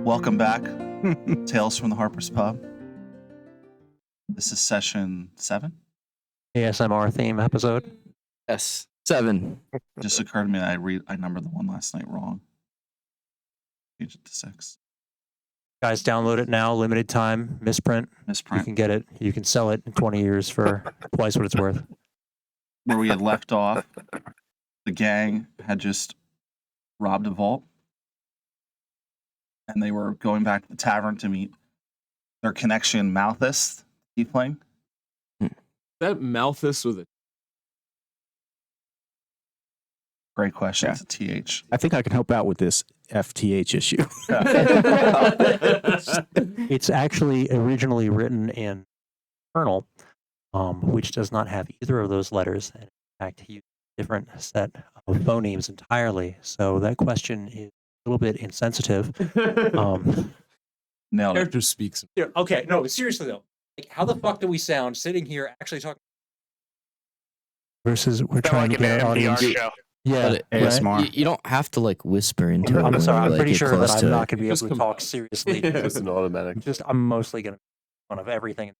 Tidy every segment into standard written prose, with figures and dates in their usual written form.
Welcome back. Tales from the Harper's Pub. This is session 7. ASMR theme episode. Yes, 7. Just occurred to me I numbered the one last night wrong. Change it to 6. Guys, download it now. Limited time. Misprint. You Misprint. can get it. You can sell it in 20 years for twice what it's worth. Where we had left off, the gang had just robbed a vault. And they were going back to the tavern to meet their connection, Malthus, tiefling. That Malthus with a Great question. Yeah. It's a TH. I think I can help out with this FTH issue. It's actually originally written in kernel, which does not have either of those letters. And in fact, he used a different set of phonemes entirely. So that question is a little bit insensitive. Nailed it. character speaks. Okay, no, seriously though. Like, how the fuck do we sound sitting here actually talking? Versus we're trying to get our audience. show. Yeah, But ASMR. You don't have to like whisper into it. I'm sorry. I'm like, pretty get sure that close I'm to not it. going to be Just able to come talk out. seriously. It's an automatic. I'm mostly going to make fun of everything.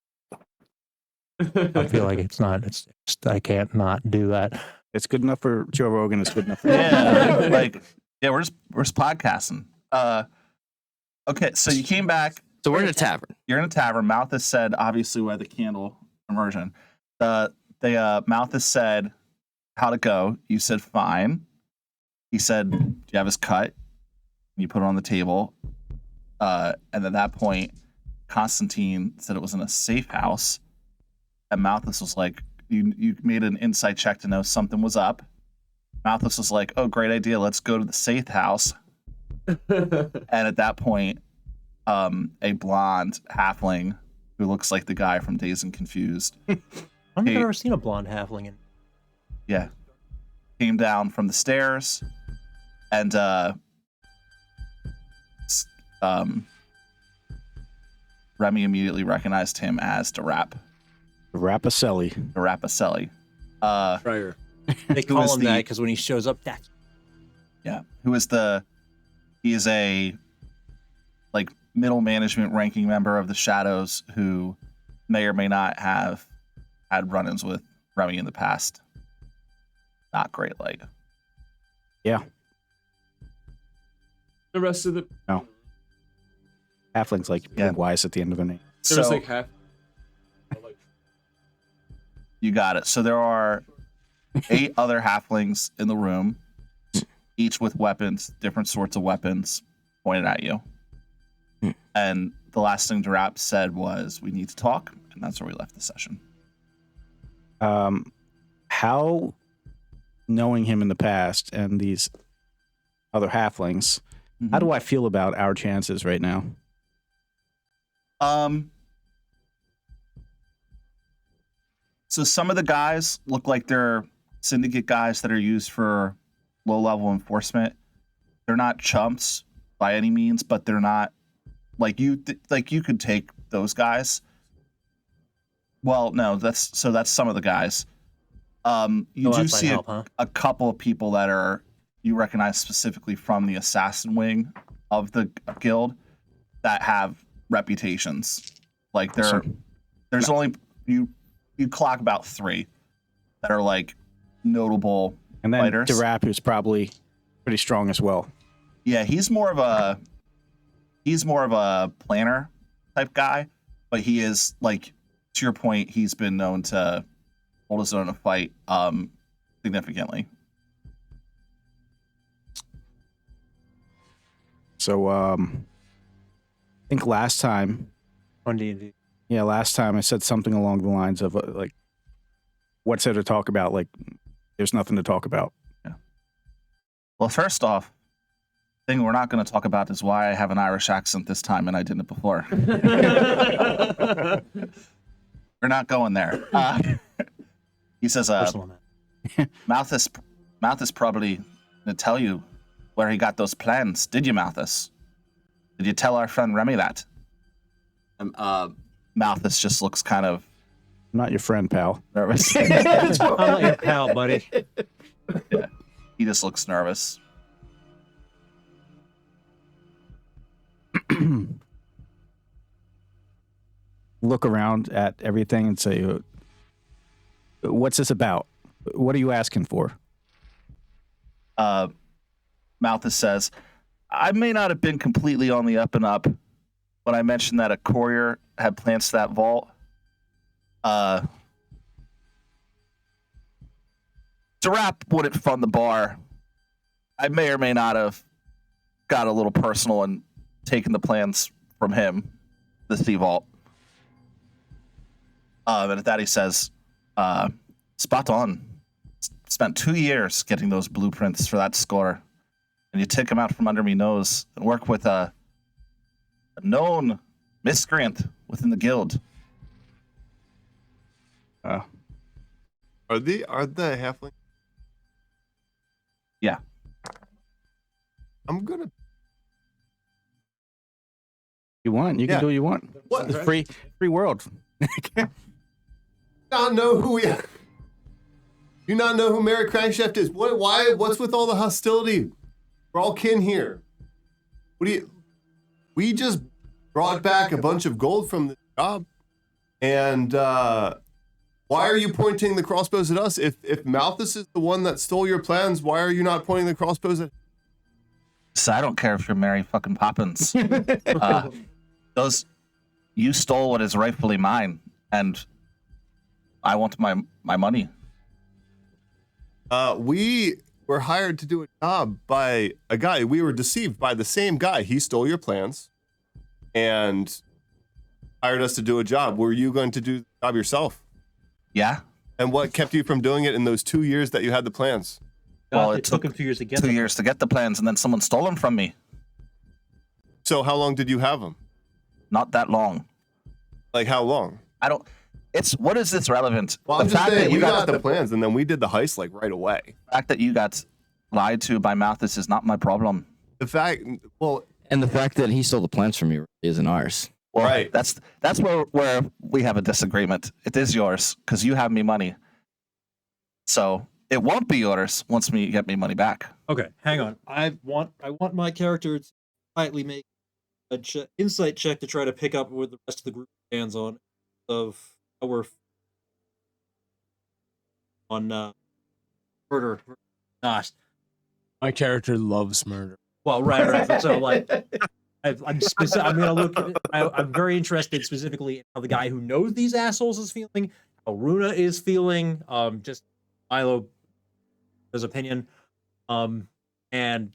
I feel like it's not. It's just, I can't not do that. It's good enough for Joe Rogan. It's good enough for Yeah, we're just podcasting. Okay, so you came back. So we're in a tavern. You're in a tavern. Malthus said, obviously, we had the candle immersion. Malthus said, how'd it go? You said, fine. He said, do you have his cut? You put it on the table. And at that point, Constantine said it was in a safe house. And Malthus was like, you made an insight check to know something was up. Malthus was like, oh, great idea. Let's go to the safe house. And at that point, a blonde halfling who looks like the guy from Dazed and Confused. I don't think I've ever seen a blonde halfling. Yeah. Came down from the stairs and Remy immediately recognized him as Rapacelli. Rapacelli. Prior. They Who is call him the- that because when he shows up, that's Yeah. He is a like middle management ranking member of the Shadows who may or may not have had run-ins with Remy in the past. Not great light. Yeah. The rest of the Halflings like Yeah. big Y's at the end of the name. there was So like half. you got it. So there are 8 other halflings in the room, each with weapons, different sorts of weapons pointed at you. And the last thing Durap said was, we need to talk, and that's where we left the session. How, knowing him in the past and these other halflings, how do I feel about our chances right now? So some of the guys look like they're syndicate guys that are used for low-level enforcement. They're not chumps by any means, but they're not like you could take those guys. Well, no, that's some of the guys. You do that's see help, huh? a couple of people that you recognize specifically from the assassin wing of the guild that have reputations. Like there's only you clock about 3 that are like notable And then fighters. Durap, who's probably pretty strong as well. Yeah, he's more of a planner type guy, but he is like, to your point, he's been known to hold his own in a fight significantly. So I think last time on D&D. I said something along the lines of like, what's there to talk about? Like, there's nothing to talk about. Well, first off, the thing we're not going to talk about is why I have an Irish accent this time and I didn't before. We're not going there. He says, Personal man. Malthus probably didn't tell you where he got those plans, did you, Malthus? Did you tell our friend Remy that? Malthus just looks kind of I'm not your friend, pal. nervous. I'm not your pal, buddy. Yeah. He just looks nervous. look around at everything and say, "What's this about? What are you asking for?" Malthus says, I may not have been completely on the up and up when I mentioned that a courier had plans to that vault. Durap wouldn't fund the bar. I may or may not have got a little personal and taken the plans from him, the sea vault. And at that he says, spot on. Spent 2 years getting those blueprints for that score. And you take them out from under me nose and work with a known miscreant within the guild. Are the halfling? Yeah. I'm gonna. You want? You can Yeah. do what you want. What? It's free world. Not know who we are. You not know who Mary Crankshaft is? What? Why? What's with all the hostility? We're all kin here. What do you? We just brought back a bunch of gold from the job, and why are you pointing the crossbows at us? If Malthus is the one that stole your plans, why are you not pointing the crossbows at? So I don't care if you're Mary fucking Poppins. You stole what is rightfully mine, and I want my money. We were hired to do a job by a guy. We were deceived by the same guy. He stole your plans and hired us to do a job. Were you going to do the job yourself? Yeah. And what kept you from doing it in those 2 years that you had the plans? Well, it it took took him 2 years to get 2 them. years to get the plans, and then someone stole them from me. So how long did you have them? Not that long. Like how long? I don't. It's what is this relevant? Well, I'm just saying, we got the plans and then we did the heist like right away. The fact that you got lied to by Malthus is not my problem. The fact, well, And the fact that he stole the plans from you isn't ours. Well, Right. That's where we have a disagreement. It is yours because you have me money. So it won't be yours once you get me money back. Okay, hang on. I want my character to slightly make a insight check to try to pick up where the rest of the group stands on of how we're on murder. Gosh. My character loves murder. Well, right. So like, I'm gonna look. I'm very interested specifically in how the guy who knows these assholes is feeling, how Runa is feeling. Just Milo, his opinion, and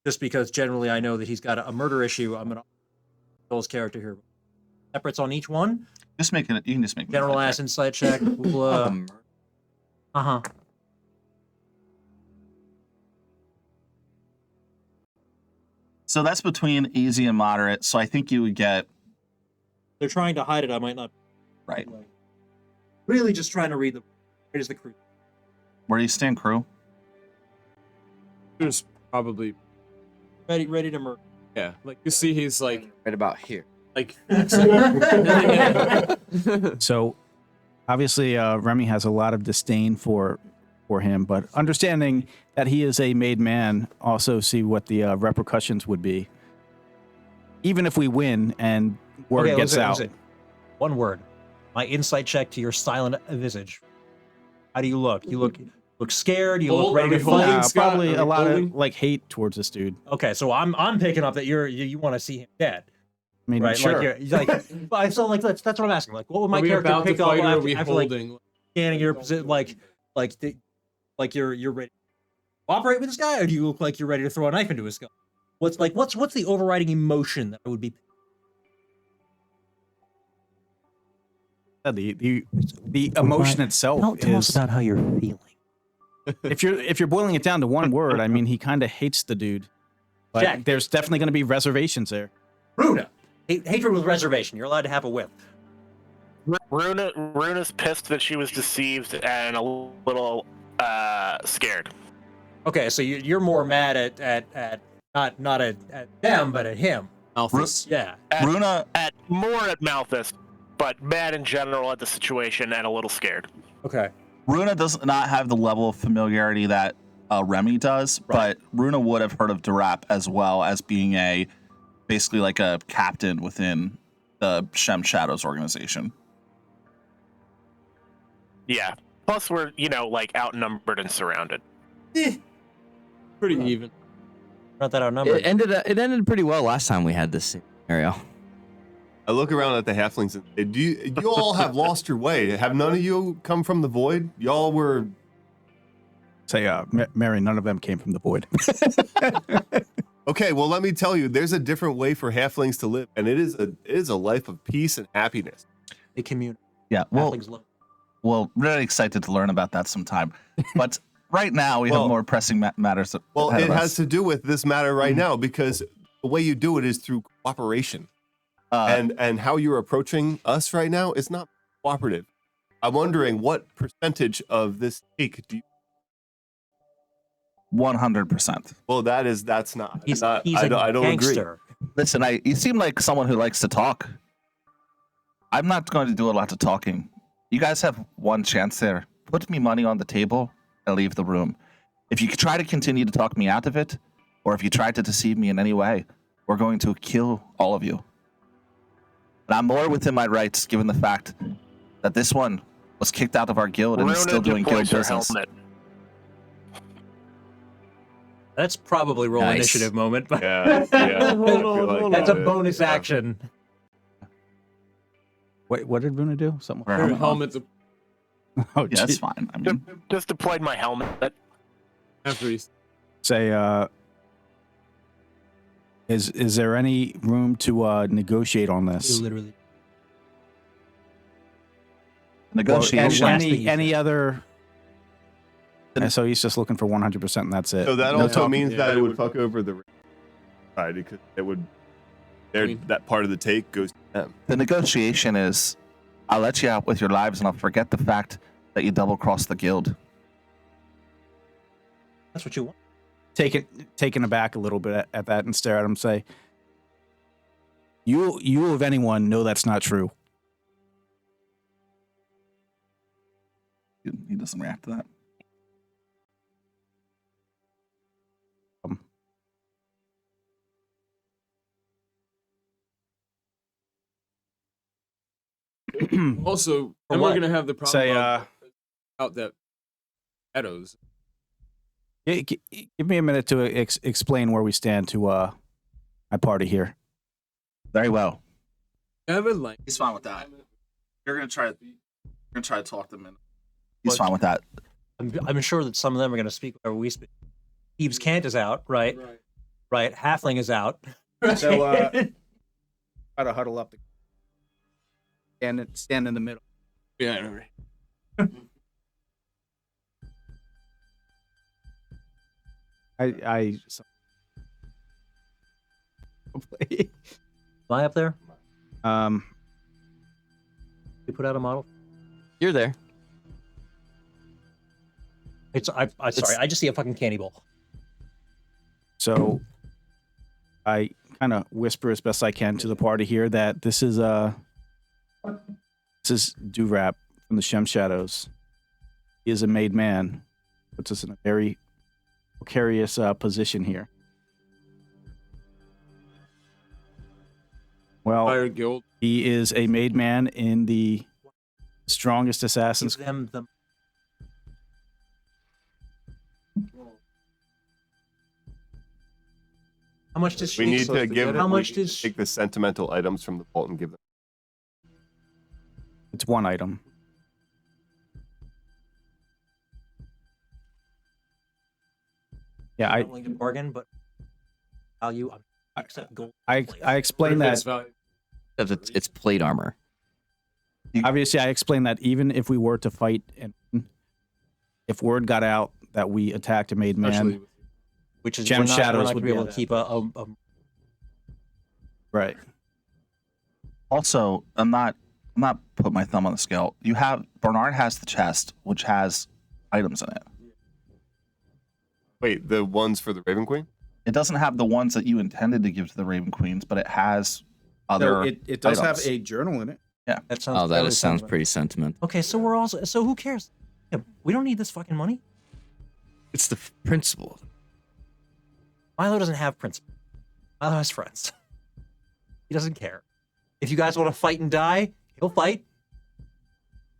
just because generally I know that he's got a murder issue, I'm gonna kill his character here. Separates on each one. Just make it. You can just make General ass insight check. We'll, uh-huh. So that's between easy and moderate. So I think you would get They're trying to hide it. I might not. right. Really, just trying to read the. Here's the crew. Where do you stand, crew? There's probably, Ready to murder. yeah. Like you see, he's like, Right about here. like. So, obviously, Remy has a lot of disdain for him, but understanding that he is a made man, also see what the repercussions would be. Even if we win and word Okay, gets out. listen. One word. My insight check to your silent visage. How do you look? You look scared. You look Hold- ready are we to holding fight. Scott, Probably are we a lot holding? of like hate towards this dude. Okay, so I'm picking up that you want to see him dead, I mean, right? sure. Like you're like, so like that's what I'm asking. Like, what would my Are we character about to pick up fight or are after, we after like holding? scanning your position? Like you're ready to cooperate with this guy, or do you look like you're ready to throw a knife into his skull? What's the overriding emotion that would be? Yeah, the emotion itself Tell us is about how you're feeling. if you're boiling it down to one word, I mean, he kind of hates the dude. But Jack. there's definitely going to be reservations there. Runa. Hatred with reservation. You're allowed to have a whip. Runa's pissed that she was deceived and a little scared. Okay, so you're more mad at not at them, but at him. Malthus. Yeah. Runa, More at Malthus, but mad in general at the situation and a little scared. Okay. Runa does not have the level of familiarity that Remy does, but Runa would have heard of Durap as well as being basically like a captain within the Shem Shadows organization. Yeah. Plus, we're like outnumbered and surrounded. Pretty even. Not that outnumbered. It ended pretty well last time we had this scenario. I look around at the halflings and say, you all have lost your way. Have none of you come from the void? Y'all were... Say, Mary, none of them came from the void. Okay, well, let me tell you, there's a different way for halflings to live, and it is a life of peace and happiness. A community. Yeah, well, Halflings love- really excited to learn about that sometime. But right now we have more pressing matters. Well, ahead it of has us. to do with this matter right now, because the way you do it is through cooperation. And how you're approaching us right now is not cooperative. I'm wondering what percentage of this take do you... 100%. Well, that's not. He's I a don't agree. gangster. Listen, you seem like someone who likes to talk. I'm not going to do a lot of talking. You guys have one chance there. Put me money on the table and leave the room. If you try to continue to talk me out of it, or if you try to deceive me in any way, we're going to kill all of you. And I'm more within my rights, given the fact that this one was kicked out of our guild and is Runa still doing guild deploys her business. helmet. That's probably roll Nice. initiative moment, but Yeah, yeah. I feel like that's a it. bonus Yeah. action. What did Runa do? Something. Her Her helmet. helmet's Oh, Yeah, that's gee. fine. I mean, Just deployed my helmet. after he's Say, is there any room to negotiate on this? Literally. negotiation. Last thing you Any said. other? And so he's just looking for 100%, and that's it. So that No also talking. means Yeah, that it it would would- fuck over the side, because it would... mean- that part of the take goes to them. The negotiation is, I'll let you out with your lives, and I'll forget the fact that you double-crossed the guild. That's what you want. Taken aback a little bit at that, and stare at him. Say, you of anyone know that's not true. He doesn't react to that. also, For then what? we're gonna have the problem Say, out that shadows. Give me a minute to explain where we stand to my party here. Very well. Evan, like, He's fine with that. You're gonna try to talk them in. He's fine with that. I'm sure that some of them are going to speak whenever we speak. Thieves' Cant is out, right? Right. Halfling is out. So, try to huddle up. Stand in the middle. yeah, I know, right. I Am I up there? um We put out a model. You're there. Sorry, I just see a fucking candy bowl. so I kind of whisper as best I can to the party here that this is Durap from the Shem Shadows. He is a made man. Puts us in a very precarious position here. Well, Fire Guild. he is a made man in the strongest assassins. Give them the How much does she We need supposed to to give... get it? How we much need does to take the sentimental items from the vault and give them... It's one item. Yeah, I'm willing to bargain, but value I accept gold. I explained What if that. it's value? It's plate armor. Obviously, I explained that even if we were to fight and if word got out that we attacked a made Especially man, with- Which is Gem we're not Shadows going would to be be able to keep a right? Also, I'm not putting my thumb on the scale. Bernard has the chest, which has items in it. Wait, the ones for the Raven Queen? It doesn't have the ones that you intended to give to the Raven Queens, but it has other. it does items. have a journal in it. that sounds Oh, that fairly sounds sentimental. pretty sentimental. Okay, so we're also so who cares? Yeah, we don't need this fucking money. It's the principle. Milo doesn't have principles. Milo has friends. He doesn't care. If you guys want to fight and die, he'll fight.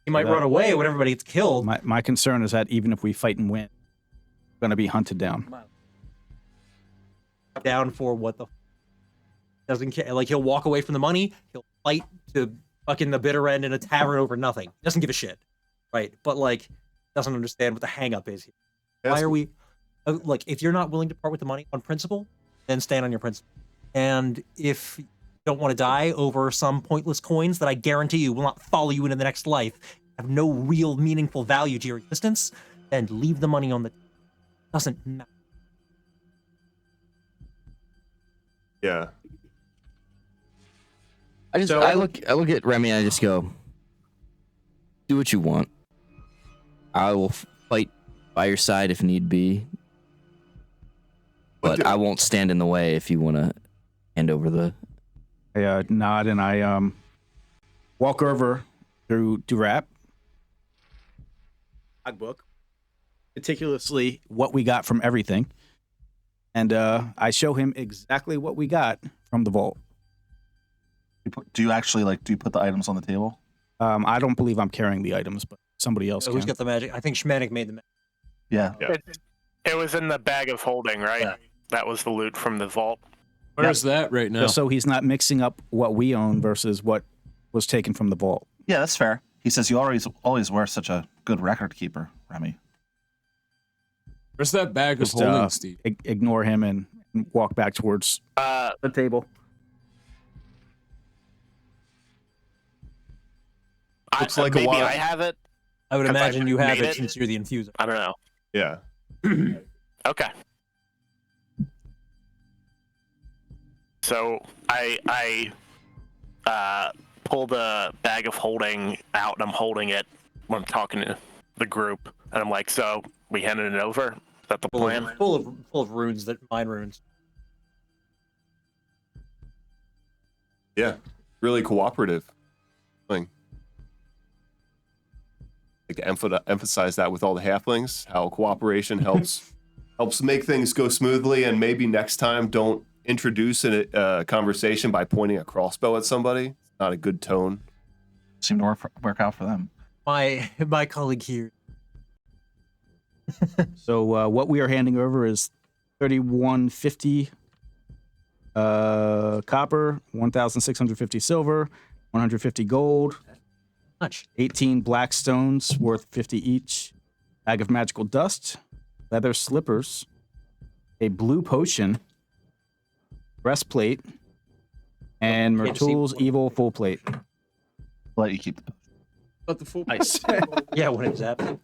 He might that- run away when everybody gets killed. My concern is that even if we fight and win, we're going to be hunted down. Down for what the doesn't care. Like he'll walk away from the money. He'll fight to fucking the bitter end in a tavern over nothing. Doesn't give a shit, right? But like doesn't understand what the hang up is here. Why are we like if you're not willing to part with the money on principle, then stand on your principle. And if you don't want to die over some pointless coins that I guarantee you will not follow you into the next life, have no real meaningful value to your existence, then leave the money on the doesn't matter. Yeah. I look at Remy and I just go, do what you want. I will fight by your side if need be. But I won't stand in the way if you want to hand over the... I nod and I walk over to Durap. Logbook. Meticulously what we got from everything. And I show him exactly what we got from the vault. Do you actually do you put the items on the table? I don't believe I'm carrying the items, but somebody else So who's can. got the magic? I think Schmanik made the magic. Yeah. It was in the bag of holding, right? Yeah. That was the loot from the vault. Where's that right now? Just so he's not mixing up what we own versus what was taken from the vault. Yeah, that's fair. He says you always were such a good record keeper, Remy. Where's that bag of Just holding, Steve? ignore him and walk back towards the table. Looks like a maybe while- I have it. I would 'Cause I imagine you have made it it. since you're the infuser. I don't know. Yeah. Okay. So I pull the bag of holding out and I'm holding it when I'm talking to the group and I'm like, so we handed it over? Is that the plan? Full of runes that mine runes. Yeah. Really cooperative thing. Like to emphasize that with all the halflings, how cooperation helps make things go smoothly, and maybe next time don't introduce a conversation by pointing a crossbow at somebody. It's not a good tone. Seemed to work out for them. My colleague here. So what we are handing over is 3150 copper, 1,650 silver, 150 gold, Much. 18 black stones worth 50 each, bag of magical dust, leather slippers, a blue potion, breastplate, and Can't see Myrtul's one. evil full plate. I'll let you keep the. But the full Nice. Yeah, when it's happening.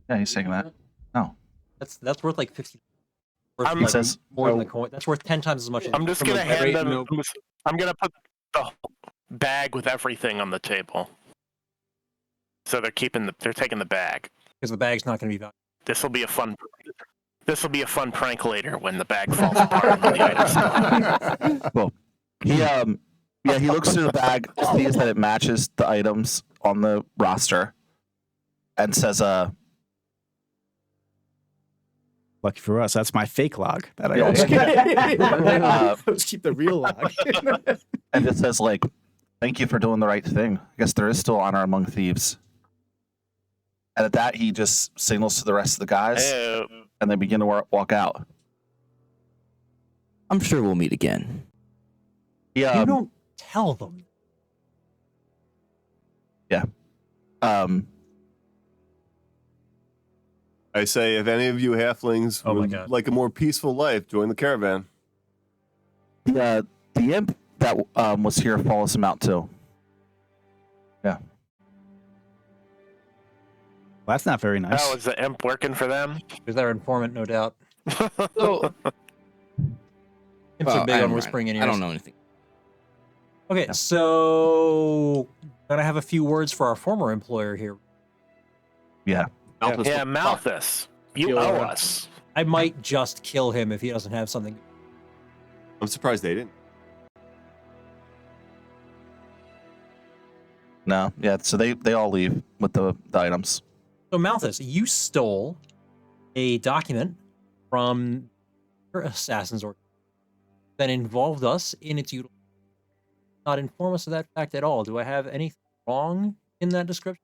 Yeah, he's taking that. No. That's worth like 50. Worth I'm- like says- more than the coin. That's worth 10 times as much. I'm just From gonna a hand crate, them. no- I'm gonna put the whole bag with everything on the table. So they're taking the bag. because the bag's not going to be valuable. This will be a fun prank later when the bag falls apart and the items. He looks through the bag, sees that it matches the items on the roster, and says, Lucky for us, that's my fake log that I Yeah. always keep. Uh, Let's keep the real log. and it says thank you for doing the right thing. I guess there is still honor among thieves. And at that, he just signals to the rest of the guys, Hey, and they begin to walk out. I'm sure we'll meet again. You Yeah. don't tell them. I say, if any of you halflings Oh my would God. like a more peaceful life, join the caravan. The imp that was here follows him out too. Well, that's not very nice. oh, is the imp working for them? Because they're informant, no doubt. So, Imps are big on whispering in ears. I don't know anything. Okay, so gonna have a few words for our former employer here. Yeah. Malthus Yeah, will- Malthus, you You'll, owe us. I might just kill him if he doesn't have something. I'm surprised they didn't. No. Yeah. So they all leave with the items. So Malthus, you stole a document from your assassin's org that involved us in its utilization. not inform us of that fact at all. Do I have anything wrong in that description?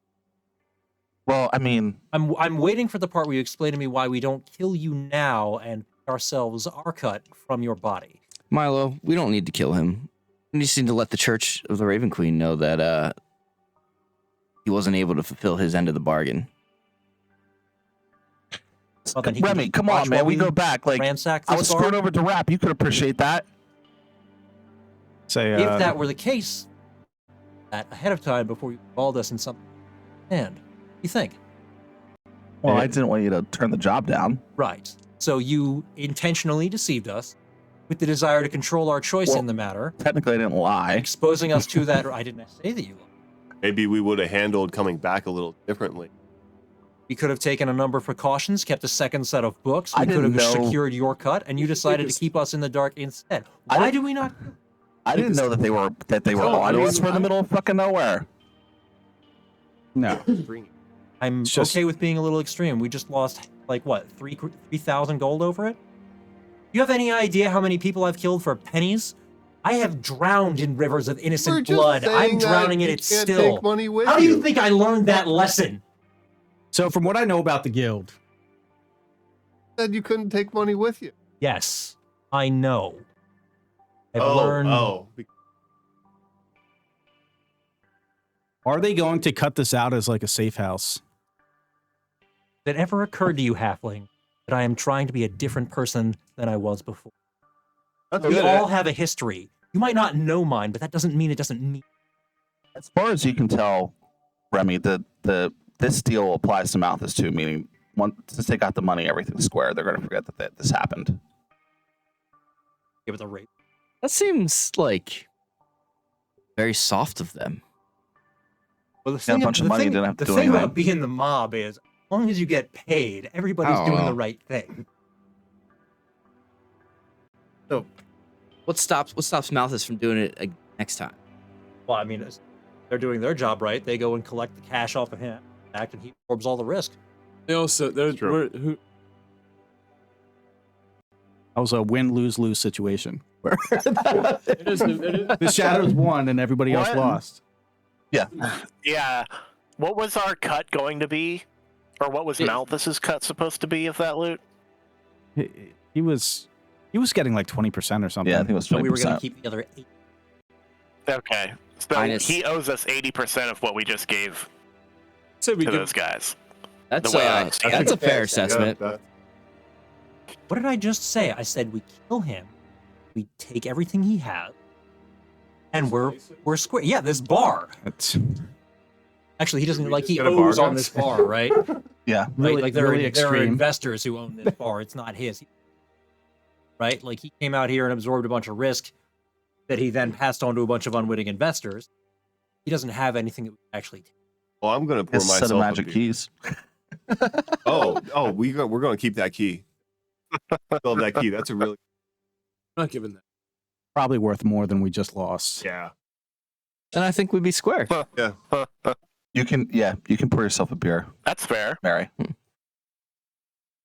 Well, I mean, I'm waiting for the part where you explain to me why we don't kill you now and pick ourselves our cut from your body. Milo, we don't need to kill him. We just need to let the Church of the Raven Queen know that he wasn't able to fulfill his end of the bargain. Well, then he can Remy, just come watch on, man. while We go back. Like, ransack I this was bar. screwed over to rap. You could appreciate that. Say, If that were the case, that ahead of time before you involved us in something, and you think, Well, I didn't want you to turn the job down. right? So you intentionally deceived us with the desire to control our choice Well- in the matter, Technically, I didn't lie. exposing us to that. I didn't say that you lied. Maybe we would have handled coming back a little differently. We could have taken a number of precautions, kept a second set of books. I We could have didn't know- secured your cut, and you decided to keep us in the dark instead. Why do we not? I didn't know that they were No, I mean, honest. We're in the middle of fucking nowhere. no. I'm It's just- okay with being a little extreme. We just lost like what 3,000 gold over it. Do you have any idea how many people I've killed for pennies? I have drowned in rivers of We're innocent just blood. I'm saying that drowning in you it can't still. Take money with How do you think I learned that lesson? So from what I know about the guild, Said you couldn't take money with you. Yes, I know. I've learned. are they going to cut this out as like a safe house? Did it ever occurred to you, Halfling, that I am trying to be a different person than I was before? That's We good. all have a history. You might not know mine, but that doesn't mean it doesn't mean. As far as you can tell, Remy, this deal applies to Malthus too. Meaning, since they got the money, everything's square. They're going to forget that this happened. Give it a rate. That seems like very soft of them. Well, the Got a thing, bunch of money, didn't have to the do thing anything. about being the mob is, as long as you get paid, everybody's doing Oh. the right thing. So, what stops Malthus from doing it next time? Well, I mean, they're doing their job right. They go and collect the cash off of him, act, and he absorbs all the risk. They also there's True. who That was a win-lose-lose situation where it is the shadows won and everybody else What? lost. Yeah. What was our cut going to be? Or what was It- Malthus's cut supposed to be of that loot? He was getting like 20% or something. Yeah, I think it was So 20%. we were going to keep the other 8. Okay. So Minus- he owes us 80% of what we just gave said we to give those guys. That's The way I understand that's it. a fair assessment. What did I just say? I said we kill him, we take everything he has, and we're square. Yeah, this bar. It's Actually, he doesn't we like just he get a owes bar on gun? this bar, right? Yeah. really, Right? Like there really are extreme. investors who own this bar. It's not his. Right? Like he came out here and absorbed a bunch of risk that he then passed on to a bunch of unwitting investors. He doesn't have anything that we actually take. Well, I'm gonna pour His myself set of a magic beer. keys. We're gonna keep that key. Still have that key. That's a really not giving that. Probably worth more than we just lost. yeah. And I think we'd be square. Yeah. You can pour yourself a beer, That's fair. Mary.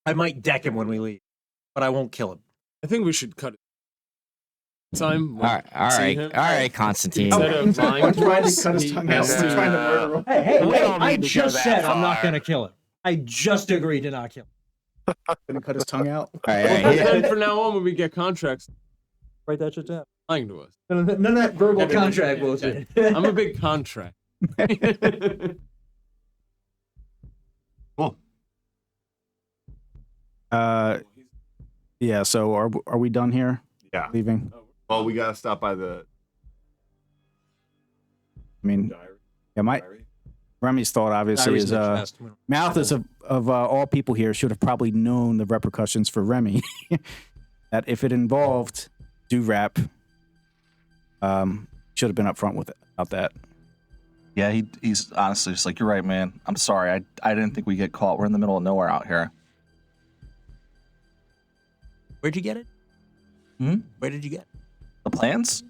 I might deck him when we leave, but I won't kill him. I think we should cut it. Time. All right, Constantine. Instead of lying I'm trying to us, cut his he tongue out. has I'm to- trying to murder him. Hey, We don't I need to go just that said I'm not far. going to kill him. I just agreed to not kill him. Gonna cut his tongue out. All right, yeah. And from now on, when we get contracts, Write that shit down. lying to us. None of that verbal contract bullshit. I'm a big contract. Cool. Yeah. So are we done here? Yeah. Leaving. Well, we gotta stop by the I mean, yeah. Remy's thought obviously Diary's is in the chest. Malthus of all people here should have probably known the repercussions for Remy. That if it involved do-rap, should have been upfront with it about that. Yeah, he's honestly just like, you're right, man. I'm sorry. I didn't think we'd get caught. We're in the middle of nowhere out here. Where'd you get it? Hmm? Where did you get it? The plans?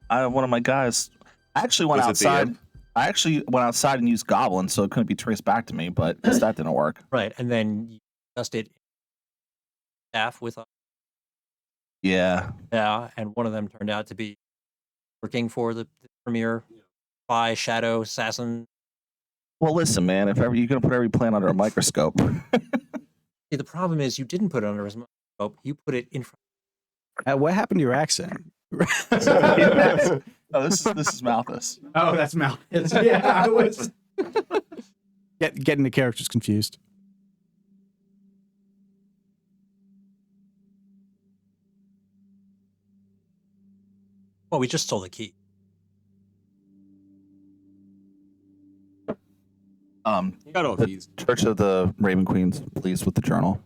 One of my guys actually went Was it the outside. imp? I actually went outside and used goblin, so it couldn't be traced back to me, but that didn't work. Right, and then you dusted staff with Yeah. yeah, and one of them turned out to be working for the premier spy, shadow, assassin. Well, listen, man. If ever you're gonna put every plan under a microscope, See, the problem is you didn't put it under his microscope. You put it in front. What happened to your accent? oh, this is Malthus. Oh, that's Malthus. Yeah, I was getting the characters confused. Well, we just stole the key. Got all The these. Church of the Raven Queen's pleased with the journal.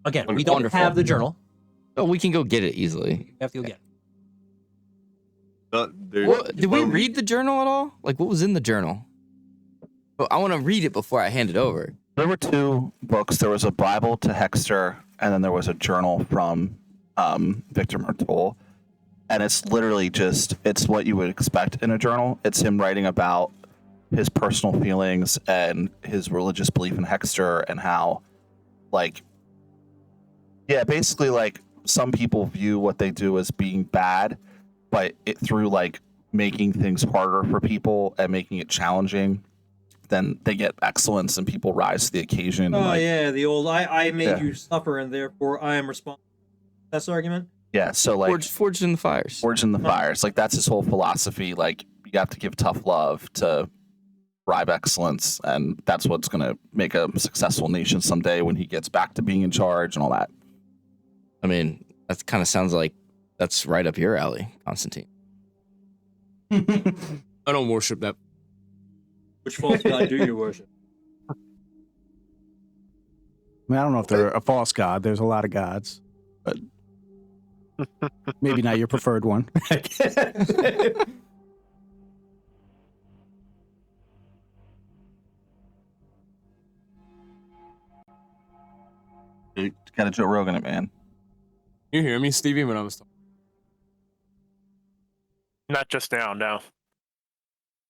Again, we don't Wonderful. have the journal. Oh, we can go get it easily. You have to go get it. Did we read the journal at all? Like, what was in the journal? Well, I want to read it before I hand it over. There were 2 books. There was a Bible to Hexter, and then there was a journal from Victor Mertol. And it's literally just, it's what you would expect in a journal. It's him writing about his personal feelings and his religious belief in Hexter and how, like, yeah, basically, like, some people view what they do as being bad, but through, like, making things harder for people and making it challenging, then they get excellence and people rise to the occasion. Oh, and, like, yeah, the old I made Yeah. you suffer and therefore I am responsible. That's the argument? yeah, so, like, Forged in the fires. Forged in the Fires. Like, that's his whole philosophy. Like, you have to give tough love to bribe excellence, and that's what's going to make a successful nation someday when he gets back to being in charge and all that. I mean, that kind of sounds like that's right up your alley, Constantine. I don't worship that. Which false god do you worship? I mean, I don't know if they're a false god. There's a lot of gods, but maybe not your preferred one. You got to Joe Rogan it, man. You hear me, Stevie, when I was talking? Not just now, no.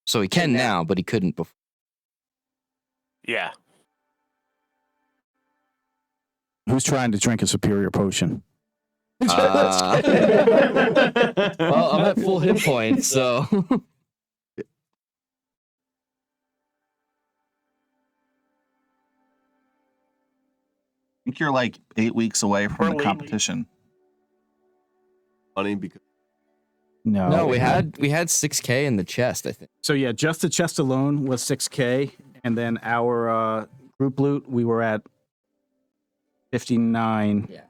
So he can now, but he couldn't before. Yeah. Who's trying to drink a superior potion? Well, I'm at full hit points, so. I think you're like 8 weeks away from the Early. competition. Funny because No, we had 6K in the chest, I think. So yeah, just the chest alone was 6K, and then our group loot we were at 59. Yeah.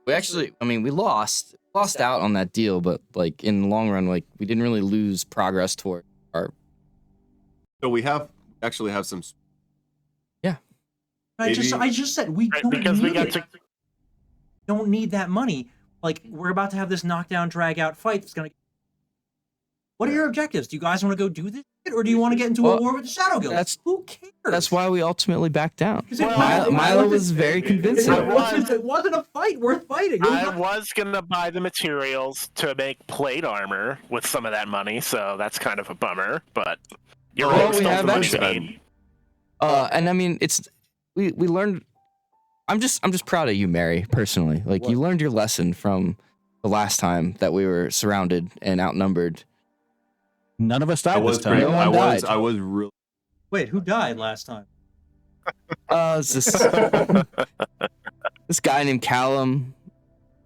We actually, I mean, we lost out on that deal, but like in the long run, like we didn't really lose progress toward our. so we actually have some. I just said we Right, don't because we need got it. to. Don't need that money. Like, we're about to have this knockdown, drag out fight that's gonna. What are your objectives? Do you guys want to go do this shit, or do you want to get into a Well, war with the Shadow Guild? Who cares? That's why we ultimately backed down. 'Cause it Milo was very convincing. It wasn't a fight worth fighting. I was gonna buy the materials to make plate armor with some of that money, so that's kind of a bummer. But you're Well, right, we still have the extra. machine. And I mean, we learned. I'm just proud of you, Mary, personally. Like you learned your lesson from the last time that we were surrounded and outnumbered. None of us died this time. great. No one died. I was really. Wait, who died last time? It's this guy named Callum.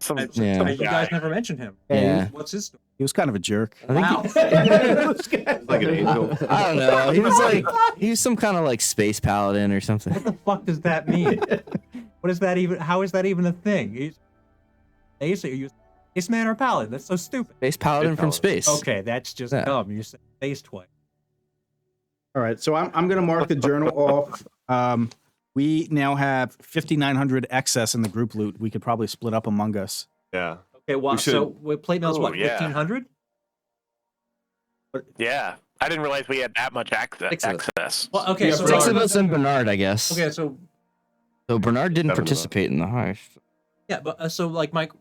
Some, Yeah. some You guy. guys never mentioned him. Yeah. What's his story? He was kind of a jerk. Wow. Like an angel. I don't know. He was some kind of like space paladin or something. What the fuck does that mean? What is that even? How is that even a thing? Are you space man or paladin? That's so stupid. Space paladin from space. Okay, that's just Yeah. dumb. You said space twice. All right, so I'm going to mark the journal off. We now have 5,900 excess in the group loot. We could probably split up among us. Yeah. Okay, well, We should- so plate mail's what? Ooh, yeah. 1,500? Yeah, I didn't realize we had that much Six of us. access. Well, okay, Yeah, so Six of us and Bernard, I guess. okay, so So Bernard didn't 7 of us. participate in the heist. yeah, but so like Mike,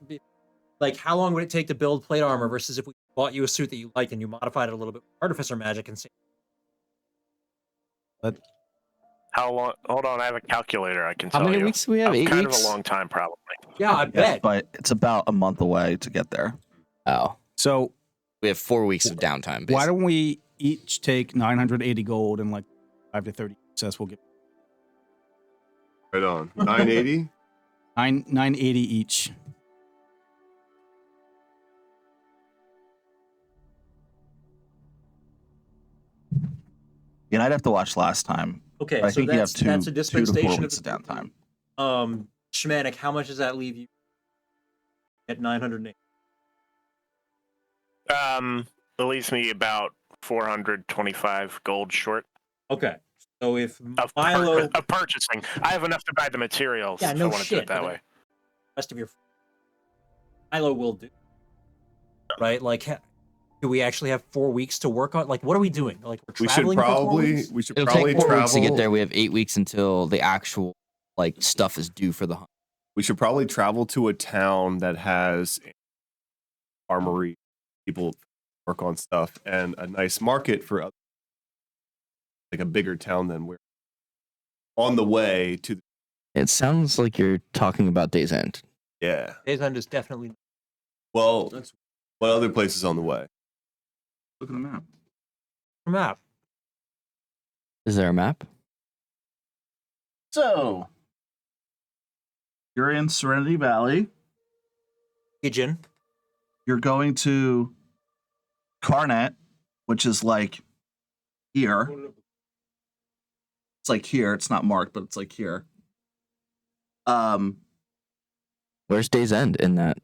like how long would it take to build plate armor versus if we bought you a suit that you liked and you modified it a little bit with artificer magic and say, How long? Hold on, I have a calculator. I can How tell many you. weeks do we have? 8 kind weeks? of a long time, probably. yeah, I bet. But it's about a month away to get there. Oh. So We have 4 weeks of downtime. Basically. why don't we each take 980 gold and like 5 to 30 success? We'll get Right on. 980. 980 each. And I'd have to watch last time. Okay, I so think you have that's a 2 to 4 dispensation weeks of of downtime. Shmanik, how much does that leave you at 908? It leaves me about 425 gold short Okay, so if of, Milo, of purchasing. I have enough to buy the materials. yeah, if no I want to do shit. it that but way. the rest of your Milo will do, right? Like, do we actually have 4 weeks to work on? Like, what are we doing? Like, we're We should traveling for 4 probably weeks? we should It'll probably take 4 weeks to travel. get there. We have 8 weeks until the actual like stuff is due for the hunt. We should probably travel to a town that has armory, people work on stuff, and a nice market for like a bigger town than we're on the way to. It sounds like you're talking about Day's End. Yeah. Days End is definitely Well, what other places on the way? Look at the map. a map. Is there a map? So, you're in Serenity Valley. Pigeon. You're going to Carnet, which is like here. It's like here. It's not marked, but it's like here. Where's Day's End in that?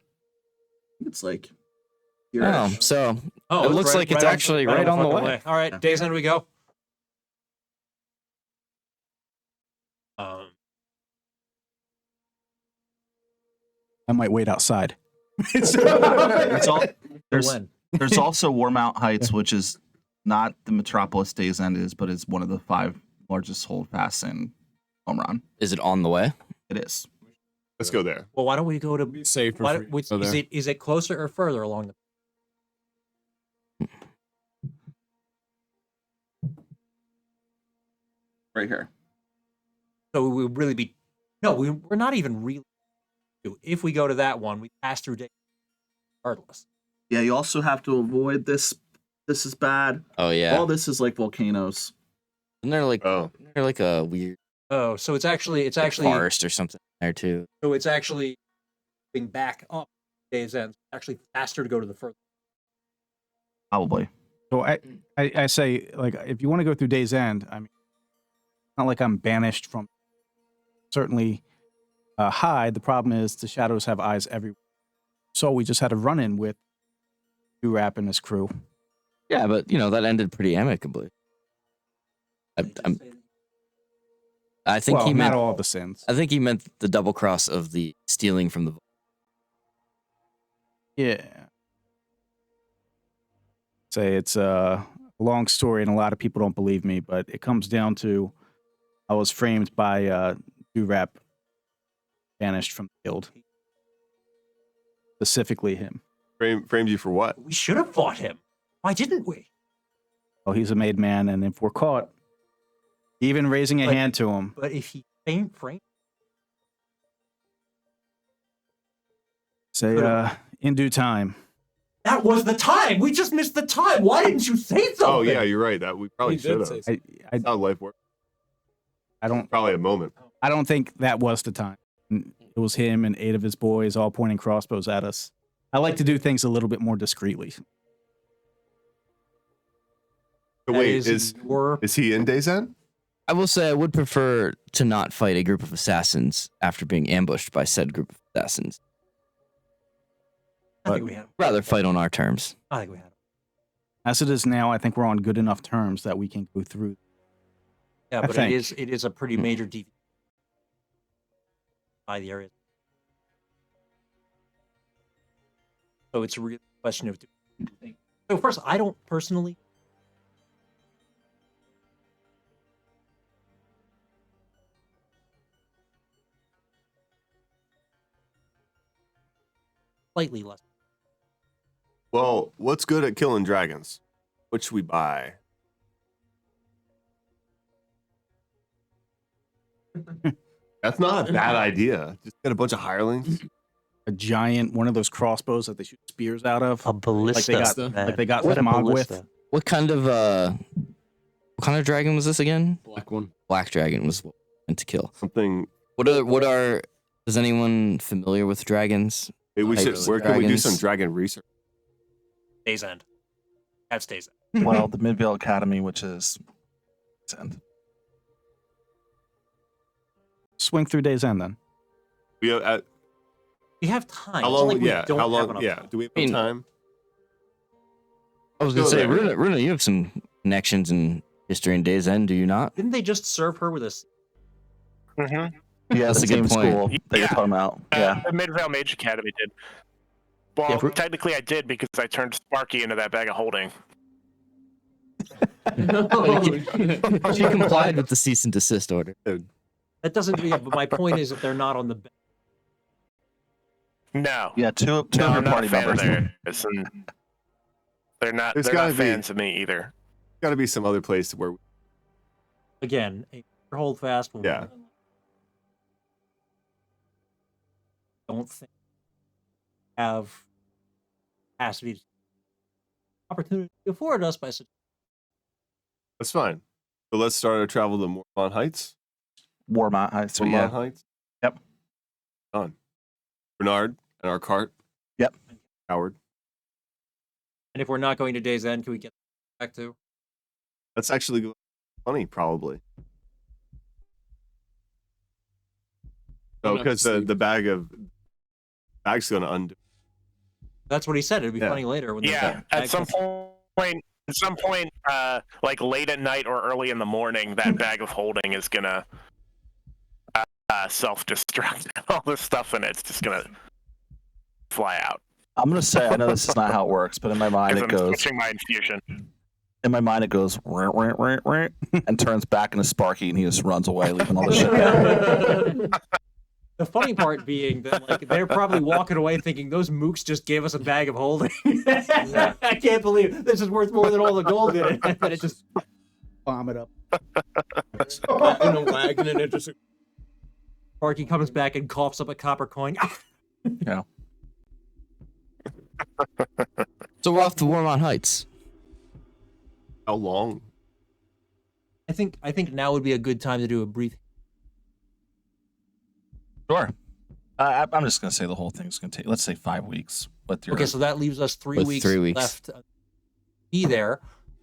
It's like here. Oh, so Oh, It looks like it's actually right on the fucking way. All right, Yeah. Days End we go. I might wait outside. It's all, there's when? there's also Warmount Heights, which is not the metropolis Days End is, but is one of the 5 largest holdfasts in Omron. is it on the way? It is. Let's go there. Well, why don't we go to? Be safe for Why, free. which, Go is there. it closer or further along the? Right here. So we would really be. No, we're not even really. If we go to that one, we pass through Days regardless. Yeah, you also have to avoid this. This is bad. Oh yeah. All this is like volcanoes. Isn't there like Oh, a weird Oh, so it's actually forest or something there too? so it's actually being back up Days End. It's actually faster to go to the further. Probably. So I say, like, if you want to go through Day's End, I mean, it's not like I'm banished from. Certainly, hide. The problem is the shadows have eyes everywhere. So we just had a run-in with Durap and his crew. Yeah, but you know that ended pretty amicably. I think Well, he meant. not all the sins. I think he meant the double cross of the stealing from the. Yeah. Say it's a long story, and a lot of people don't believe me, but it comes down to I was framed by Durap, banished from the guild. Specifically him. framed you for what? We should have fought him. Why didn't we? Well, he's a made man, and if we're caught, even raising a But- hand to him, But if he faint frame, say in due time. that was the time. We just missed the time. Why didn't you say something? Oh yeah, you're right. That we probably He did should have. say That's something. I how life works. don't Probably a moment. I don't think that was the time. It was him and 8 of his boys all pointing crossbows at us. I like to do things a little bit more discreetly. So That wait, your is he in Days End? I will say I would prefer to not fight a group of assassins after being ambushed by said group of assassins. I think we had him. Rather fight on our terms. I think we had him. As it is now, I think we're on good enough terms that we can go through. Yeah, I but think. it is a pretty major deviation by the area. So it's really a question of doing. So first, I don't personally. Slightly less. Well, what's good at killing dragons? What should we buy? That's not a bad idea. Just get a bunch of hirelings. a giant one of those crossbows that they shoot spears out of, A ballista. like they got What a Smog ballista. with. What kind of dragon was this again? Black one. Black dragon was what we meant to kill. Something. Is anyone familiar with dragons? Maybe we should. Types of Where can we do dragons. some dragon research? Days End. That's Days End. Well, the Midvale Academy, which is End. Swing through Days End then. We have, We have time. how It's long? not like we yeah. don't How have long? enough Yeah. time. Do we have I mean, time? I was gonna Go say, there. Runa, you have some connections in history and Days End, do you not? Didn't they just serve her with a? Mm-hmm. Yeah, That's the a good same point. school that you're Yeah. talking about. Yeah. The Midvale Mage Academy did. Well, Yeah, technically I did because I turned Sparky into that bag of holding. She complied with the cease and desist order. That doesn't. Yeah, but my point is that they're not on the. No. Yeah, two No, of your I'm not party a fan members. of theirs, and they're not. There's They're gotta not be- fans of me either. Got to be some other place where. Again, hold fast. Yeah. Don't think have capacity opportunity afforded us by such. That's fine. So let's start our travel to Mormont Heights. Warmont Heights. Mormont Yeah. Heights. Yep. Done. Bernard and our cart. Yep. Howard. And if we're not going to Days End, can we get back to? That's actually funny, probably. I'll So, have because to the bag's going to undo. That's what he said. It'd be Yeah. funny later when. Yeah. At some point, like late at night or early in the morning, that bag of holding is gonna self-destruct. All this stuff in it's just gonna fly out. I'm gonna say I know this is not how it works, but in my mind Because it I'm goes. switching my infusion. In my mind it goes and turns back into Sparky, and he just runs away, leaving all the shit behind. The funny part being that like they're probably walking away thinking those mooks just gave us a bag of holding. I can't believe this is worth more than all the gold in it. And it just Bomb it up. in a wagon and it just. Sparky comes back and coughs up a copper coin. So we're off to Warmont Heights. How long? I think now would be a good time to do a brief. Sure. I'm just gonna say the whole thing's gonna take, let's say, 5 weeks. With your Okay, so that leaves us 3 With weeks, 3 weeks. left. Be there.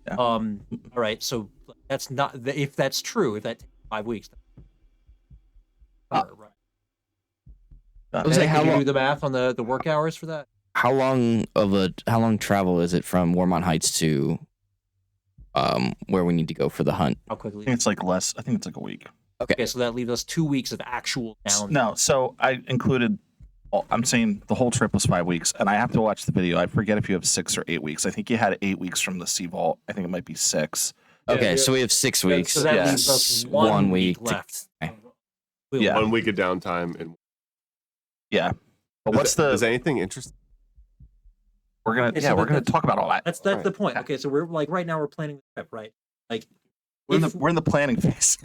Yeah. All right. So that's not if that's true. If that takes 5 weeks. Right. I was like, Can how you do long? the math on the work hours for that? How long travel is it from Warmont Heights to where we need to go for the hunt? How I quickly? think it's like less. I think it's like a week. Okay, so that leaves us 2 weeks of actual down. No, so I included. I'm saying the whole trip was 5 weeks, and I have to watch the video. I forget if you have 6 or 8 weeks. I think you had 8 weeks from the Sea Vault. I think it might be 6. Okay, yeah. so we have 6 weeks. So that Yes. leaves us One one week week to- left. okay. Yeah. 1 week of downtime. And Yeah. But does what's it- the? Does anything interesting? We're gonna. Okay, Yeah, so we're gonna that's- talk about all that. That's Alright. the point. Okay, so we're like right now we're planning the trip, right? Like, We're in if- the planning phase.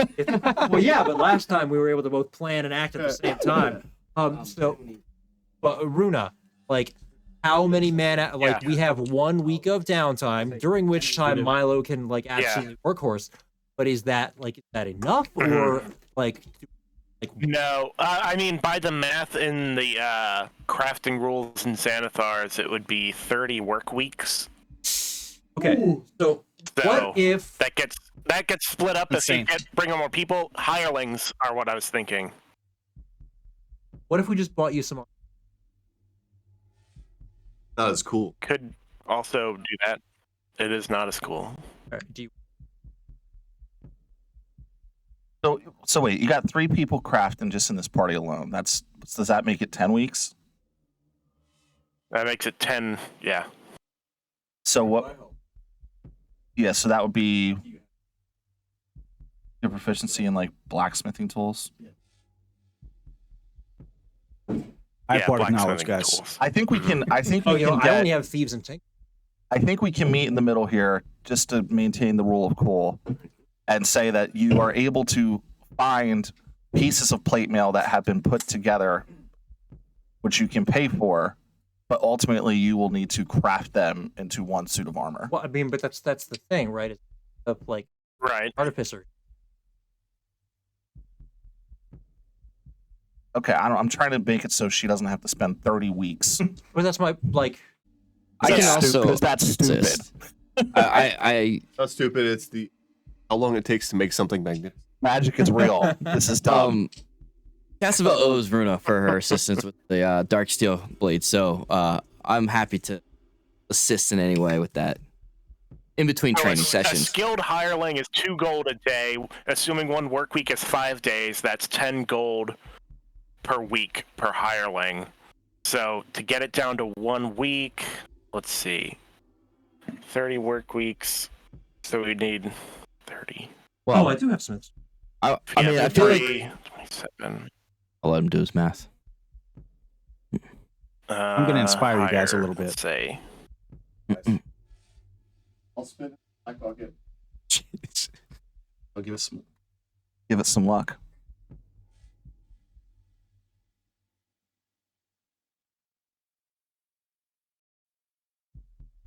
well, yeah, but last time we were able to both plan and act at the same time. But Runa, like, how many mana? Like, Yeah. we have 1 week of downtime during which time Milo can like absolutely workhorse. But is that enough or like? No, I mean by the math in the crafting rules in Xanathar's, it would be 30 work weeks. Okay, so So what if? that gets split up Insane. if you bring on more people? Hirelings are what I was thinking. What if we just bought you some? Not as cool. Could also do that. It is not as cool. Do you, So wait, you got 3 people crafting just in this party alone. Does that make it 10 weeks? That makes it 10. Yeah. So what? Yeah, so that would be your proficiency in like blacksmithing tools. I have yeah, part of knowledge, blacksmithing guys. tools. I think we can. I think oh, we you know, can I only get. have thieves and tank. I think we can meet in the middle here, just to maintain the rule of cool, and say that you are able to find pieces of plate mail that have been put together which you can pay for, but ultimately you will need to craft them into one suit of armor. Well, I mean, but that's the thing, right? It's like Right. artificer. Okay, I'm trying to make it so she doesn't have to spend 30 weeks. But that's my like. I can That's also because that's stupid. assist. I Not stupid. It's the how long it takes to make something magnificent. Magic is real. This is dumb. Cassavelle owes Runa for her assistance with the dark steel blade, so I'm happy to assist in any way with that. In between training A sessions. skilled hireling is 2 gold a day. Assuming 1 work week is 5 days, that's 10 gold per week per hireling. So to get it down to 1 week, let's see, 30 work weeks. So we need 30. Oh, I do have some. I mean, I feel like 27. I'll let him do his math. I'm going to inspire you guys a little bit. Let's say. I'll spin it. I'll get. Jeez. I'll give it some luck.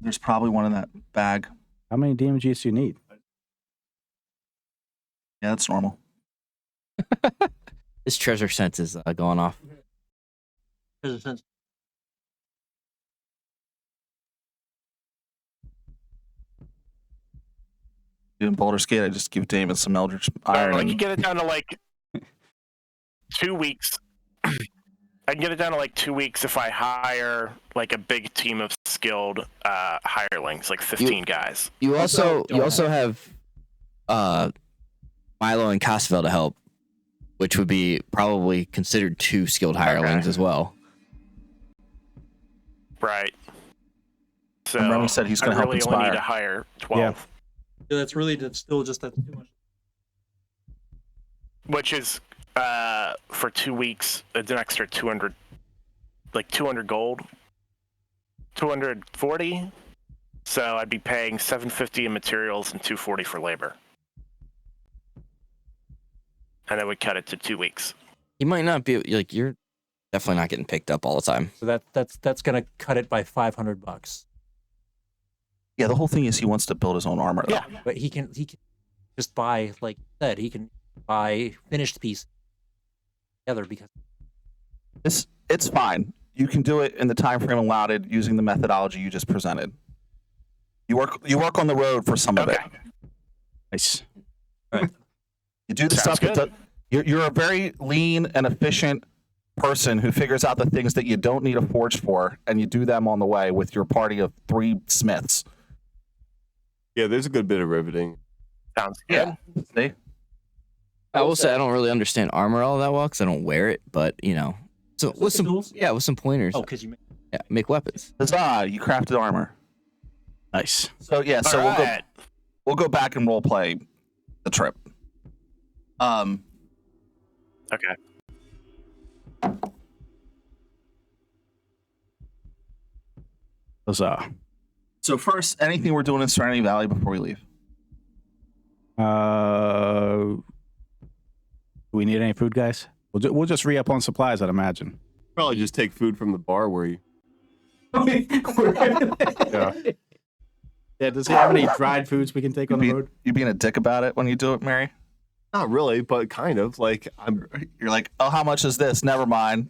There's probably one in that bag. How many DMGs do you need? Yeah, that's normal. His treasure sense is going off. There's a sense. In Baldur's Gate, I just give Damon some Eldritch Iron. Like you get it down to like 2 weeks. I can get it down to like 2 weeks if I hire like a big team of skilled hirelings, like 15 guys. You also have Milo and Cassavelle to help, which would be probably considered 2 skilled hirelings as well. Right. So And Remy said he's going to help really only inspire. need to hire 12. Yeah. Yeah, that's really still just that too much. Which is for 2 weeks, it's an extra 200, like 200 gold, 240. So I'd be paying 750 in materials and 240 for labor, and then we cut it to 2 weeks. You might not be like you're definitely not getting picked up all the time. So that's gonna cut it by $500. Yeah, the whole thing is he wants to build his own armor. Though. Yeah, but he can just buy, like you said, he can buy finished pieces together because It's fine. You can do it in the time frame allotted using the methodology you just presented. You work on the road for some of it. Nice. You do the Sounds stuff that you're a very lean and efficient person who figures out the things that you don't need a forge for, and you do them on the way with your party of 3 smiths. Yeah, there's a good bit of riveting. Sounds good. Yeah. See? I will say I don't really understand armor all that well because I don't wear it, but you know, so with some tools? with some pointers, Oh, because you make weapons. Huzzah, you crafted armor. Nice. So yeah, so All right. we'll go back and role play the trip. Okay. Huzzah. So first, anything we're doing in Serenity Valley before we leave? Do we need any food, guys? We'll just re-up on supplies, I'd imagine. Probably just take food from the bar where you. Yeah. Yeah, does he have any dried foods we can take on the road? You being a dick about it when you do it, Mary? Not really, but kind of. Like You're like, oh, how much is this? Never mind.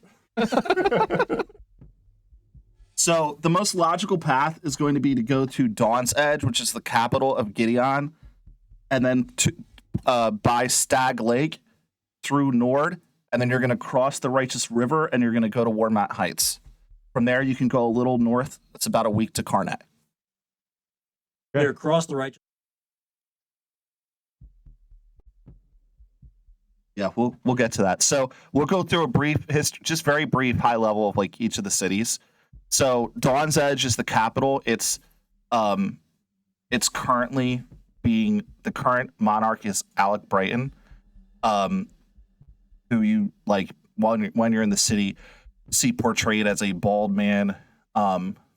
So the most logical path is going to be to go to Dawn's Edge, which is the capital of Gideon, and then to by Stag Lake through Nord, and then you're going to cross the Righteous River, and you're going to go to Warmat Heights. From there, you can go a little north. It's about a week to Karnak. They're across the right. Yeah, we'll get to that. So we'll go through a brief history, just very brief, high level of like each of the cities. So Dawn's Edge is the capital. It's currently being the current monarch is Alec Brighton, who you like when you're in the city see portrayed as a bald man,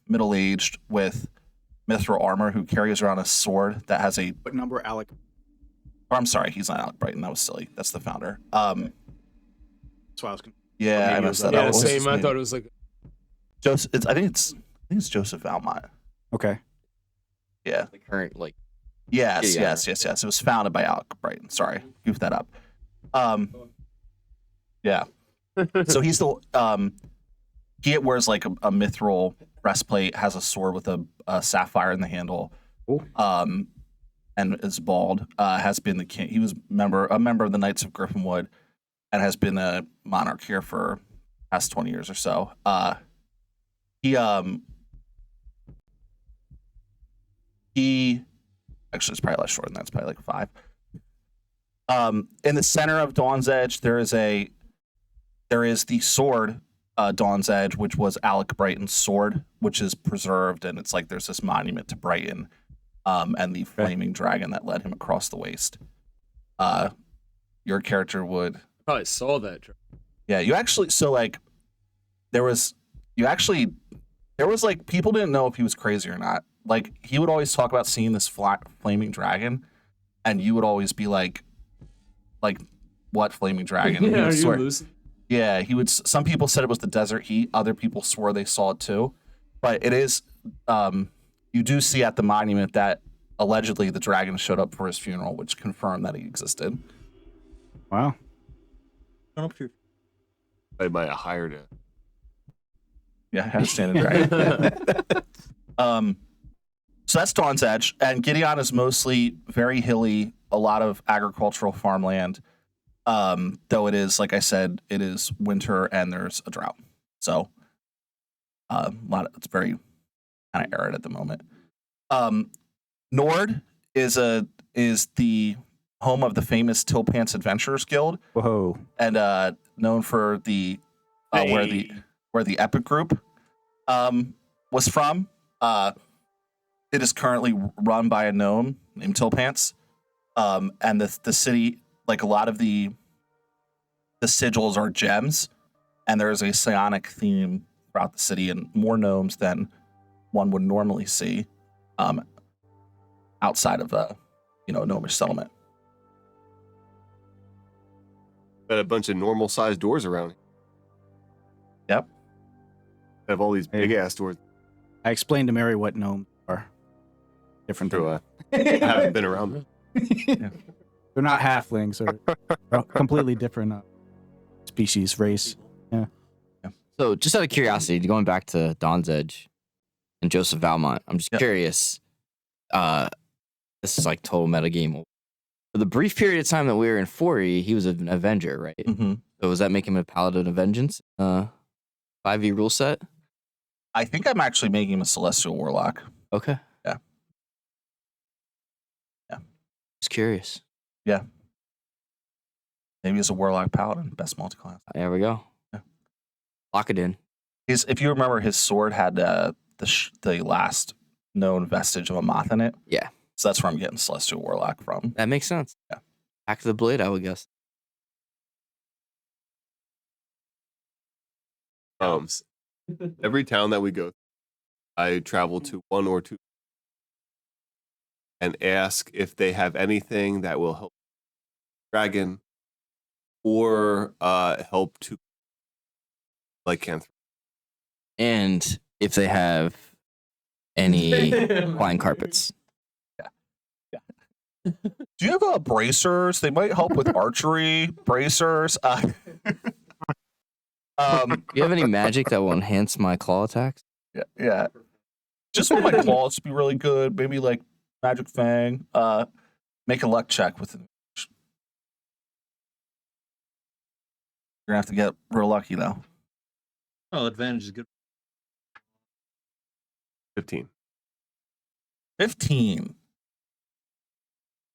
middle-aged with mithril armor, who carries around a sword that has a. What number, Alec? Or I'm sorry, he's not Alec Brighton. That was silly. That's the founder. That's why I was. Yeah, I messed that Yeah, up. What's same. his I name? thought it was like Joseph. I think it's Joseph Valmont. Okay. Yeah. The current like Yes. Yeah. It was founded by Alec Brighton. Sorry, goofed that up. Yeah. So he's the he wears like a mithril breastplate, has a sword with a sapphire in the handle. Cool. And is bald. Has been the king. He was a member of the Knights of Griffinwood, and has been a monarch here for the past 20 years or so. He actually it's probably less short than that. It's probably like 5. In the center of Dawn's Edge, there is the sword, Dawn's Edge, which was Alec Brighton's sword, which is preserved, and it's like there's this monument to Brighton, and the flaming dragon that led him across the waste. Your character would. Probably saw that. Yeah, you actually. So like, there was like people didn't know if he was crazy or not. Like he would always talk about seeing this flaming dragon, and you would always be like, what flaming dragon? And he would swear- Yeah, he would. Some people said it was the desert heat. Other people swore they saw it too. But it is. You do see at the monument that allegedly the dragon showed up for his funeral, which confirmed that he existed. Wow. I might have hired it. Yeah, I understand it, right? So that's Dawn's Edge, and Gideon is mostly very hilly, a lot of agricultural farmland. Though it is, like I said, it is winter and there's a drought, so it's very kind of arid at the moment. Nord is the home of the famous Tilpants Adventurers Guild. Whoa. And known for the where the Epic Group was from. It is currently run by a gnome named Tilpants, and the city, like a lot of the sigils are gems, and there is a psionic theme throughout the city, and more gnomes than one would normally see outside of a gnomish settlement. Got a bunch of normal sized doors around here. Yep. Have all these big ass doors. I explained to Mary what gnomes are. Different. True. I haven't been around them. Yeah. They're not halflings, or completely different species, race. Yeah. So, just out of curiosity, going back to Dawn's Edge and Joseph Valmont, I'm just curious. This is like total metagame. For the brief period of time that we were in 4E, he was an Avenger, right? Mm-hmm. So, does that make him a Paladin of Vengeance? 5e rule set? I think I'm actually making him a Celestial Warlock. Okay. Yeah. Yeah. Just curious. Yeah. Maybe he's a Warlock Paladin, best multi-class. There we go. Yeah. Lock it in. If you remember, his sword had the last known vestige of a moth in it. Yeah. So that's where I'm getting Celestial Warlock from. That makes sense. Yeah. Back to the blade, I would guess. Every town that we go, I travel to one or two and ask if they have anything that will help dragon or help to lycanthropy. And if they have any flying carpets. Do you have bracers? They might help with archery. Bracers. Do you have any magic that will enhance my claw attacks? Yeah. Just want my claws to be really good. Maybe like Magic Fang. Make a luck check with it. You're gonna have to get real lucky though. Oh, advantage is good. 15. 15.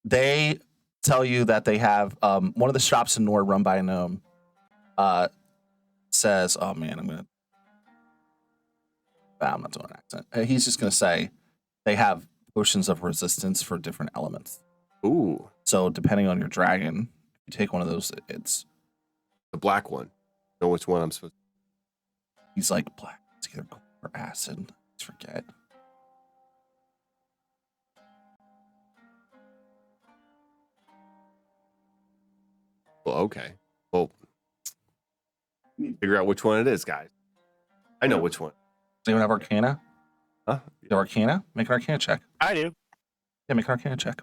They tell you that they have one of the shops in Nord run by a gnome. Says, "Oh man, I'm not doing an accent." He's just gonna say they have potions of resistance for different elements. Ooh, So depending on your dragon, if you take one of those, it's the black one. Know which one I'm supposed to. he's like black. It's either gold or acid. I forget. Well, okay. Well, figure out which one it is, guys. I know which one. anyone have Arcana? Huh? You have Arcana? Make an Arcana check. I do. Yeah, make an Arcana check.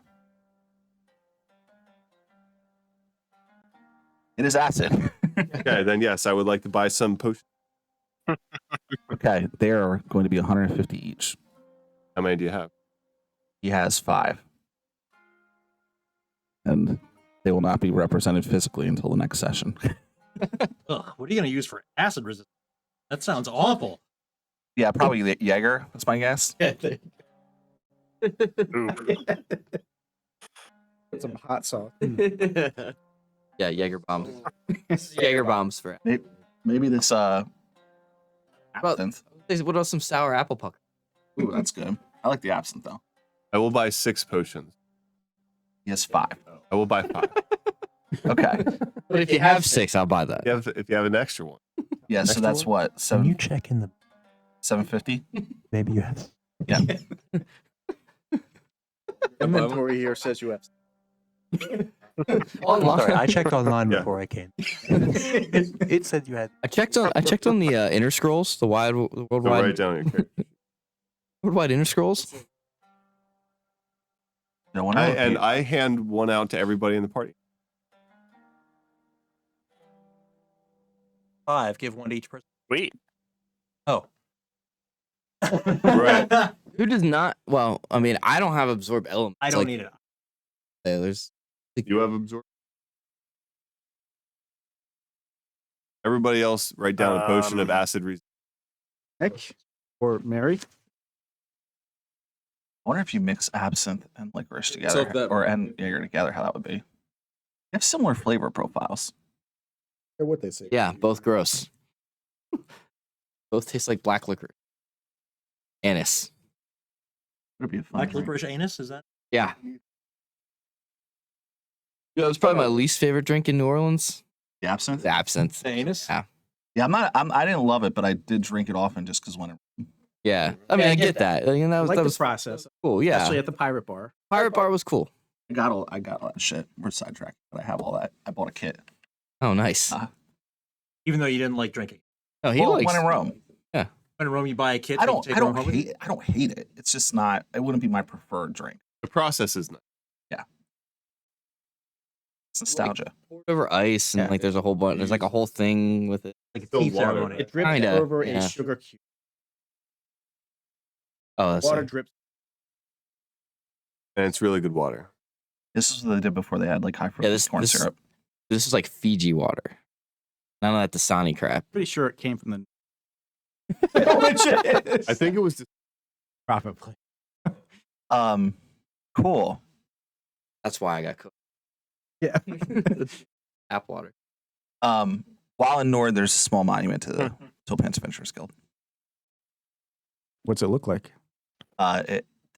It is acid. Okay, then yes, I would like to buy some potions. Okay, they're going to be 150 each. How many do you have? He has 5. And they will not be represented physically until the next session. Ugh, what are you going to use for acid resistance? That sounds awful. Yeah, probably the Jaeger, that's my guess. Ooh. Put some hot sauce. Yeah, Jaeger bombs. Jaeger bombs for. Maybe this Well- absinthe. What about some sour apple pucker? Ooh, that's good. I like the absinthe though. I will buy 6 potions. He has 5. I will buy 5. Okay. But if you have 6, I'll buy that. If you have an extra one. Yeah, so Extra that's one? what, Can you check in the 750? maybe you have Yeah. Inventory here says you have. Sorry, I checked online Yeah. before I came. It said you had I checked on the inner scrolls, the So worldwide write down your character. worldwide inner scrolls. No one I hand one out to everybody in the party. 5. Give 1 to each person. Sweet. Oh. Right. Who does not? Well, I mean, I don't have absorb elements. I don't like need it. There's You have absorb. Everybody else, write down a potion of acid resistance. Nick or Mary? I wonder if you mix absinthe and licorice So together, that- or and Jaeger together, how that would be. They have similar flavor profiles. Or what they say. yeah, both gross. Both taste like black liquor. Anise. Would be a fun Black drink. licorice anise, is that? Yeah. Yeah, it was probably my least favorite drink in New Orleans. The absinthe. The absinthe. Anise? Yeah. Yeah, I didn't love it, but I did drink it often just because when it. Yeah. I mean, I get that. I mean, that was, like that the was process, cool. Yeah. especially at the pirate bar. Pirate Bar was cool. I got all that shit. We're sidetracked, but I have all that. I bought a kit. Oh, nice. Even though you didn't like drinking. Oh, he Well, likes. when in Rome. When in Rome, you buy a kit. I so you don't. take I it home don't with you? hate. I don't hate it. It's just not. It wouldn't be my preferred drink. The process is nice. It's nostalgia. over ice and Yeah. like there's a whole bunch. There's like a whole thing with it. Like a Still tea water. ceremony. It drips Kinda, over yeah. a sugar cube. Oh, that's Water it. drips. And it's really good water. This is what they did before they had like high fructose Yeah, this- corn this- syrup. This is like Fiji water. None of that Dasani crap. Pretty sure it came from the. I think it was just Probably. Cool. That's why I got cooked. Yeah. Tap water. While in Nord, there's a small monument to the Tulpans Adventurers Guild. What's it look like?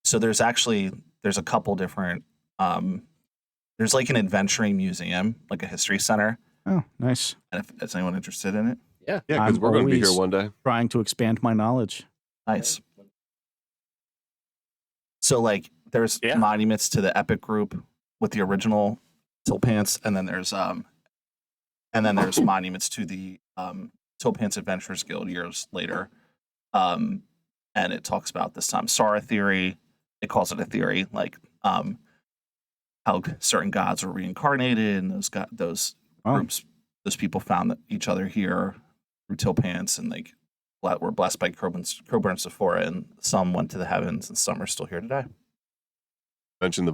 So there's a couple different. There's like an adventuring museum, like a history center. Oh, nice. And if is anyone interested in it, yeah, because I'm we're going to be here always- one day. Trying to expand my knowledge. nice. So like, there's Yeah. monuments to the epic group with the original Tulpants, and then there's monuments to the Tulpants Adventurers Guild years later. And it talks about the Samsara theory. It calls it a theory, like how certain gods were reincarnated, and those Oh. groups, those people found each other here through Tulpants, and like were blessed by Crowburn and Sephora, and some went to the heavens, and some are still here today. Mention the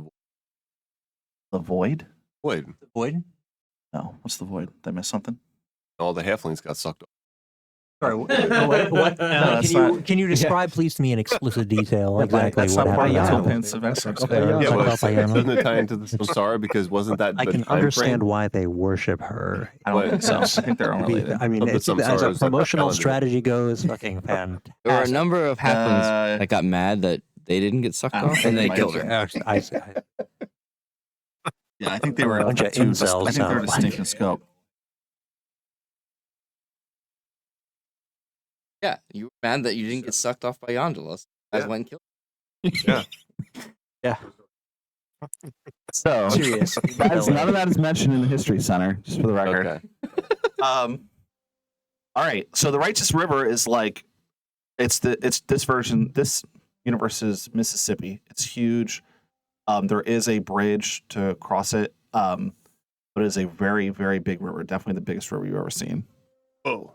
The Void? void. Void? No, what's the Void? Did I miss something? All the halflings got sucked off. Sorry, what? that's Can you describe, please, to me in explicit detail exactly That's what not part of the happened? Tulpants Adventurers Okay, Guild. yeah. Yeah, Sucked but off by Anna. doesn't it tie into the samsara? Because wasn't that I the can time understand frame? why they worship her. I don't think so. I think they're unrelated. I mean, Of the it's, as samsara a is that promotional calendar. strategy goes, fucking fantastic. There were a number of halflings Uh, that got mad that they didn't get sucked I don't off, think and they might killed have her. been. I Yeah, I think they were A bunch of two incels I think they were sound distinct like. in scope. Yeah, you were mad that you didn't get sucked off by Angelus. Guys Yeah. went and killed. So Serious. none of that is mentioned in the History Center, just for the record. Okay. All right. So the Righteous River is like It's this version. This universe is Mississippi. It's huge. There is a bridge to cross it, but it is a very, very big river. Definitely the biggest river you've ever seen. Oh.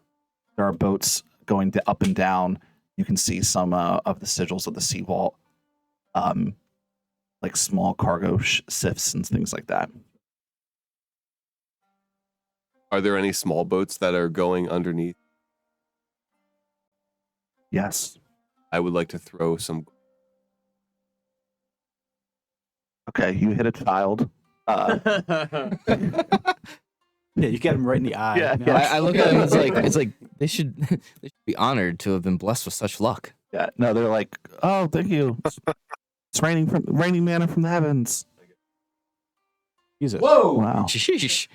There are boats going up and down. You can see some of the sigils of the seawall, like small cargo sifts and things like that. Are there any small boats that are going underneath? Yes. I would like to throw some. Okay, you hit a child. Yeah, you get him right in the eye. Yeah, you know? I look at him. It's like they should be honored to have been blessed with such luck. Yeah, no, they're like, oh, thank you. It's raining manna from the heavens. Jesus. Whoa! Wow. Sheesh.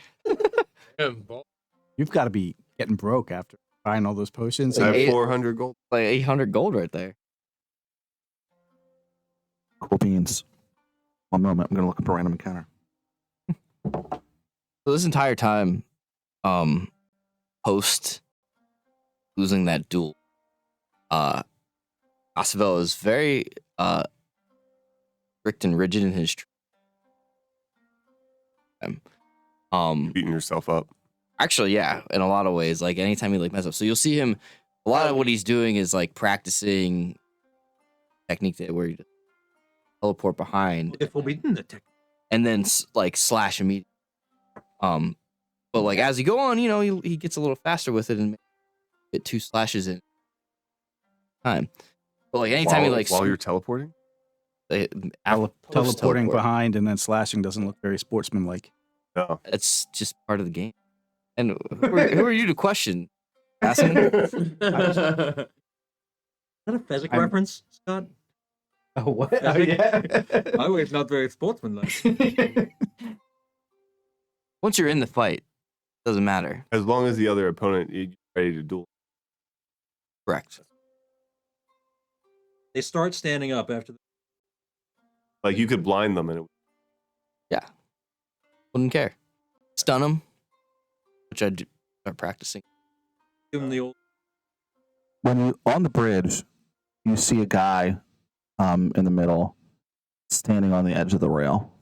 You've got to be getting broke after buying all those potions. I And have 400 gold. Like 800 gold right there. Cool beans. One moment, I'm gonna look up a random encounter. So this entire time, post losing that duel, Acevel is very strict and rigid in his. Beating yourself up. Actually, yeah, in a lot of ways. Like anytime he like messes up, so you'll see him. A lot of what he's doing is like practicing technique that where you teleport behind If we'll be in the tech. and then like slash immediately. But like as you go on, you know, he gets a little faster with it and get 2 slashes in time. But like anytime he like while you're teleporting. teleporting behind and then slashing doesn't look very sportsmanlike. No. it's just part of the game. And who are you to question? Asking? Is that a Fezzik reference, Scott? Oh, what? Oh, yeah. My way's not very sportsmanlike. Once you're in the fight, doesn't matter. As long as the other opponent is ready to duel. Correct. They start standing up after the Like you could blind them and it. Wouldn't care. Stun him, which I do start practicing. give them the old. When you on the bridge, you see a guy in the middle standing on the edge of the rail.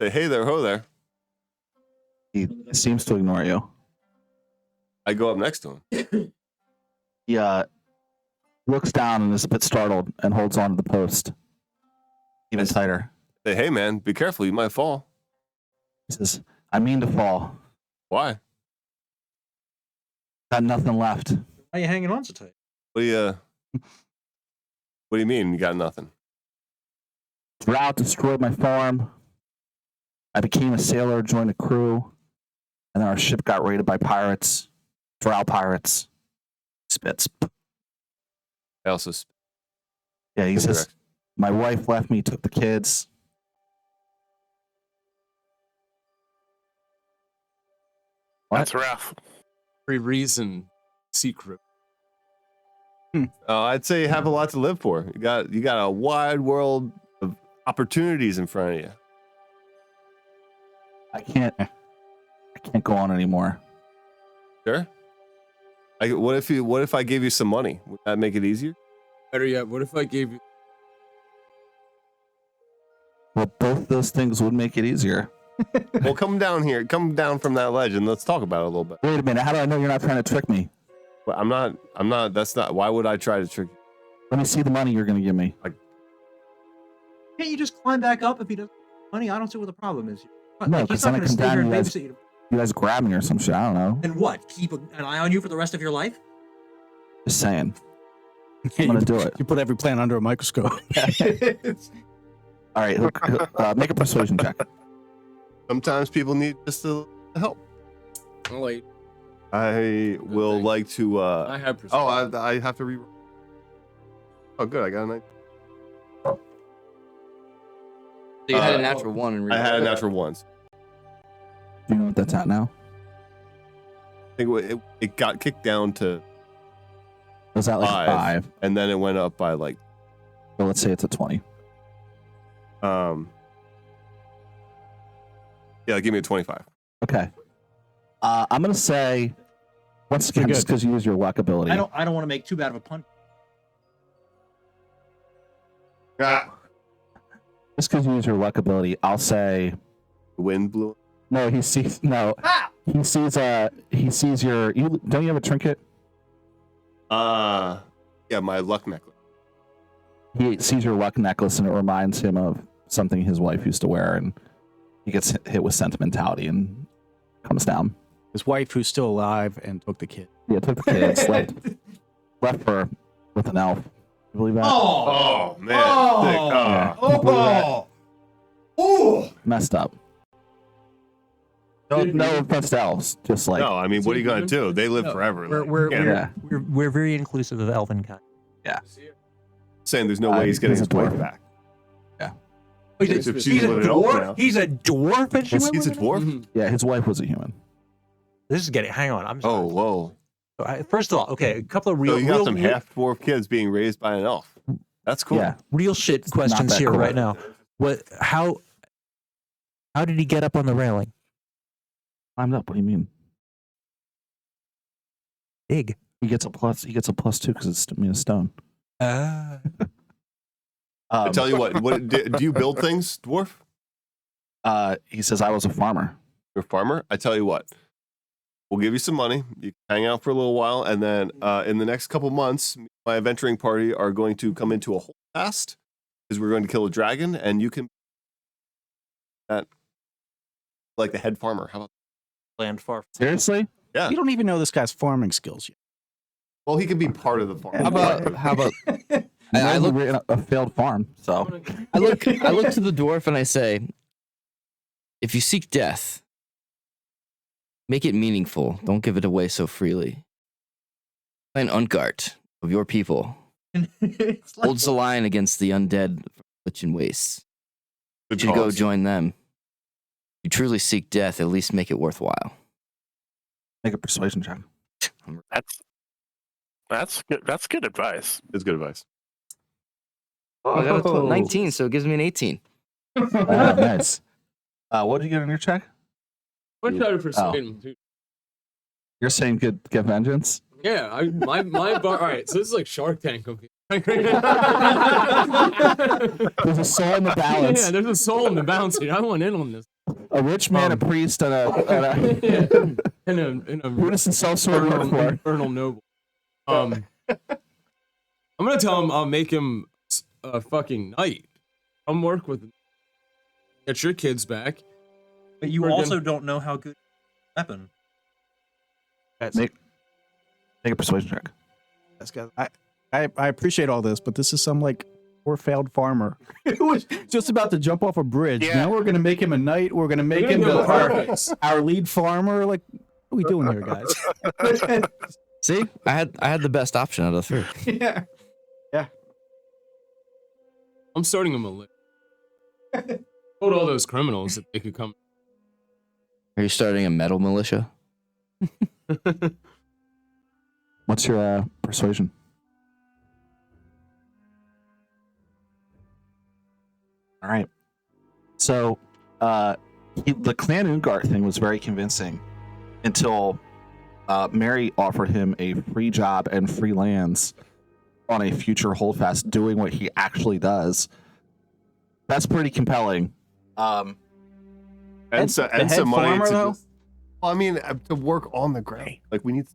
Say, hey there, ho there. He seems to ignore you. I go up next to him. He looks down and is a bit startled and holds on to the post even tighter. Say, hey man, be careful, you might fall. He says, I mean to fall. Why? Got nothing left. Why are you hanging on so tight? What do you mean you got nothing? Drought destroyed my farm. I became a sailor, joined a crew, and then our ship got raided by pirates. Drow pirates. Spits. I also Yeah, he says, my wife left me, took the kids. What? That's rough. Every reason secret. I'd say you have a lot to live for. You got a wide world of opportunities in front of you. I can't go on anymore. Sure. What if I gave you some money? Would that make it easier? Better yet, what if I gave you Well, both those things would make it easier. Well, come down here. Come down from that ledge and let's talk about it a little bit. Wait a minute. How do I know you're not trying to trick me? But I'm not. That's not. Why would I try to trick you? Let me see the money you're going to give me. Can't you just climb back up if he doesn't have money? I don't see what the problem is. No, Like, 'cause he's not then I going to come stay down here and and you guys- babysit you. You guys grab me or some shit. I don't know. And what? Keep an eye on you for the rest of your life? Just saying. I'm going to do it. You put every plant under a microscope. All right. Make a persuasion check. Sometimes people need just a little help. oh, wait, I will like to. I have Oh, I have to re. Oh, good. I got a nice. So you had a natural 1 and I had a natural once. Do you know what that's at now? I think it got kicked down to Was that like 5? and then it went up by like. So let's say it's a 20. Yeah, give me a 25. Okay. I'm going to say Once again, just because you use your luck ability. I don't want to make too bad of a pun. Just because you use your luck ability, I'll say. The wind blew. No, he sees. No, he sees. He sees your. Don't you have a trinket? Yeah, my luck necklace. He sees your luck necklace, and it reminds him of something his wife used to wear, and he gets hit with sentimentality and comes down. His wife, who's still alive, and took the kid. Yeah, took the kids, left her with an elf. You believe that? Oh man. Messed up. No offense to elves, just like No, I mean, what are you gonna do? They live forever. We're very inclusive of elven kind. Yeah. Saying there's no way he's getting his wife back. Yeah. He's a dwarf. He's a dwarf. And He's a dwarf. Yeah, his wife was a human. This is getting. Hang on. I'm sorry. Oh, whoa. First of all, okay, a couple of So you got some half dwarf kids being raised by an elf. That's cool. Yeah. real shit questions that here cool. right now. How did he get up on the railing? Climbed up. What do you mean? Big. He gets a plus 2 because it's made of stone. I tell you what do you build things, dwarf? He says I was a farmer. You're a farmer? I tell you what. We'll give you some money. You can hang out for a little while, and then in the next couple months, my adventuring party are going to come into a hold fast because we're going to kill a dragon, and you can like the head farmer. How about land far? Seriously? Yeah. You don't even know this guy's farming skills yet. Well, he can be part of the farm. How about I look at a failed farm, so I look to the dwarf and I say, if you seek death, make it meaningful. Don't give it away so freely. Clan Untgart of your people holds the line against the undead from Lichen Wastes. Good You should go cause. join them. If you truly seek death, at least make it worthwhile. make a persuasion check. That's good. That's good advice. It's good advice. Oh, I got a 19, so it gives me an 18. Nice. What did you get on your check? What try to persuade him, dude? You're saying get vengeance? Yeah, my bar. All right, so this is like Shark Tank. Okay. There's a soul in the balance. Yeah, there's a soul in the balance here. I want in on this. A rich man, a priest, and And a Brutus and self-sort infernal noble. I'm gonna tell him I'll make him a fucking knight. Come work with him. Get your kids back. But you also don't know how good weapon. Make a persuasion check. This guy, I appreciate all this, but this is some like poor failed farmer who was just about to jump off a bridge. Yeah. Now we're gonna make him a knight. We're gonna make him our lead farmer. Like, what are we doing here, guys? See, I had the best option out of the three. Yeah. I'm starting a militia. Told all those criminals that they could come. Are you starting a metal militia? What's your persuasion? All right. So the Clan Ungart thing was very convincing until Mary offered him a free job and free lands on a future holdfast doing what he actually does. That's pretty compelling. And the some head money farmer, to though? just, well, I mean, to work on the ground. Like we need.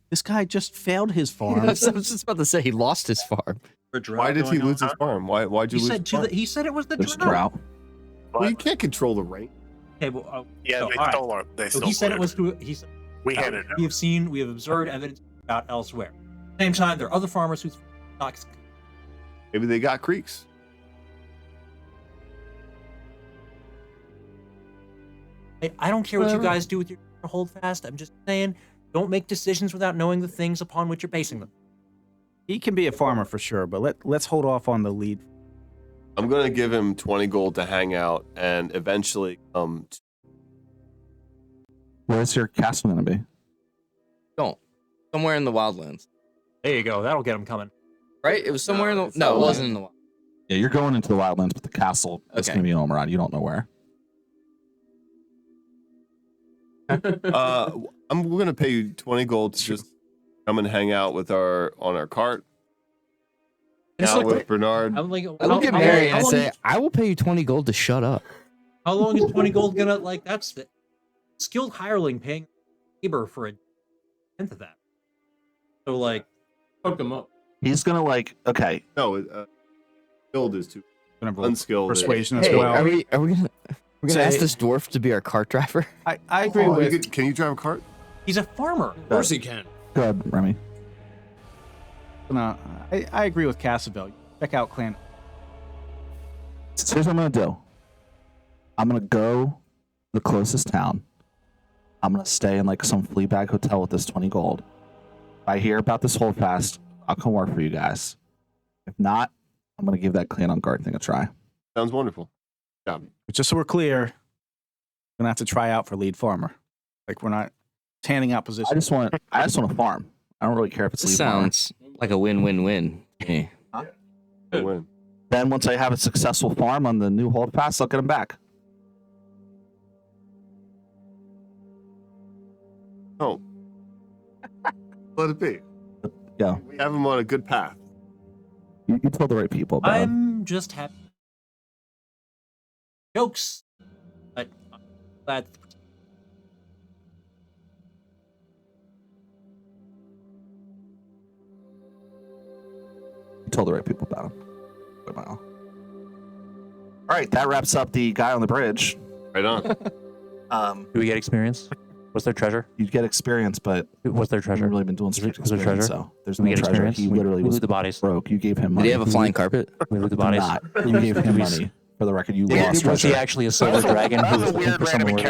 This guy just failed his farm. I was just about to say he lost his farm. Why did he lose his farm? Why'd you He lose said his farm? he said it was the There's drought. drought. Well, you can't control the rain. Okay, well, Yeah, so, they all right. stole our. They So stole. he said it it was to. He said We had it. we have observed evidence about elsewhere. At the same time, there are other farmers whose stocks. Maybe they got creeks. I don't care what you guys do with your hold fast. I'm just saying, don't make decisions without knowing the things upon which you're basing them. He can be a farmer for sure, but let's hold off on the lead. I'm gonna give him 20 gold to hang out and eventually Where's your castle going to be? Don't. Somewhere in the wildlands. There you go. That'll get them coming. Right? It was somewhere in the... it's No, not it wasn't in the wild. Yeah, you're going into the wildlands, but the castle is Okay. going to be in Omeron. You don't know where. We're gonna pay you 20 gold to just come and hang out with on our cart. It's Out like with Bernard. I'm like, I look at Mary and I how long say, is- I will pay you 20 gold to shut up. How long is 20 gold gonna like? That's the skilled hireling paying labor for a tenth of that. So like, Hook them up. He's gonna like. Okay, No, skilled is too Gonna roll unskilled. persuasion as Hey, well. are we gonna Say- ask this dwarf to be our cart driver? I agree Oh, with. can you drive a cart? he's a farmer. Of course he can. go ahead, Remy. No, I agree with Cassaville. Check out Clan. So here's what I'm gonna do. I'm gonna go to the closest town. I'm gonna stay in like some flea bag hotel with this 20 gold. If I hear about this hold fast, I'll come work for you guys. If not, I'm gonna give that clan on guard thing a try. Sounds wonderful. Yeah. But just so we're clear, we're gonna have to try out for lead farmer. Like we're not handing out positions. I just want to farm. I don't really care if it's This lead farmer. sounds like a win-win-win. Hey. Good win. Then once I have a successful farm on the new hold fast, I'll get him back. Oh. Let it be. Yeah, We have him on a good path. you told the right people about it. I'm just happy. Jokes, but I'm glad. You told the right people about him. Wow. All right, that wraps up the guy on the bridge. Right on. Do we get experience? What's their treasure? You get experience, but What's their I've treasure? really been doing some Was there experience, treasure? so there's Do we no get treasure. experience? He literally we was loot the bodies. broke. You gave him Did money. he have a flying carpet? We loot the Did bodies. not. You gave him money. For the record, you lost Was he treasure. actually a silver dragon That who was was a looking weird for random someone worthy?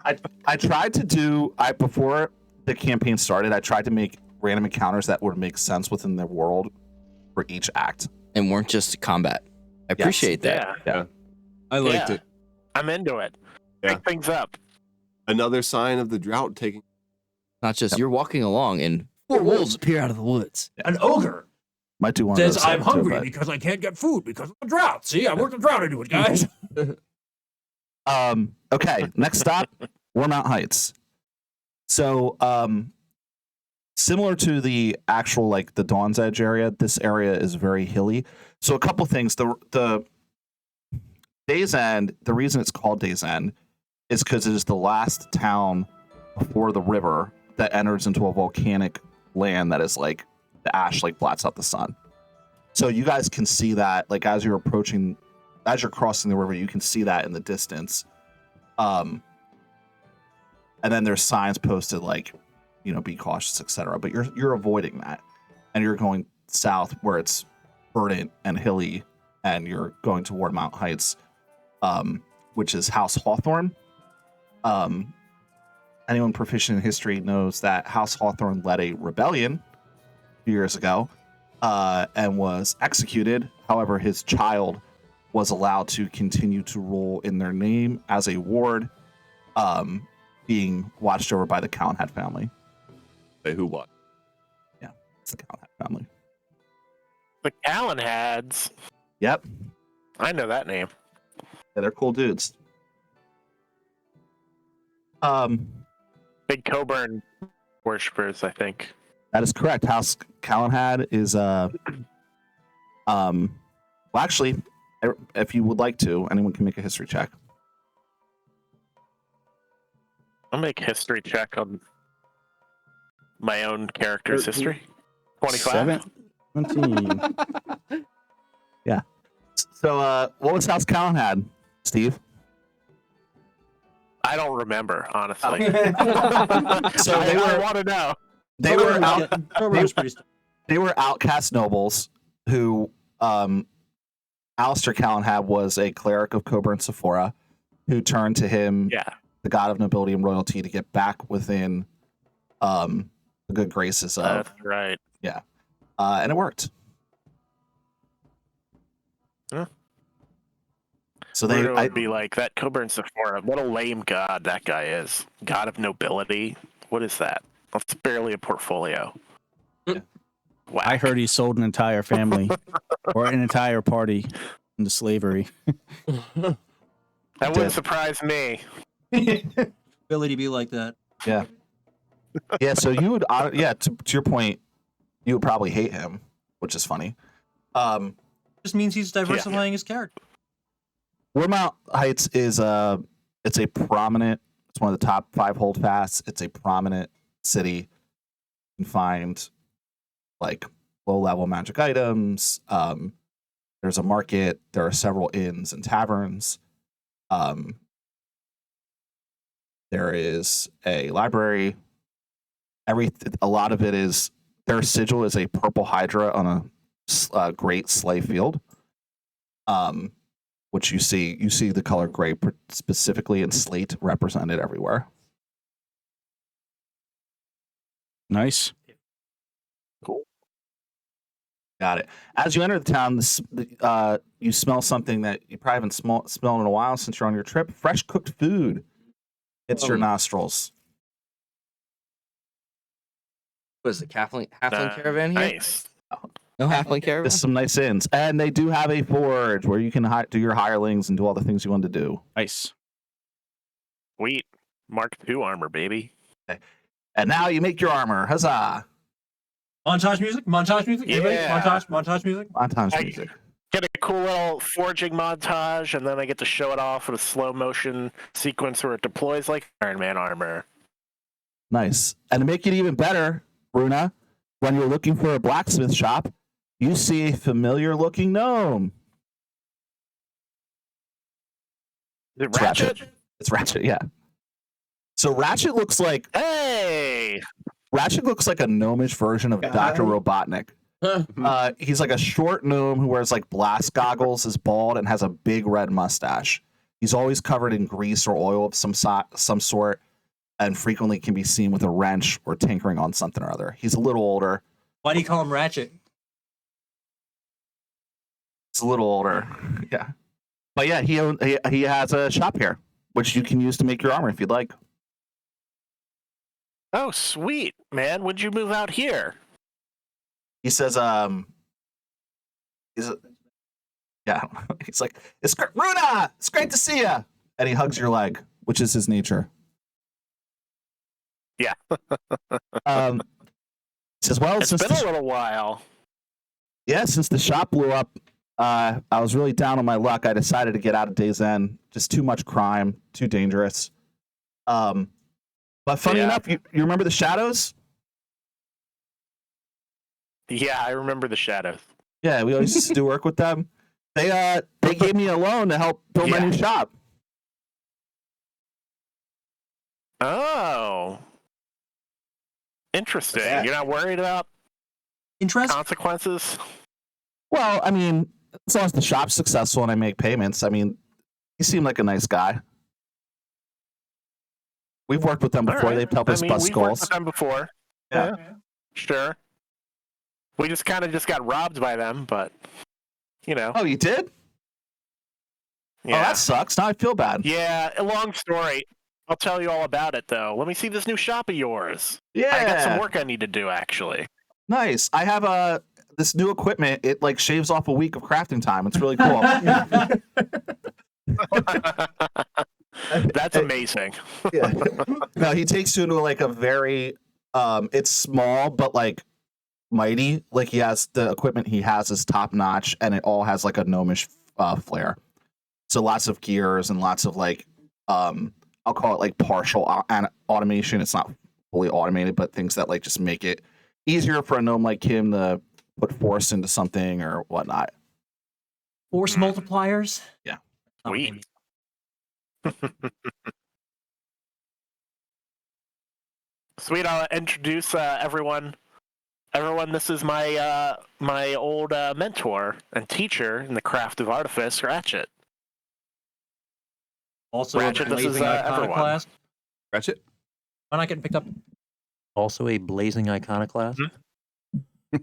encounter. I tried to do before the campaign started. I tried to make random encounters that would make sense within the world for each act. And weren't just combat. I appreciate that. Yeah, I liked Yeah. it. I'm into it. Yeah. Pick things up. Another sign of the drought taking. Not just you're walking along and 4 wolves appear out of the woods. An ogre Might do one of says, those "I'm things, too, hungry but- because I can't get food because of the drought." See, I worked the drought into it, guys. Okay, next stop, Warmount Heights. So, similar to the actual like the Dawn's Edge area, this area is very hilly. So, a couple things. The Days End. The reason it's called Days End is because it is the last town before the river that enters into a volcanic land that is like the ash like blots out the sun. So you guys can see that like as you're crossing the river, you can see that in the distance. And then there's signs posted like, you know, be cautious, etc. But you're avoiding that, and you're going south where it's verdant and hilly, and you're going toward Mount Heights, which is House Hawthorne. Anyone proficient in history knows that House Hawthorne led a rebellion a few years ago, and was executed. However, his child was allowed to continue to rule in their name as a ward, being watched over by the Callahan family. Say who what? Yeah, it's the Callahan family. The Callahads. Yep, I know that name. yeah, they're cool dudes. Big Coburn worshippers, I think. That is correct. House Callahan is well, actually, if you would like to, anyone can make a history check. I'll make history check on my own character's history. 25. 17. Yeah. So, what was House Callahan, Steve? I don't remember, honestly. So I want to know. They were out. Coburn was pretty They were outcast nobles who, Alistair Callahan was a cleric of Coburn Sephora, who turned to him, Yeah. the god of nobility and royalty, to get back within the good graces of. That's right. And it worked. Huh. So Bruno would be like, that Coburn Sephora, what a lame god that guy is. God of nobility? What is that? That's barely a portfolio. Wow. I heard he sold an entire family or an entire party into slavery. That wouldn't surprise me. ability to be like that. Yeah. Yeah, so you would, to your point, you would probably hate him, which is funny. Just means he's diversifying his character. Woodmount Heights is it's one of the top 5 holdfasts. It's a prominent city. You can find like low-level magic items. There's a market. There are several inns and taverns. There is a library. A lot of it is, their sigil is a purple hydra on a great sleigh field. Which you see the color gray specifically in slate represented everywhere. Nice. Cool. Got it. As you enter the town, you smell something that you probably haven't smelled in a while since you're on your trip. Fresh cooked food hits your nostrils. What is it, halfling caravan here? Nice. No halfling caravan? There's some nice inns. And they do have a forge where you can do your hirelings and do all the things you want to do. Nice. Sweet. Mark II armor, baby. Okay. And now you make your armor. Huzzah! Montage music? Everybody? Yeah. Montage music? Montage music. Get a cool little forging montage, and then I get to show it off with a slow motion sequence where it deploys like Iron Man armor. Nice. And to make it even better, Runa, when you're looking for a blacksmith shop, you see a familiar looking gnome. Is it It's Ratchet? It's Ratchet, yeah. So Ratchet looks like Hey! a gnomish version of Dr. Robotnik. He's like a short gnome who wears like blast goggles, is bald, and has a big red mustache. He's always covered in grease or oil of some sort, and frequently can be seen with a wrench or tinkering on something or other. He's a little older. Why do you call him Ratchet? He's a little older, yeah. But yeah, he has a shop here, which you can use to make your armor if you'd like. Oh, sweet, man. When'd you move out here? He says, he's like, Runa, it's great to see you. And he hugs your leg, which is his nature. Yeah. He says, well, It's been a little while. Yeah, since the shop blew up, I was really down on my luck. I decided to get out of Days End. Just too much crime, too dangerous. But funny enough, you remember the Shadows? Yeah, I remember the Shadows. Yeah, we always used to do work with them. They gave me a loan to help build my new shop. Oh. Interesting. Yeah. You're not worried about consequences? Well, I mean, as long as the shop's successful and I make payments, I mean, you seem like a nice guy. We've worked with them before. Right. They've helped us bust we've worked skulls. with them before. Yeah. Sure. We just kind of got robbed by them, but, you know. Oh, you did? Yeah. Oh, that sucks. Now I feel bad. Yeah, a long story. I'll tell you all about it, though. Let me see this new shop of yours. Yeah. I got some work I need to do, actually. Nice. I have this new equipment. It like shaves off a week of crafting time. It's really cool. That's amazing. Yeah. No, he takes you into like a very it's small but like mighty. Like he has the equipment he has is top notch, and it all has like a gnomish flair. So lots of gears and lots of like I'll call it like partial automation. It's not fully automated, but things that like just make it easier for a gnome like him to put force into something or whatnot. Force multipliers? Yeah. Sweet. Sweet. I'll introduce everyone. Everyone, this is my my old mentor and teacher in the craft of artifice, Ratchet. Also, Ratchet, a this is blazing everyone. iconoclast. Ratchet? Am I not getting picked up? Also a blazing iconoclast. I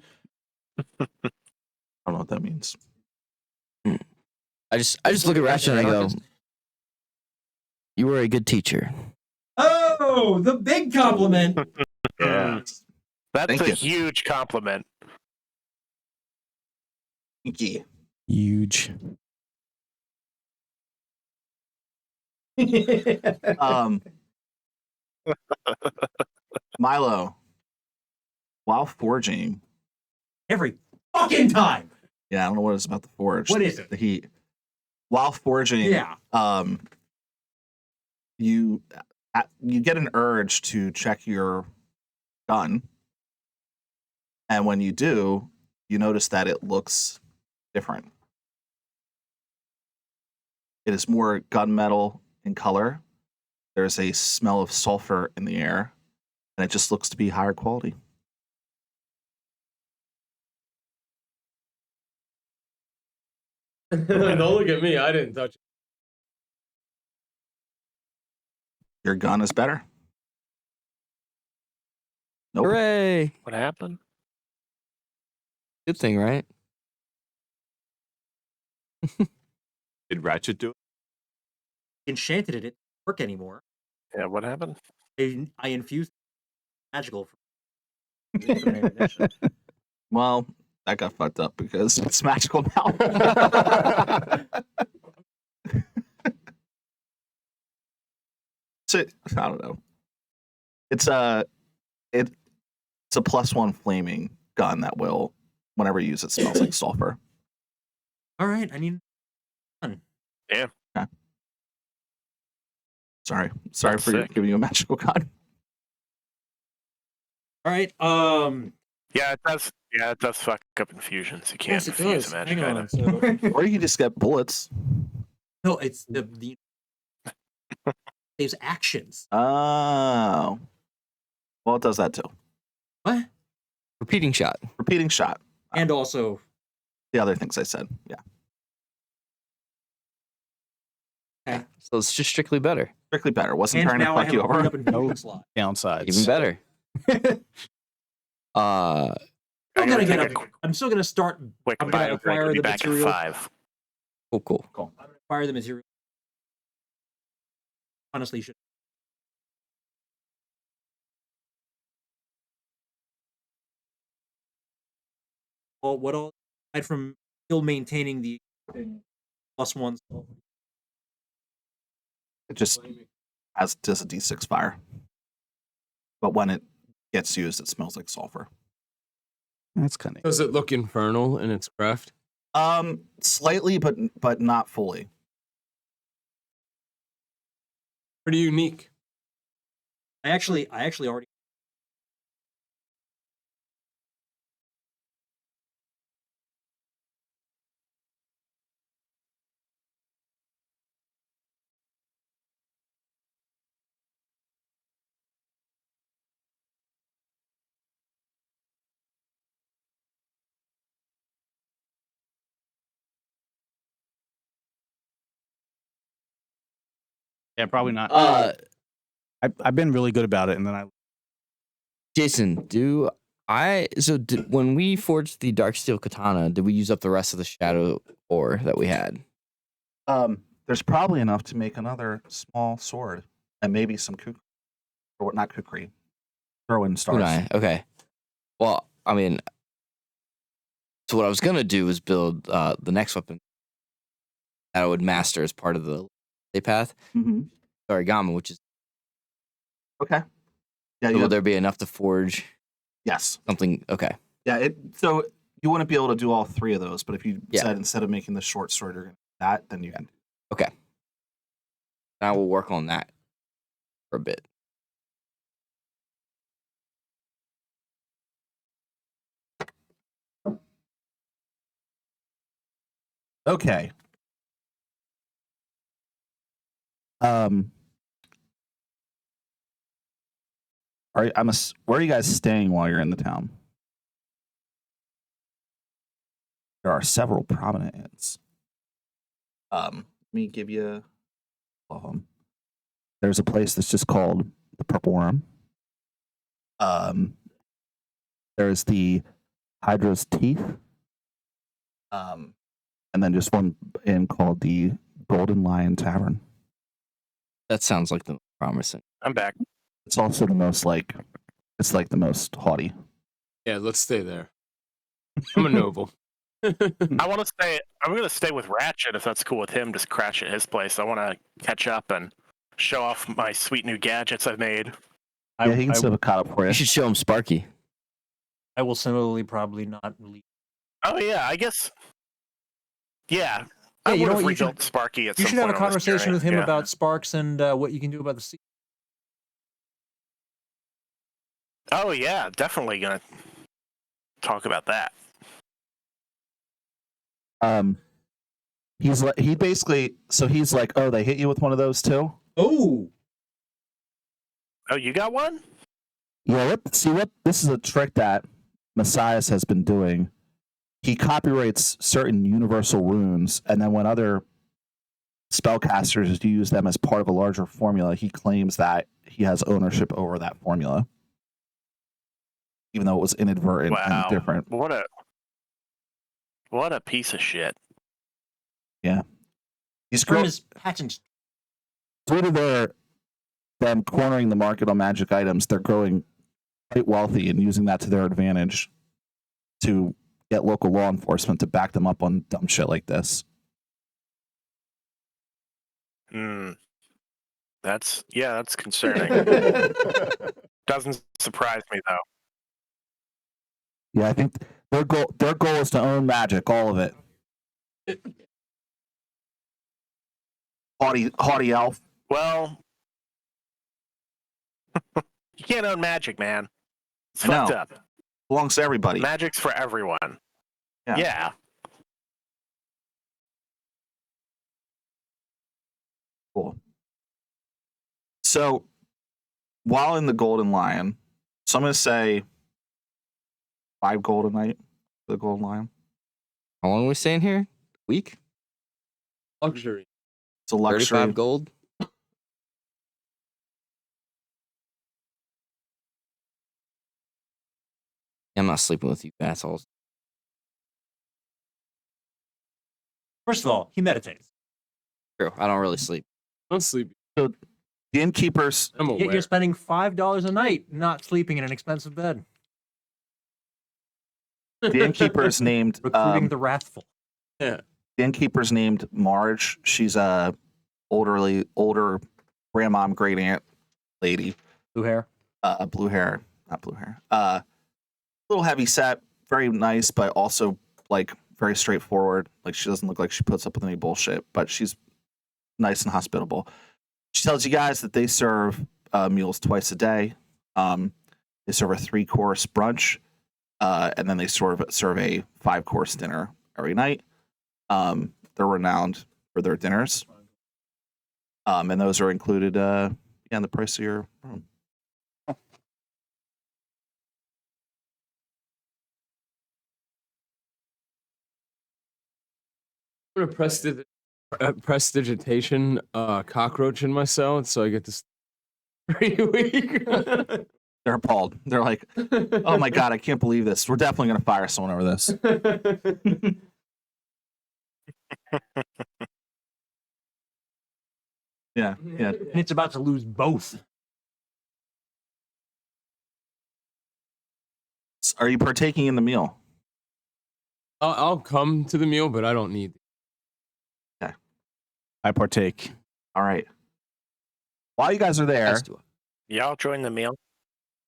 don't know what that means. I just look at Ratchet and I go, "You were a good teacher." Oh, the big compliment. Yeah. That's Thank a you. huge compliment. Yeah. Huge. Um Milo, while forging, Every fucking time. yeah, I don't know what it's about the forge. What is it? The heat. While forging, Yeah. You get an urge to check your gun, and when you do, you notice that it looks different. It is more gunmetal in color. There's a smell of sulfur in the air, and it just looks to be higher quality. Don't look at me. I didn't touch it. Your gun is better. Nope. Hooray! What happened? Good thing, right? Did Ratchet do it? Enchanted it didn't work anymore. Yeah, what happened? I infused magical. Well, that got fucked up because it's magical now. So I don't know. It's a +1 flaming gun that will, whenever you use it, smells like sulfur. All right, I need. Yeah. Okay. Sorry That's for sick. giving you a magical gun. All right. Yeah, it does. Yeah, it does fuck up infusions. You can't Yes, it infuse does. a magic Hang on. item. So, Or you just get bullets. no, it's the saves actions. Oh. Well, it does that too. What? Repeating shot. Repeating shot. And also, The other things I said. Yeah. So it's just strictly better. Strictly better. Wasn't and trying to now I fuck have you a freed over. up infusion slot. Downsides. Even better. I'm gonna get a. I'm still gonna start. Quick I'm gonna bio break. acquire We'll be the back at material. 5. Cool. I'm gonna acquire the material. Honestly, should. Well, what all aside from still maintaining the +1? It just does a D6 fire. But when it gets used, it smells like sulfur. That's kind of. Does it look infernal in its craft? Slightly, but not fully. Pretty unique. I actually already. Yeah, probably not. I've been really good about it, and then I. Jason, when we forged the dark steel katana, did we use up the rest of the shadow ore that we had? There's probably enough to make another small sword and maybe some kukri. Or not kukri. Throw in stars. Kunai. Okay. Well, I mean, so what I was gonna do is build the next weapon that I would master as part of the path, Mm-hmm. origami, which is Okay. Yeah. will there be enough to forge Yes. something? Okay. Yeah. So you wouldn't be able to do all 3 of those, but if you Yeah. said instead of making the short sword, you're gonna do that, then you can. Okay. I will work on that for a bit. Okay. Where are you guys staying while you're in the town? There are several prominent inns. Let me give you. There's a place that's just called the Purple Worm. There's the Hydra's Teeth. And then just one inn called the Golden Lion Tavern. That sounds like the promising. I'm back. It's also the most it's like the most haughty. Yeah, let's stay there. I'm a noble. I want to stay. I'm going to stay with Ratchet if that's cool with him. Just crash at his place. I want to catch up and show off my sweet new gadgets I've made. Yeah, he can set up a cot up for You you. should show him Sparky. I will similarly probably not leave. Oh yeah, I guess. Yeah, I Yeah, you would know have what, you should- rebuilt Sparky at You some should have a point on this conversation journey. with him Yeah. about Sparks and what you can do about the sea. Oh yeah, definitely gonna talk about that. He's like, he basically, so he's like, oh, they hit you with one of those too? Oh, Oh, you got one? Yeah, this is a trick that Messias has been doing. He copyrights certain universal runes, and then when other spellcasters use them as part of a larger formula, he claims that he has ownership over that formula, even though it was inadvertent Wow. and different. What a piece of shit. Yeah. He's from grown his patents. due to them cornering the market on magic items. They're growing quite wealthy and using that to their advantage to get local law enforcement to back them up on dumb shit like this. That's concerning. Doesn't surprise me though. Yeah, I think their goal is to own magic, all of it. Haughty elf. Well, you can't own magic, man. It's I know. fucked up. Belongs to everybody. Magic's for everyone. Yeah. Cool. So, while in the Golden Lion, so I'm going to say 5 gold a night for the Golden Lion. How long are we staying here? Week? Luxury. It's a luxury. 35 gold? I'm not sleeping with you assholes. First of all, he meditates. True. I don't really sleep. I'm sleepy. So, the innkeepers. I'm Yet aware. you're spending $5 a night not sleeping in an expensive bed. The innkeeper's named Recruiting the wrathful. Yeah. the innkeeper's named Marge. She's a older grandmom, great aunt lady. Blue hair. Blue hair, not blue hair. Little heavy set, very nice, but also like very straightforward. Like she doesn't look like she puts up with any bullshit, but she's nice and hospitable. She tells you guys that they serve meals twice a day. They serve a 3-course brunch, and then they serve a 5-course dinner every night. They're renowned for their dinners, and those are included in the price of your room. I'm gonna prestidigitation cockroach in my cell, so I get this 3 week. They're appalled. They're like, "Oh my god, I can't believe this. We're definitely going to fire someone over this." Yeah. And it's about to lose both. Are you partaking in the meal? I'll come to the meal, but I don't need. I partake. All right. While you guys are there, Y'all join the meal.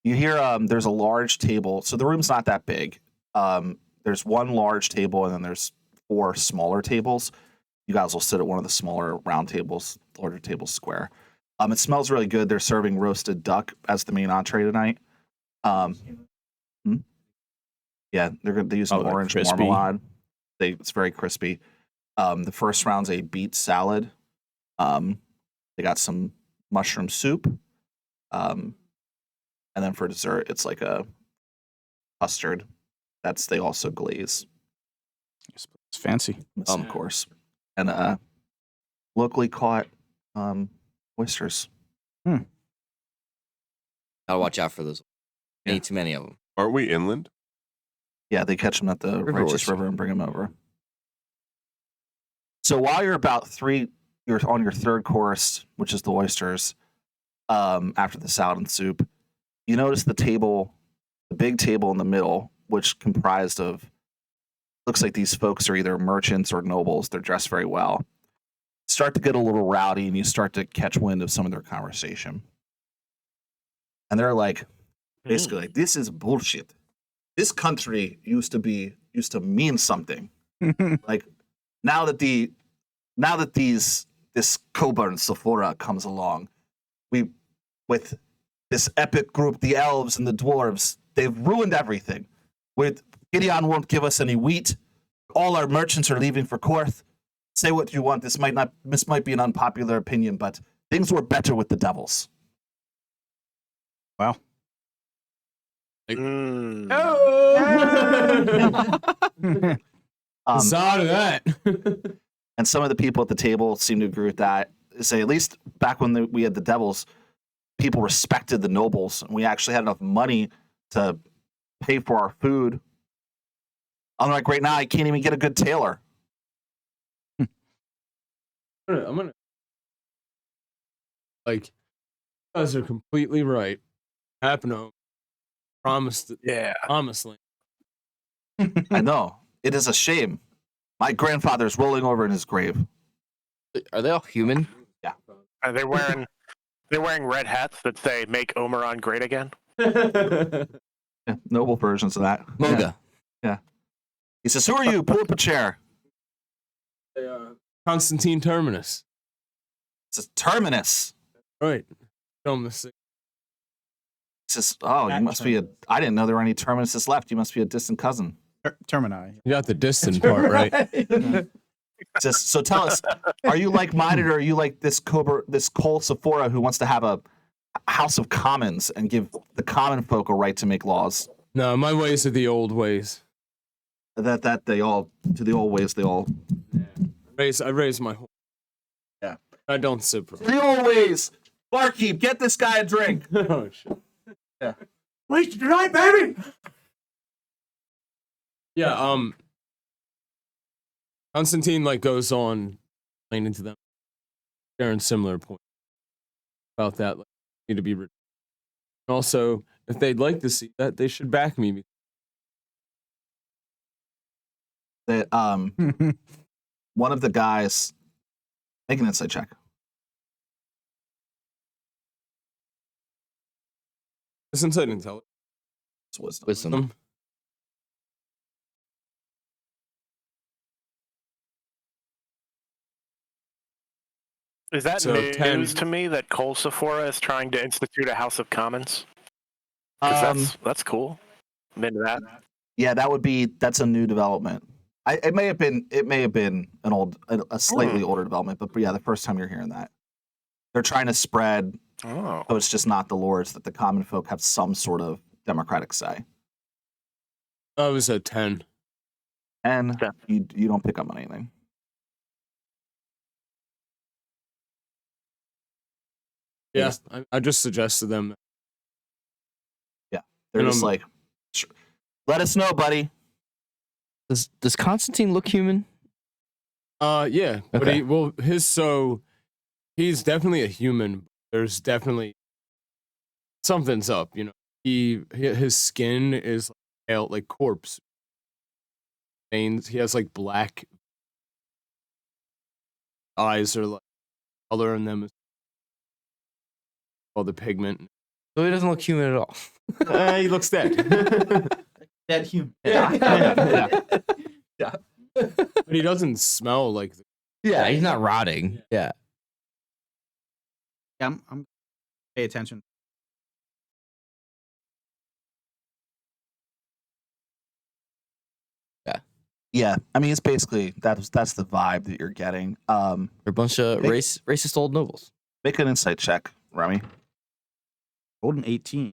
you hear there's a large table. So the room's not that big. There's one large table and then there's 4 smaller tables. You guys will sit at one of the smaller round tables, larger table square. It smells really good. They're serving roasted duck as the main entree tonight. Yeah, they're using they're orange crispy. marmalade. It's very crispy. The first round's a beet salad. They got some mushroom soup. And then for dessert, it's like a custard. They also glaze, It's fancy. of course. And locally caught oysters. Gotta watch out for those. Yeah. Ain't too many of them. Aren't we inland? Yeah, they catch them at the River Righteous oyster. River and bring them over. So while you're you're on your 3rd course, which is the oysters, after the salad and soup, you notice the big table in the middle, which comprised of, looks like these folks are either merchants or nobles. They're dressed very well. Start to get a little rowdy, and you start to catch wind of some of their conversation. and they're like, basically, like, this is bullshit. This country used to mean something. Like now that this Coburn Sephora comes along, with this epic group, the elves and the dwarves, they've ruined everything. Gideon won't give us any wheat. All our merchants are leaving for Korth. Say what you want. This might be an unpopular opinion, but things were better with the devils. Wow. Side of that. And some of the people at the table seem to agree with that. Say, at least back when we had the devils, people respected the nobles, and we actually had enough money to pay for our food. Unlike right now, I can't even get a good tailor. I'm gonna like, you guys are completely right. Hapno promised promised land. I know. It is a shame. My grandfather's rolling over in his grave. Are they all human? Yeah. Are they wearing? They're wearing red hats that say "Make Omeron Great Again." Yeah, noble versions of that. Moga. Yeah. He says, "Who are you? Pull up a chair." Constantine Terminus. It says, "Terminus." Right. Film this. He says, "Oh, you must be I didn't know there were any Terminuses left. You must be a distant cousin." Termini. You got the distant part right. Says, so tell us, are you like-minded, or are you like this Cole Sephora who wants to have a House of Commons and give the common folk a right to make laws? No, my ways are the old ways. That they all to the old ways. They all I raise my whole. Yeah. I don't sip. the old ways. Barkeep, get this guy a drink. Oh shit. Yeah. Wasted tonight, baby. Yeah. Constantine goes on explaining to them, sharing similar points about that. Need to be written. Also, if they'd like to see that, they should back me. That one of the guys, make an insight check. It's insight intelligence. It's wisdom. Wisdom. Is that So, news 10. to me that Cole Sephora is trying to institute a House of Commons? 'Cause that's cool. I'm into that. Yeah, that's a new development. It may have been a slightly older development, but yeah, the first time you're hearing that. They're trying to spread, so it's just not the lords, that the common folk have some sort of democratic say. I was at 10. And you don't pick up on anything. Yeah, I just suggested them. Yeah, they're just like, sure. Let us know, buddy. Does Constantine look human? Yeah, but he's definitely a human. There's definitely something's up, his skin is pale, like corpse veins. He has black eyes, or color in them, all the pigment. So he doesn't look human at all. He looks dead. That human. Yeah. But he doesn't smell like. Yeah, he's not rotting. Yeah. I'm pay attention. Yeah, I mean, it's basically that's the vibe that you're getting. They're a bunch of racist old nobles. Make an insight check, Remy. Golden 18.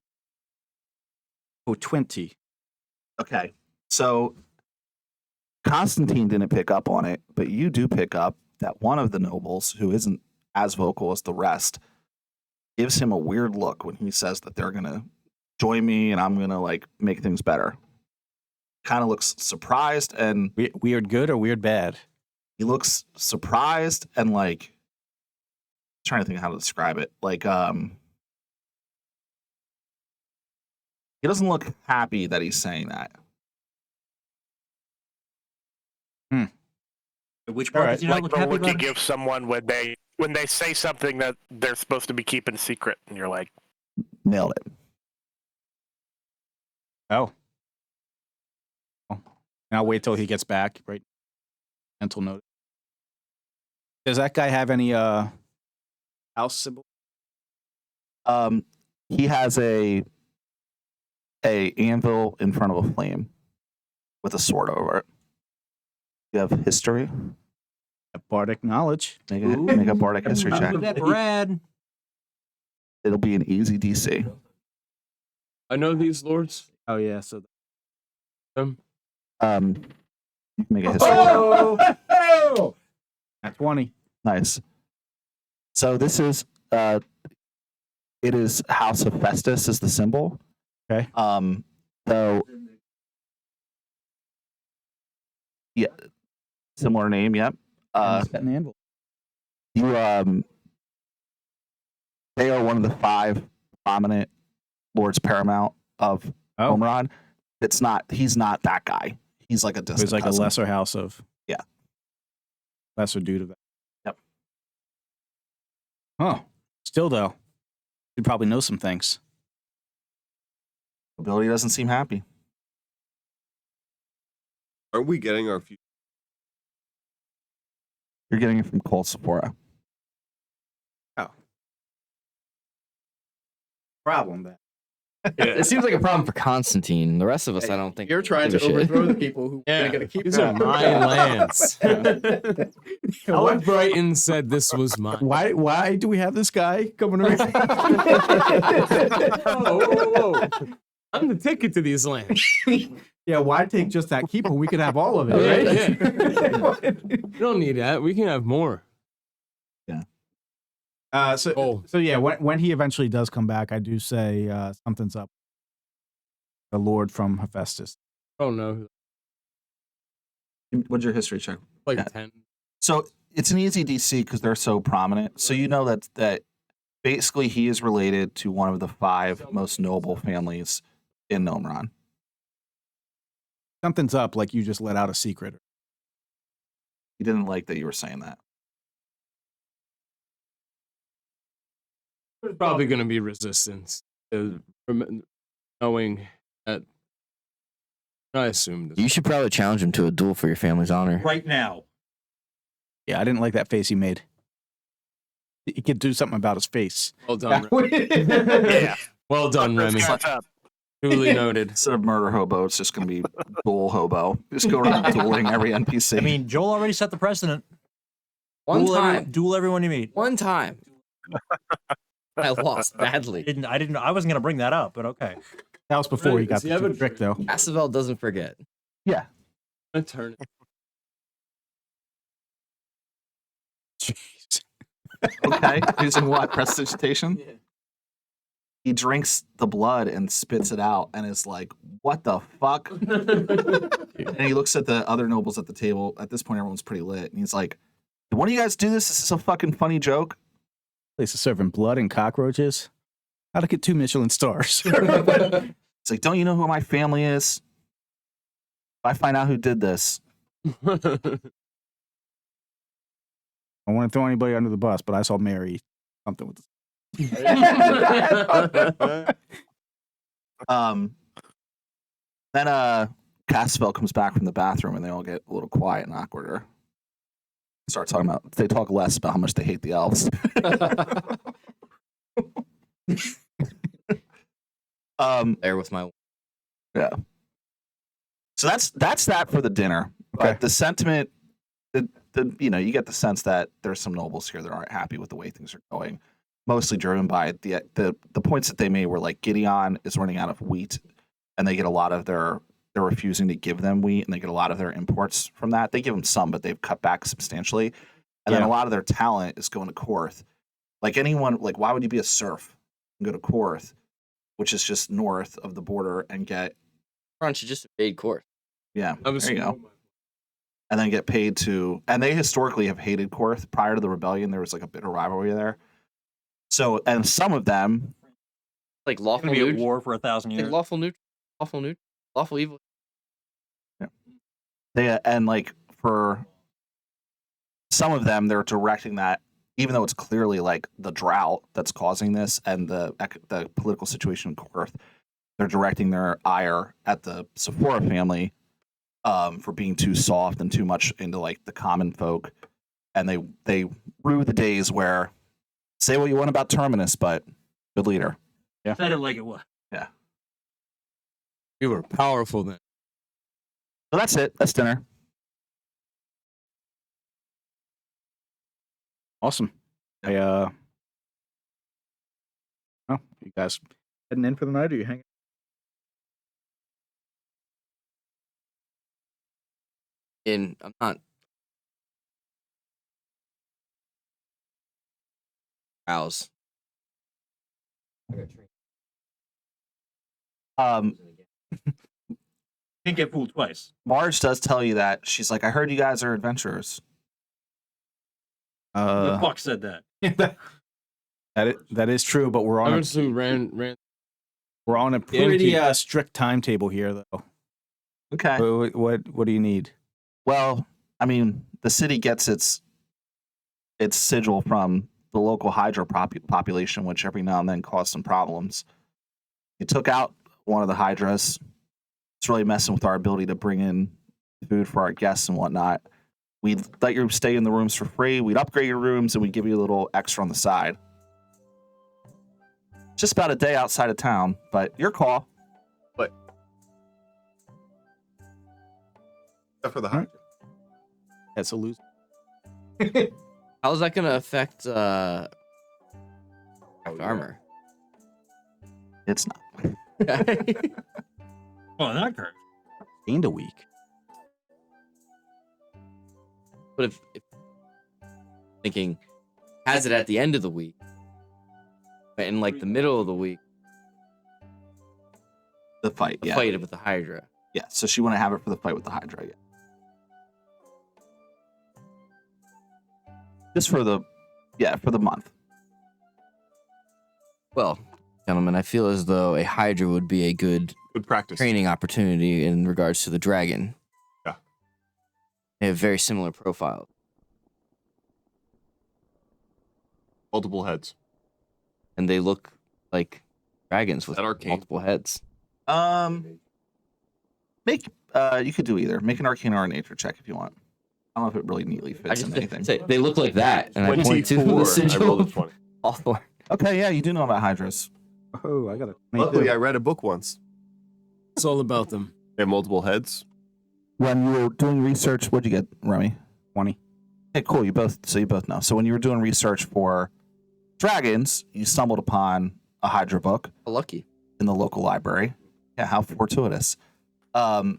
Oh, 20. Okay, so Constantine didn't pick up on it, but you do pick up that one of the nobles, who isn't as vocal as the rest, gives him a weird look when he says that they're gonna join me and I'm gonna make things better. Kind of looks surprised and weird good or weird bad? He looks surprised and trying to think how to describe it. He doesn't look happy that he's saying that. Which part does he not Like look the happy look you about? give someone when they say something that they're supposed to be keeping secret, and you're like, Nailed it. Oh. And I'll wait till he gets back. Right. Mental note. Does that guy have any house symbol? He has a anvil in front of a flame with a sword over it. You have history. Bardic knowledge. Make a bardic history check. Look at that, Brad. It'll be an easy DC. I know these lords. Oh yeah, so Them. Make a history. At 20. Nice. So this is it is House of Festus is the symbol. Okay. So yeah, similar name. Yep. An anvil. You they are one of the 5 prominent lords paramount of Omron. He's not that guy. He's like a distant There's like cousin. a lesser house of lesser dude of that. Yep. Huh. Still though, you probably know some things. Ability doesn't seem happy. Are we getting our future? You're getting it from Colt Sephora. Problem then. It seems like a problem for Constantine. The rest of us, I don't think. You're trying to give a shit. overthrow the people who are going to keep These are them. mine lands. Alec Brighton said this was mine. Why do we have this guy coming around? Whoa. I'm the ticket to these lands. Yeah, why take just that keep when we could have all of it, right? Yeah. We don't need that. We can have more. So yeah, when he eventually does come back, I do say something's up. The Lord from Hephaestus. Oh no. What's your history check? Like 10. So it's an easy DC because they're so prominent. So you know that basically he is related to one of the 5 most noble families in Omron. Something's up, like you just let out a secret. He didn't like that you were saying that. There's probably going to be resistance to knowing that. I assumed this. You should probably challenge him to a duel for your family's honor. Right now. Yeah, I didn't like that face he made. He could do something about his face. Well done. Yeah. Well done, Remy. What's up? Duly noted. Instead of murder hobo, it's just going to be duel hobo. Just go around dueling every NPC. I mean, Joel already set the precedent. Duel everyone you meet. One time. I lost badly. I wasn't gonna bring that up, but okay. That was before he got the trick, though. Asvel doesn't forget. Yeah. A turn. Jeez. Okay. Using what? Prestidigitation? Yeah. He drinks the blood and spits it out and is like, what the fuck? And he looks at the other nobles at the table. At this point, everyone's pretty lit. And he's like, did one of you guys do this? Is this a fucking funny joke? Place is serving blood and cockroaches. How'd I get 2 Michelin stars? It's like, don't you know who my family is? If I find out who did this. I don't want to throw anybody under the bus, but I saw Mary something with Then Cassavell comes back from the bathroom and they all get a little quiet and awkward. They talk less about how much they hate the elves. There with my. Yeah. So that's that for the dinner. Okay. But the sentiment, you get the sense that there's some nobles here that aren't happy with the way things are going. Mostly driven by the points that they made were like Gideon is running out of wheat, and they get a lot of they're refusing to give them wheat, and they get a lot of their imports from that. They give them some, but they've cut back substantially. And then a lot of their talent is going to Korth. Like why would you be a serf and go to Korth, which is just north of the border, and get Crunch just invade Korth. Yeah, there you go. And then get paid to, and they historically have hated Korth. Prior to the rebellion, there was like a bitter rivalry there. So, and some of them, like lawful be at war for 1,000 years. Like lawful evil. Yeah. They and like for some of them, they're directing that, even though it's clearly like the drought that's causing this and the political situation in Korth, they're directing their ire at the Sephora family for being too soft and too much into like the common folk, and they rue the days where say what you want about Terminus, but good leader. I didn't like it. What? Yeah. You were powerful then. So that's it. That's dinner. Awesome. Oh, you guys heading in for the night, or you hanging? I'm not. House. Can't get fooled twice. Marge does tell you that she's like, I heard you guys are adventurers. The fuck said that? That is true, but we're on Obviously, we're on a pretty strict timetable here, though. Okay. What do you need? Well, I mean, the city gets its sigil from the local Hydra population, which every now and then cause some problems. You took out one of the Hydras. It's really messing with our ability to bring in food for our guests and whatnot. We'd let you stay in the rooms for free. We'd upgrade your rooms, and we'd give you a little extra on the side. Just about a day outside of town, but your call. But except for the Hydra. That's a loser. How's that going to affect armor? It's not. Oh, that curve. Gained a week. But if thinking, has it at the end of the week, in like the middle of the week, The fight, the yeah. fight with the Hydra. Yeah, so she want to have it for the fight with the Hydra, yeah. Just for the month. Well, gentlemen, I feel as though a Hydra would be a good practice training opportunity in regards to the dragon. Yeah. They have very similar profile. Multiple heads. And they look like dragons with multiple heads. Make you could do either. Make an arcane or a nature check if you want. I don't know if it really neatly fits into anything. Say, they look like that, and I point to the sigil. I rolled a 20. Hawthorne. Okay, yeah, you do know about Hydras. Oh, I got it. Luckily, I read a book once. It's all about them. They have multiple heads. When you were doing research, what'd you get, Remy? 20. Hey, cool. You both know. So when you were doing research for dragons, you stumbled upon a Hydra book. Lucky. In the local library. Yeah, how fortuitous. And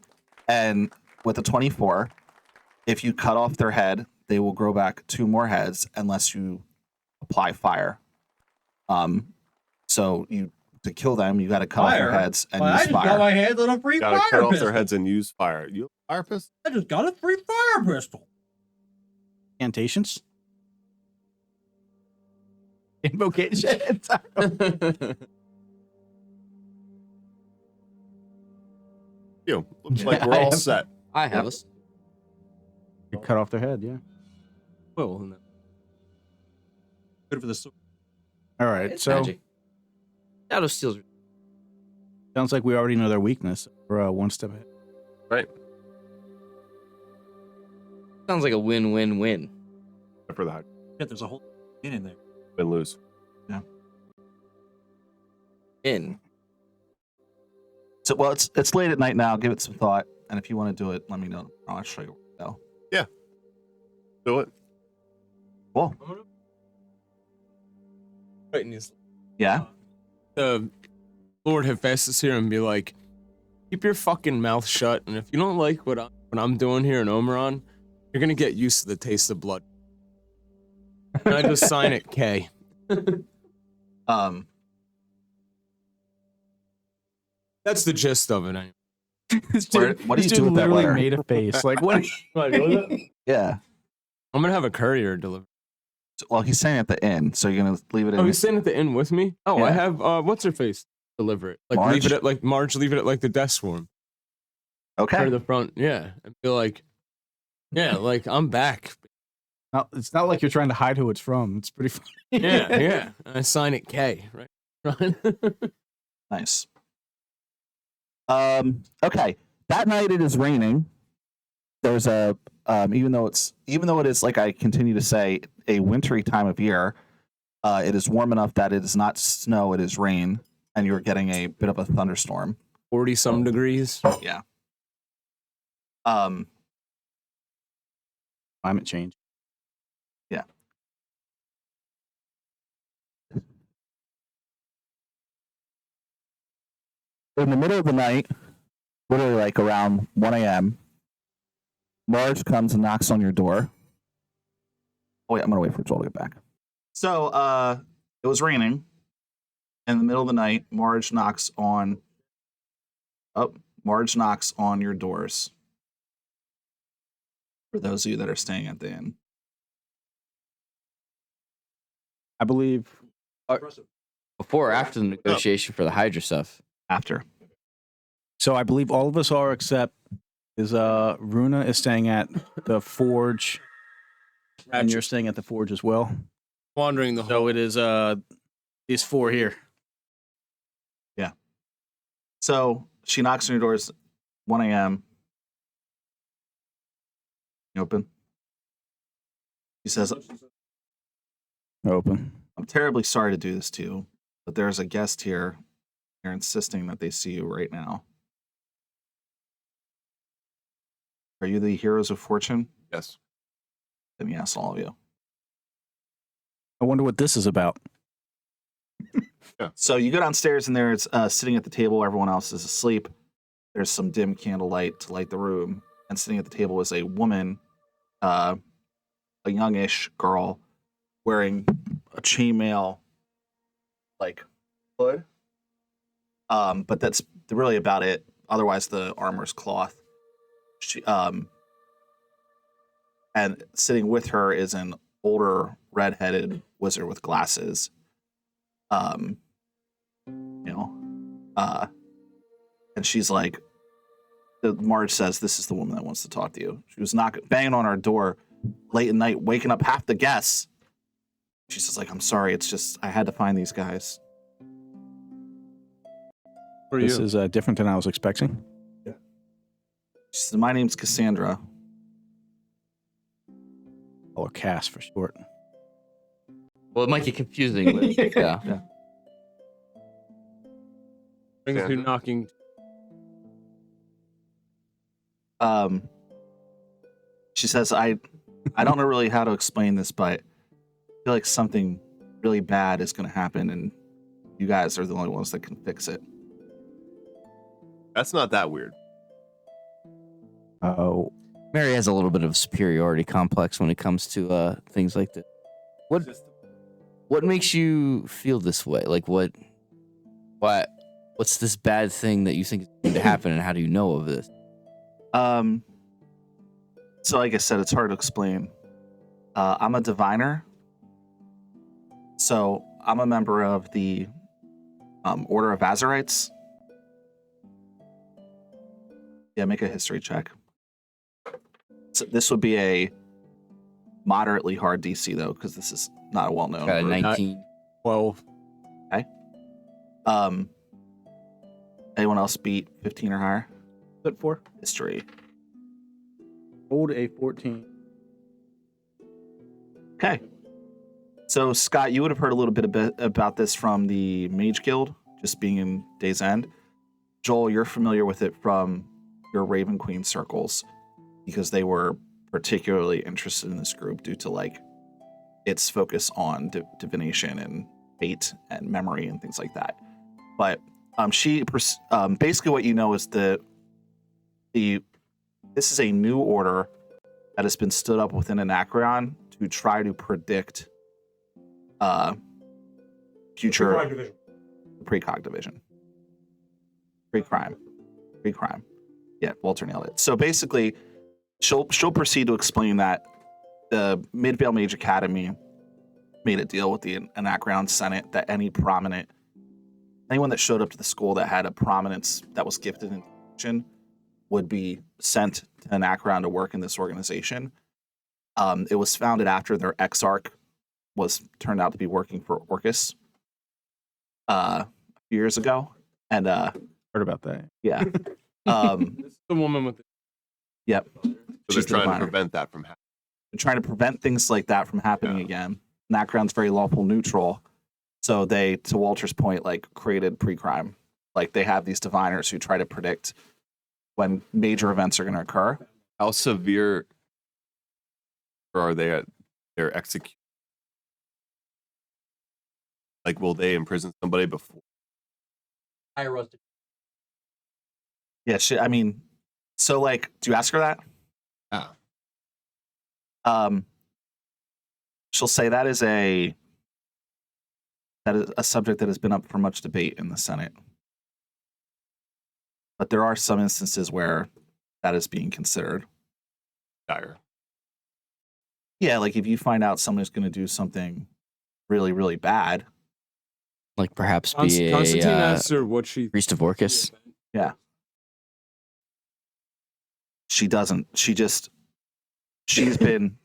with a 24, if you cut off their head, they will grow back 2 more heads unless you apply fire. So to kill them, you got to cut off their heads and use I just fire. got my hands on a free Gotta fire cut off pistol. their heads and use fire. You have a fire pistol? I just got a free fire pistol. Incantations? Invocations? Looks like we're all set. I have us. You cut off their head, yeah. Well, Good for the sword. All right, It's so magic. Shadow steals. sounds like we already know their weakness. We're one step ahead. Right. Sounds like a win-win-win. Except for the Hydra. Shit, there's a whole thing in there. Win lose. In. So, well, it's late at night now. Give it some thought, and if you want to do it, let me know. I'll show you where to go. Do it. Cool. Yeah. The Lord Hephaestus here and be like, keep your fucking mouth shut, and if you don't like what I'm doing here in Omeron, you're gonna get used to the taste of blood. And I just sign it K. That's the gist of it. Anyway. What do you do with that letter? Made a face. Like, what? Yeah. I'm gonna have a courier deliver. Well, he's saying at the end, so you're gonna leave it in. Oh, he's staying at the inn with me? Oh, I Yeah. have what's her face deliver it. Like Marge? leave it at like Marge, leave it at like the desk form. Okay. Or the front, yeah. And be like, yeah, like I'm back. No, it's not like you're trying to hide who it's from. It's pretty funny. Yeah, yeah. I sign it K, right? Nice. Okay. That night it is raining. There's a even though it is, like I continue to say, a wintry time of year, it is warm enough that it is not snow, it is rain, and you're getting a bit of a thunderstorm. 40-some degrees. Yeah. Climate change. Yeah. In the middle of the night, literally like around 1 a.m., Marge comes and knocks on your door. Oh, wait, I'm going to wait for Joel to get back. So, it was raining. In the middle of the night, Marge knocks on your doors. For those of you that are staying at the inn. I believe Before or after the negotiation for the Hydra stuff? After. so. I believe all of us are, except Runa is staying at the Forge, and you're staying at the Forge as well. Wandering the So hall. it is these four here. Yeah. So she knocks on your doors 1 a.m. You open. She says, Open. I'm terribly sorry to do this to you, but there's a guest here. They're insisting that they see you right now. Are you the heroes of fortune? Yes. Then yes, all of you. I wonder what this is about. So you go downstairs and there's sitting at the table, everyone else is asleep. There's some dim candlelight to light the room. And sitting at the table is a woman, a youngish girl, wearing a chainmail like hood. But that's really about it. Otherwise the armor's cloth. She and sitting with her is an older red-headed wizard with glasses. And she's like, Marge says, this is the woman that wants to talk to you. She was banging on our door late at night, waking up half the guests. She says, like, I'm sorry, it's just, I had to find these guys. For This you. is different than I was expecting. She says, my name's Cassandra. Or Cass for short. Well, it might get confusing. But, yeah. Brings you knocking. She says, I don't know really how to explain this, but I feel like something really bad is going to happen, and you guys are the only ones that can fix it. That's not that weird. Oh, Mary has a little bit of a superiority complex when it comes to things like this. What makes you feel this way? Like what's this bad thing that you think is going to happen, and how do you know of this? So like I said, it's hard to explain. I'm a diviner. So I'm a member of the Order of Azurites. Yeah, make a history check. So this would be a moderately hard DC though, because this is not a well-known Got a group. 19. 12. Anyone else beat 15 or higher? good for. History. Rolled a 14. Okay. So Scott, you would have heard a little bit about this from the Mage Guild, just being in Day's End. Joel, you're familiar with it from your Raven Queen circles, because they were particularly interested in this group due to like its focus on divination and fate and memory and things like that. But basically what you know is this is a new order that has been stood up within Anacreon to try to predict future precog division. Pre-crime. Yeah, Walter nailed it. So basically, she'll proceed to explain that the Midvale Mage Academy made a deal with the Anacreon Senate that anyone that showed up to the school that had a prominence that was gifted in division would be sent to Anacreon to work in this organization. It was founded after their exarch turned out to be working for Orcus a few years ago, and Heard about that. Yeah. It's the woman with the Yep. So they're She's the trying to diviner. prevent that from happening. They're trying to prevent things like that from happening again. And that ground's very lawful neutral. So they, to Walter's point, like created pre-crime. Like they have these diviners who try to predict when major events are going to occur. How severe are they at their execution? Like, will they imprison somebody before? I roasted. Yeah, I mean, so like, do you ask her that? Yeah. She'll say that is a subject that has been up for much debate in the Senate. But there are some instances where that is being considered. Dire. Yeah, like if you find out someone's going to do something really, really bad. Like perhaps be Constantine a asked her what she priest of Orcus. Yeah. She doesn't. She's been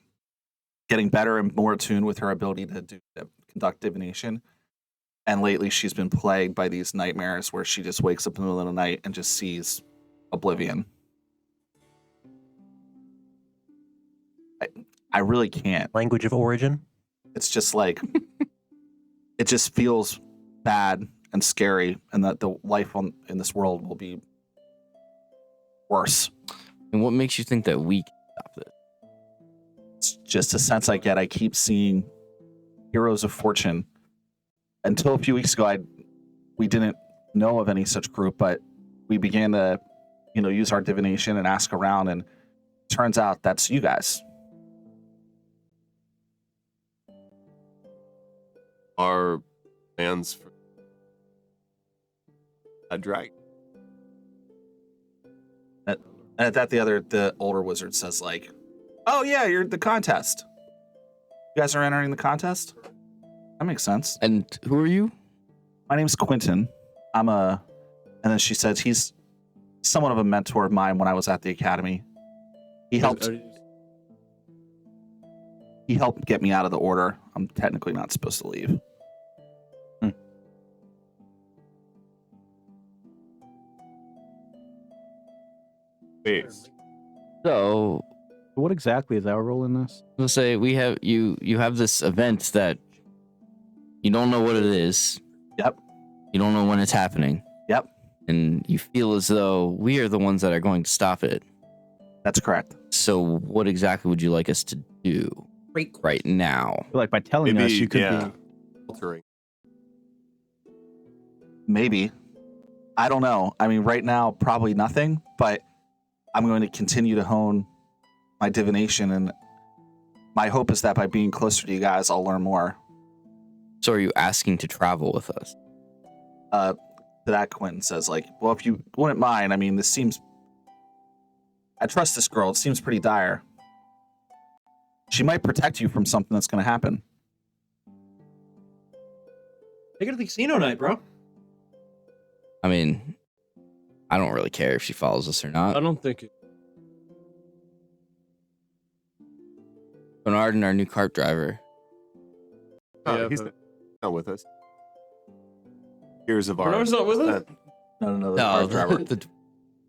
getting better and more attuned with her ability to conduct divination. And lately she's been plagued by these nightmares where she just wakes up in the middle of the night and just sees oblivion. I really can't. Language of origin. It's just like, it just feels bad and scary, and that the life in this world will be worse. And what makes you think that we can stop this? It's just a sense I get. I keep seeing heroes of fortune. Until a few weeks ago, we didn't know of any such group, but we began to, use our divination and ask around, and it turns out that's you guys. Our plans for a dragon. And at that, the older wizard says, like, "Oh yeah, you're the contest. You guys are entering the contest. That makes sense." And who are you? My name's Quentin. And then she says he's somewhat of a mentor of mine when I was at the academy. He helped get me out of the order. I'm technically not supposed to leave. Wait. So What exactly is our role in this? we'll say we have you have this event that you don't know what it is. Yep. You don't know when it's happening. Yep. And you feel as though we are the ones that are going to stop it. That's correct. So what exactly would you like us to do right now? Like by telling us, you could yeah. be. Altering. Maybe. I don't know. I mean, right now, probably nothing, but I'm going to continue to hone my divination, and my hope is that by being closer to you guys, I'll learn more. So are you asking to travel with us? To that, Quentin says, like, well, if you wouldn't mind, I mean, I trust this girl. It seems pretty dire. She might protect you from something that's going to happen. Take her to the casino night, bro. I mean, I don't really care if she follows us or not. I don't think it. Bernard and our new cart driver. Oh, Yeah, he's but- not with us. Here's of our. Bernard's not with us? No, the No, cart driver.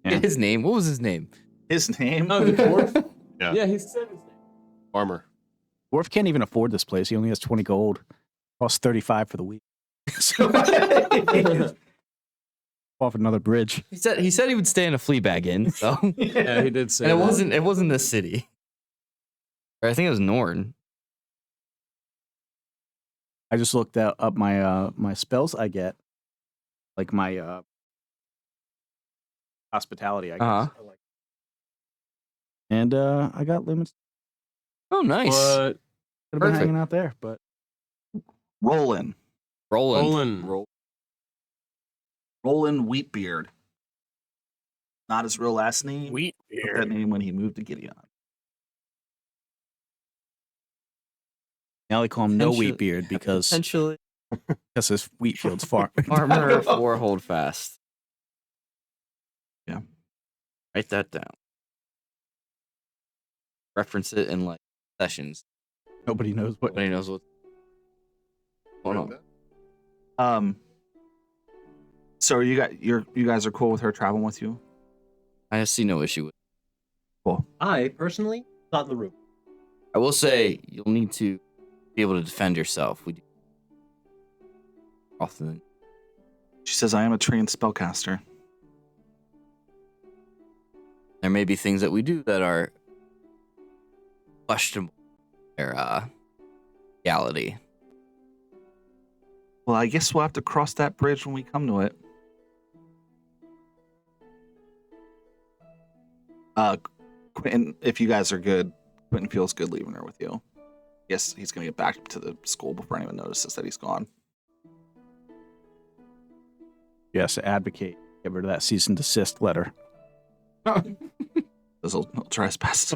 Yeah. his name. What was his name? His name? No, the dwarf. Yeah. Yeah, he said his name. Farmer. Dwarf can't even afford this place. He only has 20 gold. Costs 35 for the week. So off another bridge. He said he would stay in a Fleabag Inn. So Yeah, he did say. and that. it wasn't the city. Or I think it was Norn. I just looked up my my spells I get, like my hospitality. I guess. Uh-huh. And I got limits. Oh, nice. But Could have been Perfect. hanging out there, but Roland. Roland. Roland Wheatbeard. Not his real last name. Wheat Took beer. that name when he moved to Gideon. now they call him No Potentially- Wheat Beard because Essentially, his wheat field's far. Farmer for hold fast. Yeah. Write that down. Reference it in like sessions. Nobody knows what. Nobody knows what's going on. So you guys are cool with her traveling with you? I see no issue with it. Cool. I personally not in the room. I will say you'll need to be able to defend yourself. We do often. She says, I am a trained spellcaster. There may be things that we do that are questionable. Their reality. Well, I guess we'll have to cross that bridge when we come to it. Quentin, if you guys are good, Quentin feels good leaving her with you. Yes, he's going to get back to the school before anyone notices that he's gone. Yes, advocate. Get rid of that cease and desist letter. He'll try his best.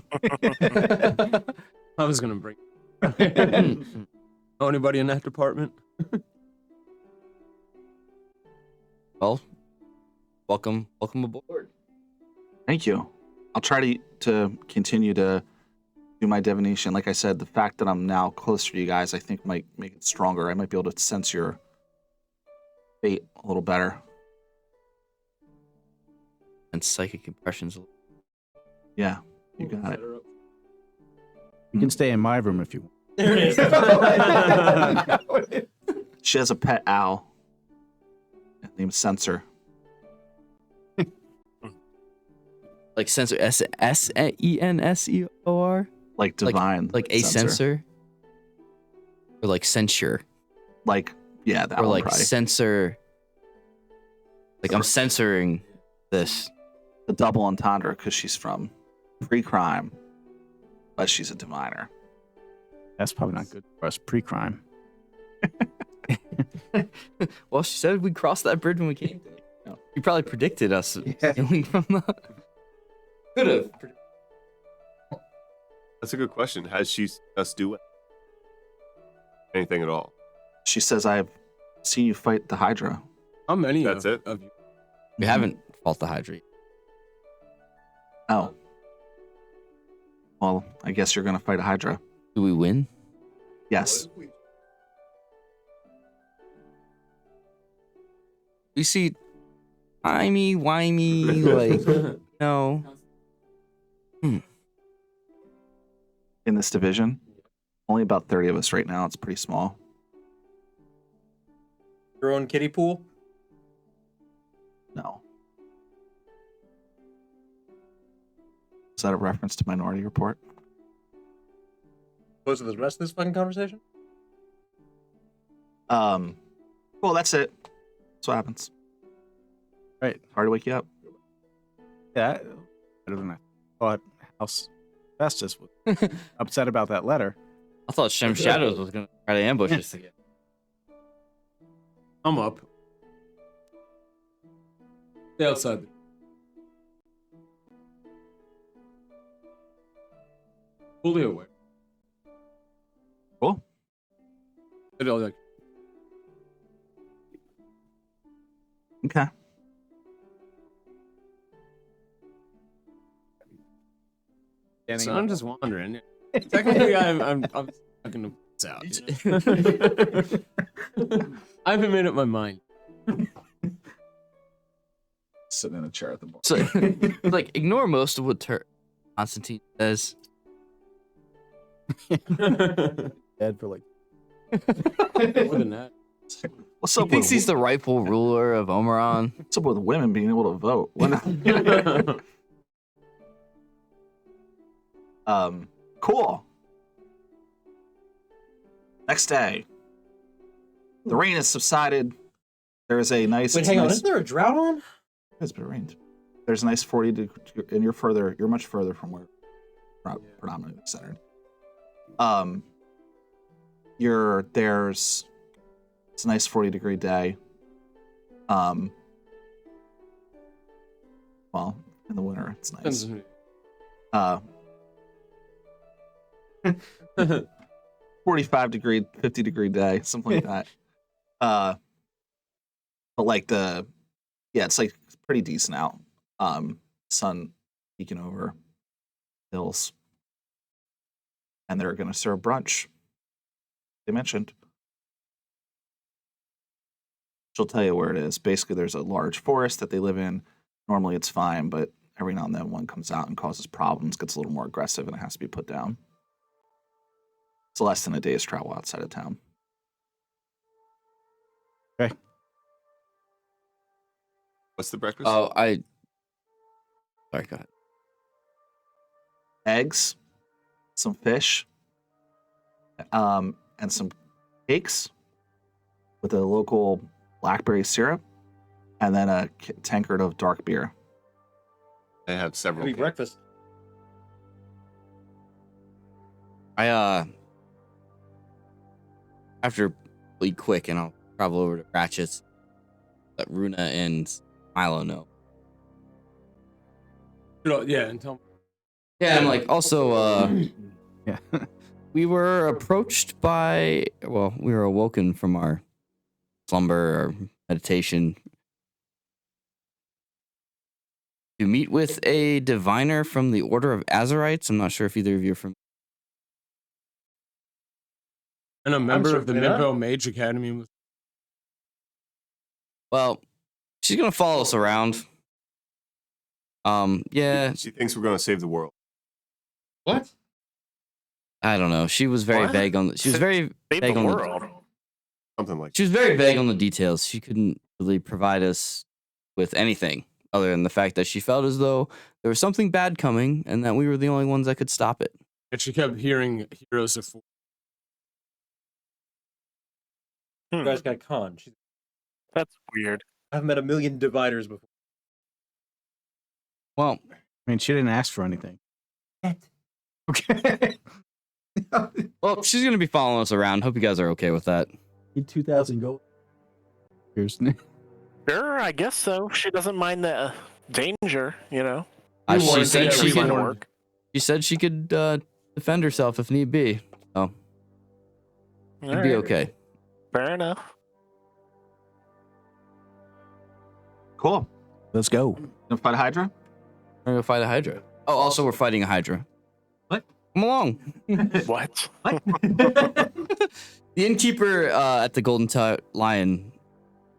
I was gonna bring. Know anybody in that department? Well, welcome aboard. Thank you. I'll try to continue to do my divination. Like I said, the fact that I'm now closer to you guys, I think might make it stronger. I might be able to sense your fate a little better. And psychic impressions. Yeah, you got it. You can stay in my room if you want. There it is. She has a pet owl named Sensor. Like sensor, SENSEOR? Like divine. Like a sensor? Or like censure? Like, yeah, that or one like probably. censor. Like I'm censoring this. The double entendre because she's from pre-crime, but she's a diviner. That's probably not good for us pre-crime. Well, she said we crossed that bridge when we came to it. You probably predicted us stealing from the... Could have. That's a good question. Has she seen us do anything at all? She says, I've seen you fight the Hydra. How many That's of it? you? We haven't fought the Hydra. Oh. Well, I guess you're going to fight a Hydra. Do we win? Yes. We see timey-wimey, like, no. In this division, only about 30 of us right now. It's pretty small. Your own kiddie pool? No. Is that a reference to Minority Report? Close to the rest of this fucking conversation? Well, that's it. That's what happens. Right. Hard to wake you up. Yeah, better than I thought. House Festus was upset about that letter. I thought Shem Shadows was going to try to ambush us again. I'm up. Stay outside. Fully aware. Cool. Like, Okay. so I'm just wondering. Technically, I'm fucking out. I haven't made up my mind. Sitting in a chair at the bar. So, like, ignore most of what Constantine says. Dead for like. More than that. What's He up thinks with, he's the rightful ruler of Omeron. what's up with women being able to vote? Cool. Next day. The rain has subsided. There is a nice. Wait, hang on. Isn't there a drought on? It's been rained. There's a nice 40 degree, and you're much further from where predominantly centered. It's a nice 40-degree day. Well, in the winter it's nice. 45-degree, 50-degree day, something like that. But like it's like pretty decent out. Sun peeking over hills, and they're gonna serve brunch. They mentioned. She'll tell you where it is. Basically, there's a large forest that they live in. Normally, it's fine, but every now and then one comes out and causes problems, gets a little more aggressive, and it has to be put down. It's less than a day's travel outside of town. Okay. What's the breakfast? Oh, sorry, go ahead. Eggs, some fish, and some cakes with a local blackberry syrup, and then a tankard of dark beer. I have several. Heavy cakes. breakfast. After bleed quick, and I'll travel over to Ratchet's. Let Runa and Milo know. Yeah, and tell me. Yeah, and like also, Yeah. we were approached by. Well, we were awoken from our slumber or meditation to meet with a diviner from the Order of Azarites. I'm not sure if either of you are from. And a member of the certainly not. Midvale Mage Academy. Was Well, she's gonna follow us around. Yeah, She thinks we're going to save the world. What? I don't know. She was very What? vague on. She was very Save vague the on world. Something like She was very vague on the details. She couldn't really provide us with anything other than the fact that she felt as though there was something bad coming and that we were the only ones that could stop it. and she kept hearing Heroes of. You guys got con. That's weird. I've met a million dividers before. Well, I mean, she didn't ask for anything. Okay. well, she's gonna be following us around. Hope you guys are okay with that. Need 2,000 gold. Here's Sure, I guess so. She doesn't mind the danger, you know. She Wanted said to she find could. work. She said she could defend herself if need be. So she'd be Alright, okay. Fair enough. Cool. Let's go. Gonna fight Hydra? We're gonna fight a Hydra. Oh, also we're fighting a Hydra. What? Come along. What? The innkeeper at the Golden Lion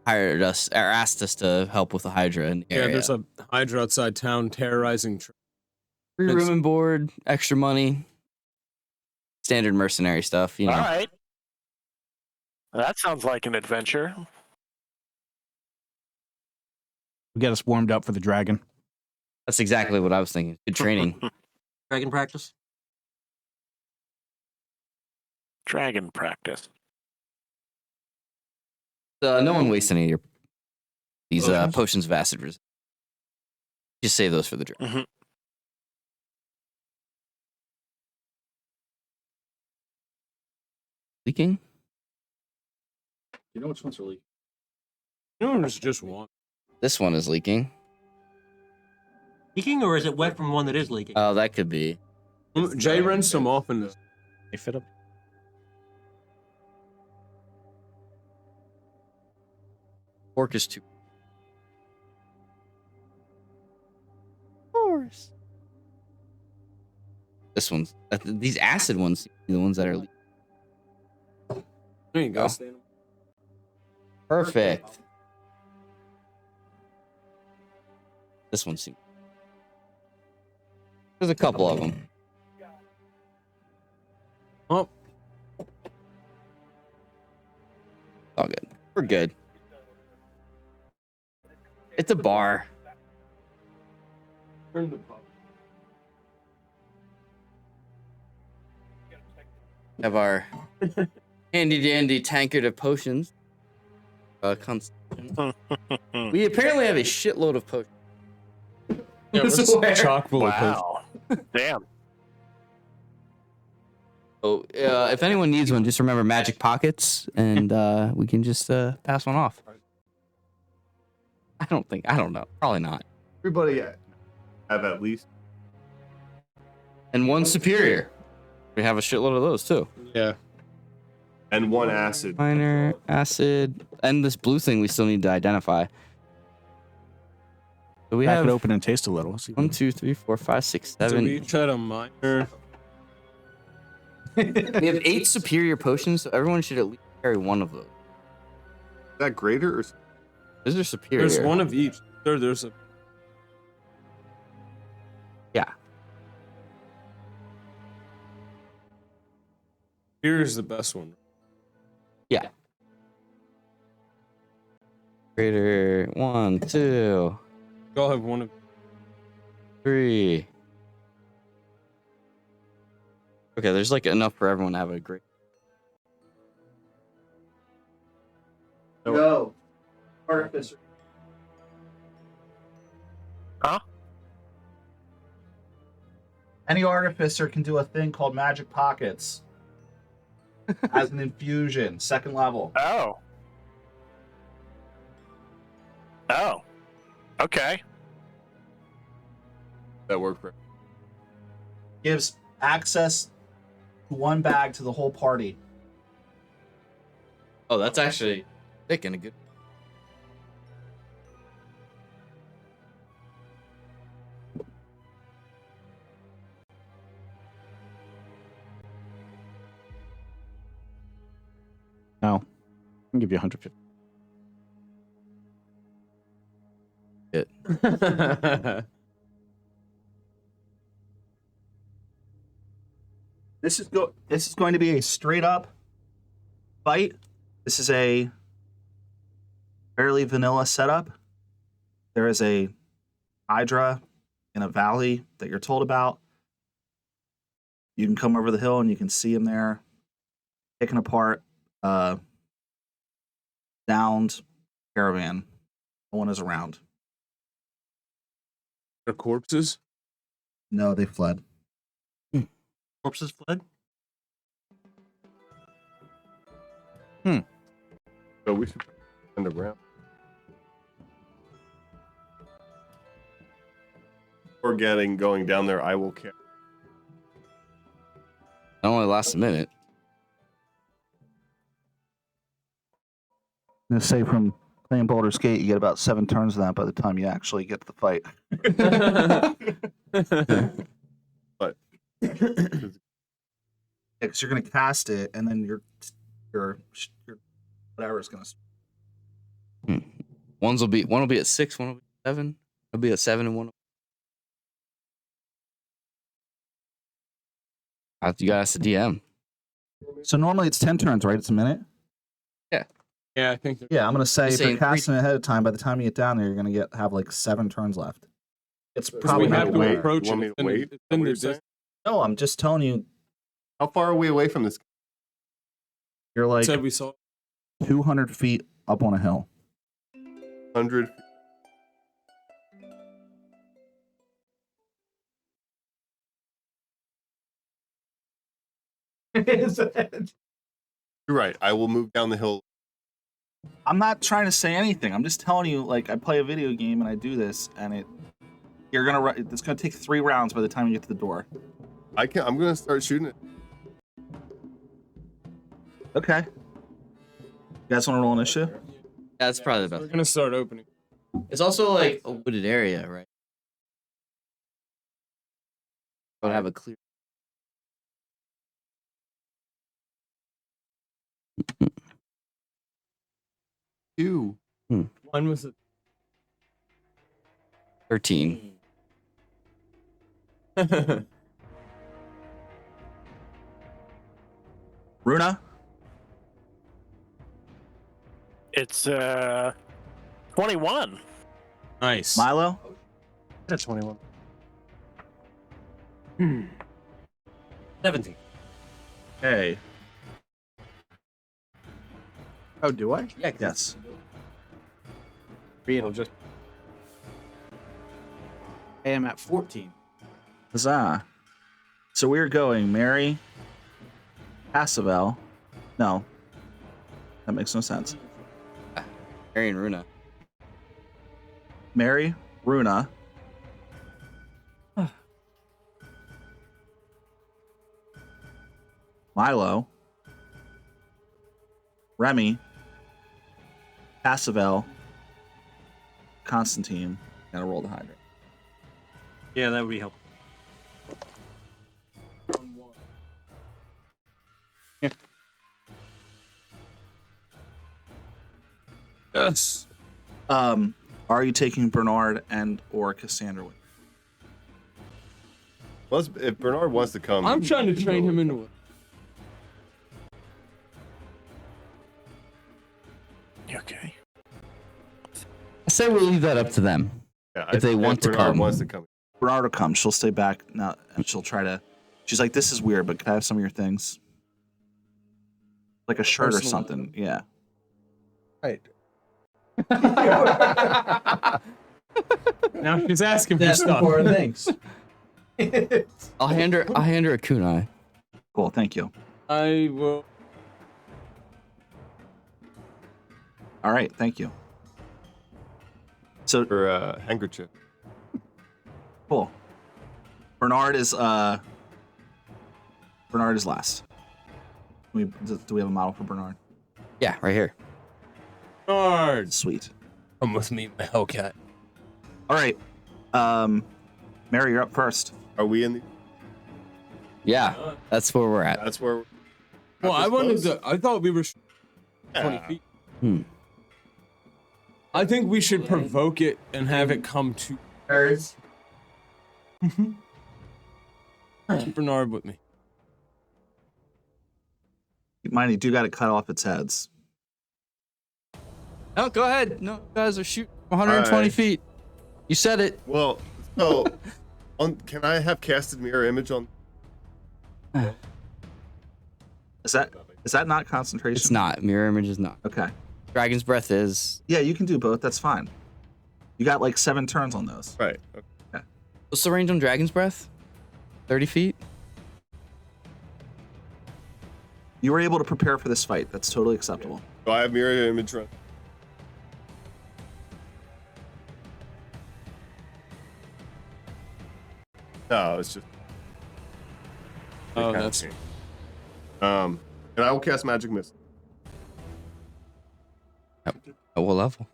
hired us or asked us to help with the Hydra in the Yeah, area. there's a Hydra outside town terrorizing. Free room and board, extra money, standard mercenary stuff. You know. All right. That sounds like an adventure. We got us warmed up for the dragon. That's exactly what I was thinking. Good training. Dragon practice. Dragon practice. No one waste any of these potions of acid resist. Just save those for the dragon. Mhm. Leaking? You know which ones are leaking? No, there's just one. This one is leaking. Leaking, or is it wet from one that is leaking? Oh, that could be. Jay rinsed them off in this. They fit up. Fork is too. Horse. This one's. These acid ones seem to be the ones that are leaking. There you go. Oh. Perfect. This one seems. There's a couple of them. Oh, All good. We're good. It's a bar. turn the pub. Have our handy dandy tankard of potions. Constitution. We apparently have a shitload of potions. Yeah, This is we're where- chock full of potions. Wow. Damn. So, if anyone needs one, just remember magic pockets, and we can just pass one off. I don't know. Probably not. everybody have at least. And one superior. We have a shitload of those too. Yeah. And one acid. Minor, acid, and this blue thing we still need to identify. So we Crack have it open and taste a little. See 1, 2, 3, 4, 5, 6, So 7. we each had a minor. We have 8 superior potions, so everyone should at least carry one of those. Is that greater or Is there superior? There's one of each. There's a. Yeah. Here's the best one. Yeah. Greater 1, 2, We all have one of. 3. Okay, there's like enough for everyone to have a great. Go. Artificer. Huh? Any artificer can do a thing called magic pockets. As an infusion, second level. Oh. Oh. Okay. That worked for. Gives access to one bag to the whole party. Oh, that's actually thick and a good. No, I can give you 150. This is going to be a straight up fight. This is a fairly vanilla setup. There is a Hydra in a valley that you're told about. You can come over the hill and you can see him there, picking apart downed caravan. No one is around. The corpses? No, they fled. Corpses fled? So we should underground. Or going down there, I will care. That only lasts a minute. I'm going to say from playing Baldur's Gate, you get about 7 turns of that by the time you actually get to the fight. But Because you're going to cast it, and then your whatever is going to. One will be at 6, one will be at 7. It'll be at 7 and 1. You gotta ask the DM. So normally it's 10 turns, right? It's a minute. Yeah, I think. Yeah, I'm going to say if saying you're casting ahead of time, by the time you get down there, you're going to have like 7 turns left. It's So probably we not have to gonna work. approach You want it. me to It's in the- wait? it's Is in that what the you're saying? distance. No, I'm just telling you, How far are we away from this? you're like Said we saw. 200 feet up on a hill. 100. You're right. I will move down the hill. I'm not trying to say anything. I'm just telling you, like, I play a video game and I do this, and it's gonna take 3 rounds by the time you get to the door. I'm gonna start shooting it. Okay. You guys want to roll initiative? That's probably the We're best. gonna start opening. It's also like a wooded area, right? Would have a clear. Ew. One was 13. Runa? It's 21. Nice. Milo? That's 21. 17. Hey. Oh, do I? Yeah. Yes. It'll just. I am at 14. Huzzah. So we're going Mary, Cassavel. No. That makes no sense. Mary and Runa. Mary, Runa. Milo. Remy. Cassavel. Constantine. Gotta roll the Hydra. Yeah, that would be helpful. Yes. Are you taking Bernard and or Cassandra with? Well, if Bernard wants to come, I'm trying to train him into it. Okay. I say we leave that up to them. Yeah, If they want to Bernard come. wants to come. Bernard will come. She'll stay back now, and she'll try to. She's like, "This is weird, but can I have some of your things, like a shirt or Personal something?" Yeah. Right. Now she's asking for That's stuff. important things. I'll hand her a kunai. Cool. Thank you. I will. All right. Thank you. So For a handkerchief. cool. Bernard is last. Do we have a model for Bernard? Yeah, right here. Bernard. Sweet. Come with me, my Hellcat. All right. Mary, you're up first. Are we in the? Yeah, that's where we're at. That's where. Well, I wanted to. I thought we were 20 Yeah. feet. Hmm. I think we should provoke it and have it come to Birds. Keep Bernard with me. Keep in mind, you do got to cut off its heads. No, go ahead. No, you guys are shooting 120 Alright. feet. You said it. Well, so, can I have casted mirror image on? Is that not concentration? It's not. Mirror image is not. Okay. Dragon's breath is. Yeah, you can do both. That's fine. You got like 7 turns on those. Right. What's the range on Dragon's breath? 30 feet? You were able to prepare for this fight. That's totally acceptable. Do I have mirror image run? No, it's just. Oh, that's. And I will cast magic missile. At what level?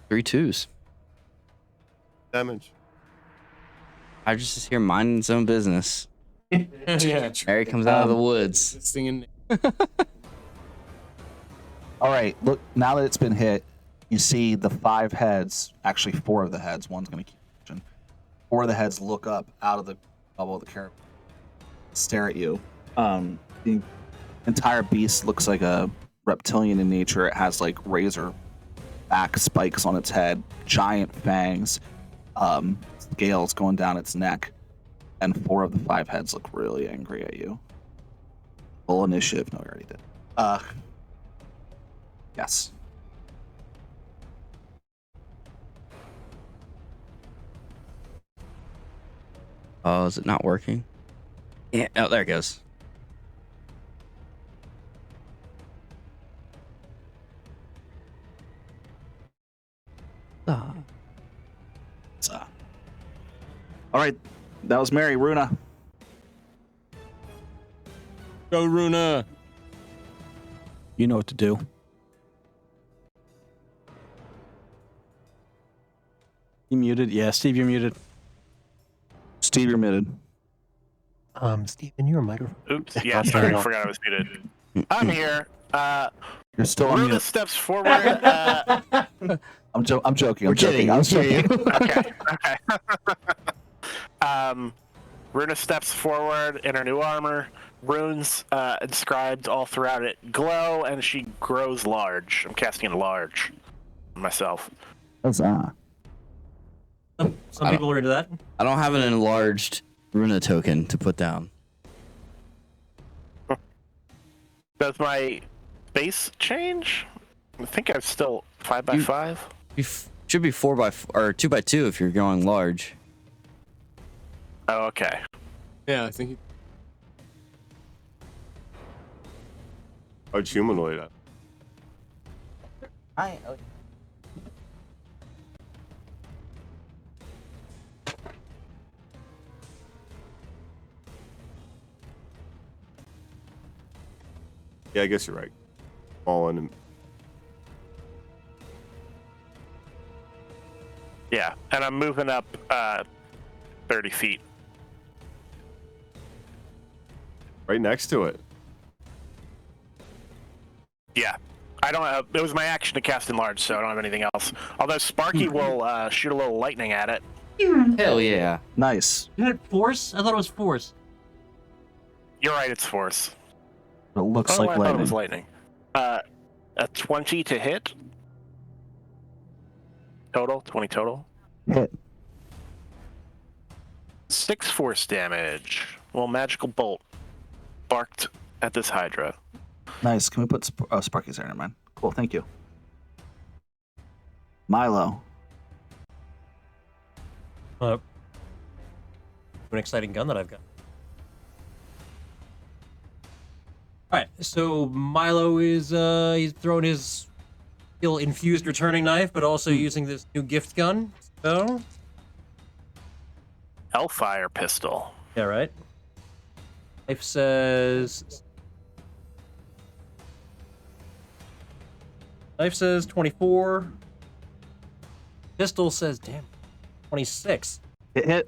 Three twos. Damage. Hydrus is here minding his own business. Yeah. Mary comes out of the woods. Singing. All right. Look, now that it's been hit, you see the 5 heads, actually 4 of the heads, one's going to keep pushing. 4 of the heads look up out of the bubble of the caravan, stare at you. The entire beast looks like a reptilian in nature. It has like razor back spikes on its head, giant fangs, scales going down its neck, and 4 of the 5 heads look really angry at you. Full initiative. No, we already did. Yes. Oh, is it not working? Yeah. Oh, there it goes. Ah. All right. That was Mary. Runa. Go, Runa. You know what to do. You muted? Yeah, Steve, you're muted. Steve, you're muted. Steven, your microphone. Oops. Yeah, sorry. I forgot I was muted. I'm here. You're still on Runa mute. steps forward. I'm joking. We're kidding. I'm I'm joking. Okay. Runa steps forward in her new armor. Runes inscribed all throughout it glow, and she grows large. I'm casting large myself. Huzzah. Some people are into that. I don't have an enlarged Runa token to put down. Does my base change? I think I'm still 5x5. Should be 4x4 or 2x2 if you're going large. Oh, okay. Yeah, I think he. Large humanoid. Yeah, I guess you're right. All in. Yeah, and I'm moving up 30 feet. Right next to it. Yeah. I don't have, it was my action to cast enlarge, so I don't have anything else. Although Sparky will shoot a little lightning at it. Hell yeah. Nice. Isn't it force? I thought it was force. You're right, it's force. It looks Oh, like I thought it lightning. was lightning. A 20 to hit. Total, 20 total. Hit. 6 force damage. Well, magical bolt barked at this Hydra. Nice. Can we put Sparky's there? Never mind. Cool. Thank you. Milo. An exciting gun that I've got. All right, so Milo is he's throwing his still infused returning knife, but also using this new gift gun. So Hellfire pistol. yeah, right. Knife says 24. Pistol says, damn, 26. Hit.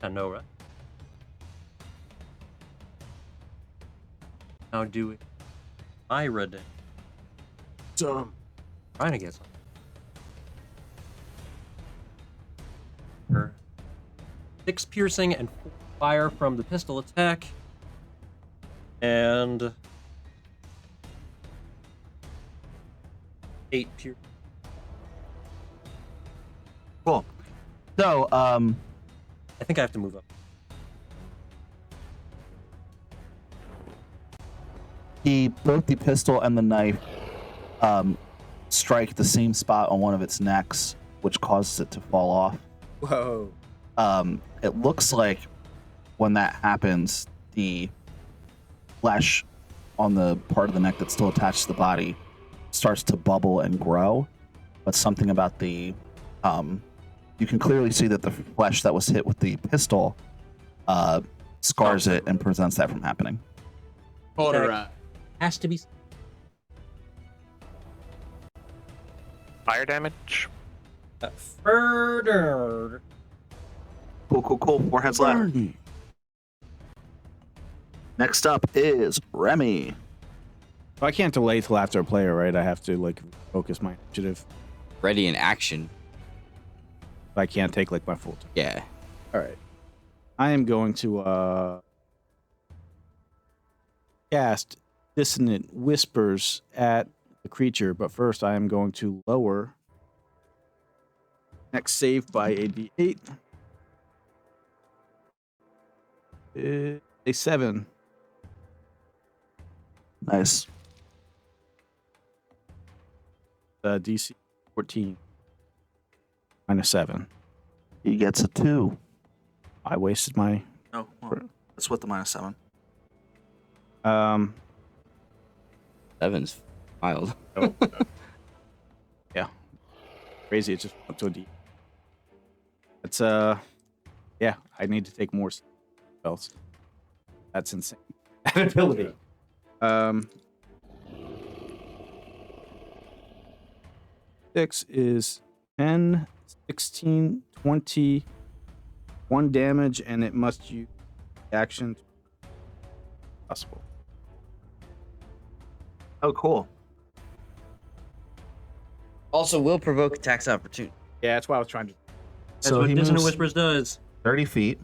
I know, right? Now do it. Ira damage. Dumb. Trying to get some. 6 piercing and 4 fire from the pistol attack. And 8 piercing. Cool. So, I think I have to move up. both the pistol and the knife strike the same spot on one of its necks, which causes it to fall off. Whoa. It looks like when that happens, the flesh on the part of the neck that's still attached to the body starts to bubble and grow. But something about the you can clearly see that the flesh that was hit with the pistol scars it and prevents that from happening. Hold her at. Has to be. Fire damage. Further. Cool. 4 heads left. Next up is Remy. So I can't delay till after a player, right? I have to like focus my initiative. Ready in action. I can't take like my full time. Yeah. All right. I am going to cast Dissonant Whispers at the creature, but first I am going to lower next save by a d8. A 7. Nice. DC 14 minus 7. He gets a 2. I wasted my. Oh, well, that's with the -7. 7's wild. Yeah. Crazy. It just went up to a D. It's yeah. I need to take more spells. That's insane. That ability. 6 is 10, 16, 20, 1 damage, and it must use action possible. Oh, cool. Also, will provoke attacks of opportunity. Yeah, that's why I was trying to. That's So what he Dissonant moves Whispers does. 30 feet.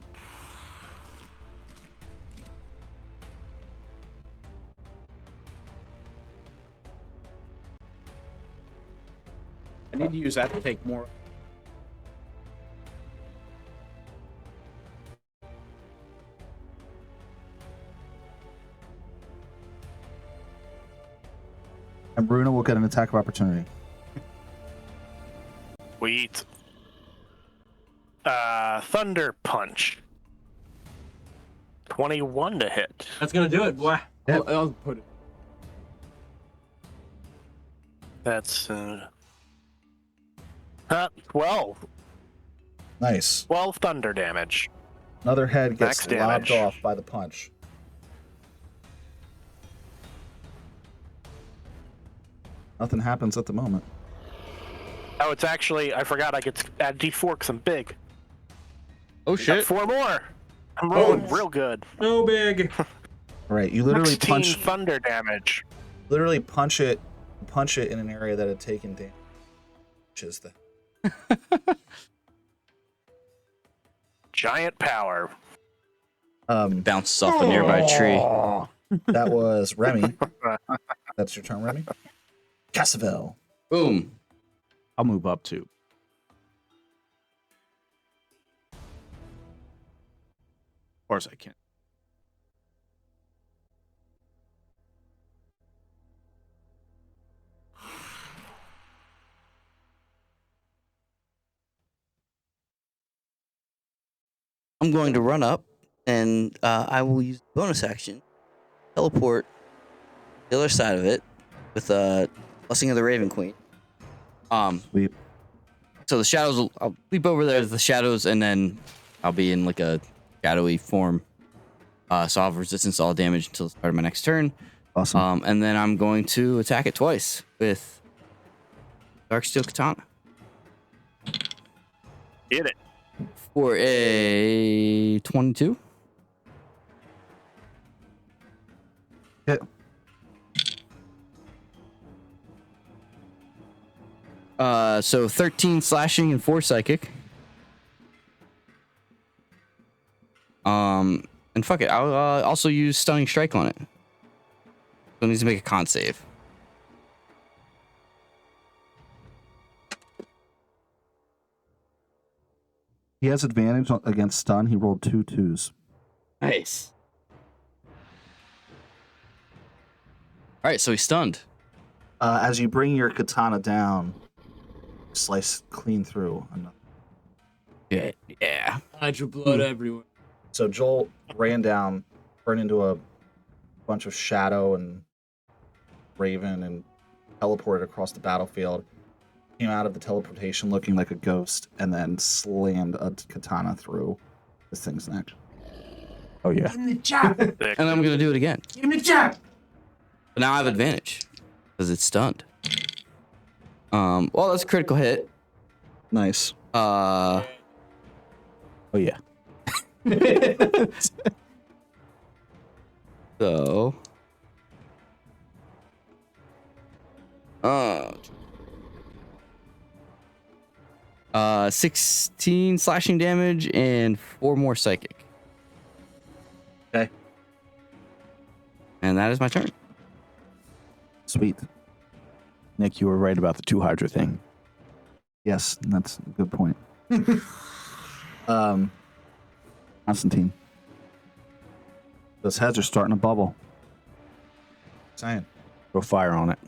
I need to use that to take more. And Bruno will get an attack of opportunity. Sweet. Thunder Punch. 21 to hit. That's gonna do it, boy. I'll put it. That's 12. Nice. 12 thunder damage. Another head Max gets lobbed damage. off by the punch. Nothing happens at the moment. Oh, it's actually, I forgot I could add D4 because I'm big. Oh Got shit! 4 more. I'm rolling real good. So big. All right, you literally 16 punch thunder damage. it in an area that had taken damage. Which is the Giant power. Bounces off a nearby tree. that was Remy. That's your turn, Remy. Cassavell. Boom. I'll move up too. Of course I can. I'm going to run up, and I will use the bonus action, teleport the other side of it with Blessing of the Raven Queen. Sweep. So the shadows, I'll leap over there to the shadows, and then I'll be in like a shadowy form. So I'll have resistance to all damage until the start of my next turn. Awesome. And then I'm going to attack it twice with Darksteel Katana. Get it. For a 22. Hit. So 13 slashing and 4 psychic. And fuck it, I'll also use stunning strike on it. So it needs to make a con save. He has advantage against stun. He rolled 2 2s. Nice. All right, so he's stunned. As you bring your katana down, slice clean through. Yeah. Hide your blood everywhere. So Joel ran down, turned into a bunch of shadow and raven, and teleported across the battlefield. Came out of the teleportation looking like a ghost, and then slammed a katana through this thing's neck. Oh yeah. And I'm gonna do it again. Give me the jab. But now I have advantage because it's stunned. Well, that's a critical hit. Nice. Oh yeah. So. 16 slashing damage and 4 more psychic. Okay. And that is my turn. Sweet. Nick, you were right about the 2 Hydra thing. Yes, that's a good point. Constantine. Those heads are starting to bubble. Saying. Go fire on it.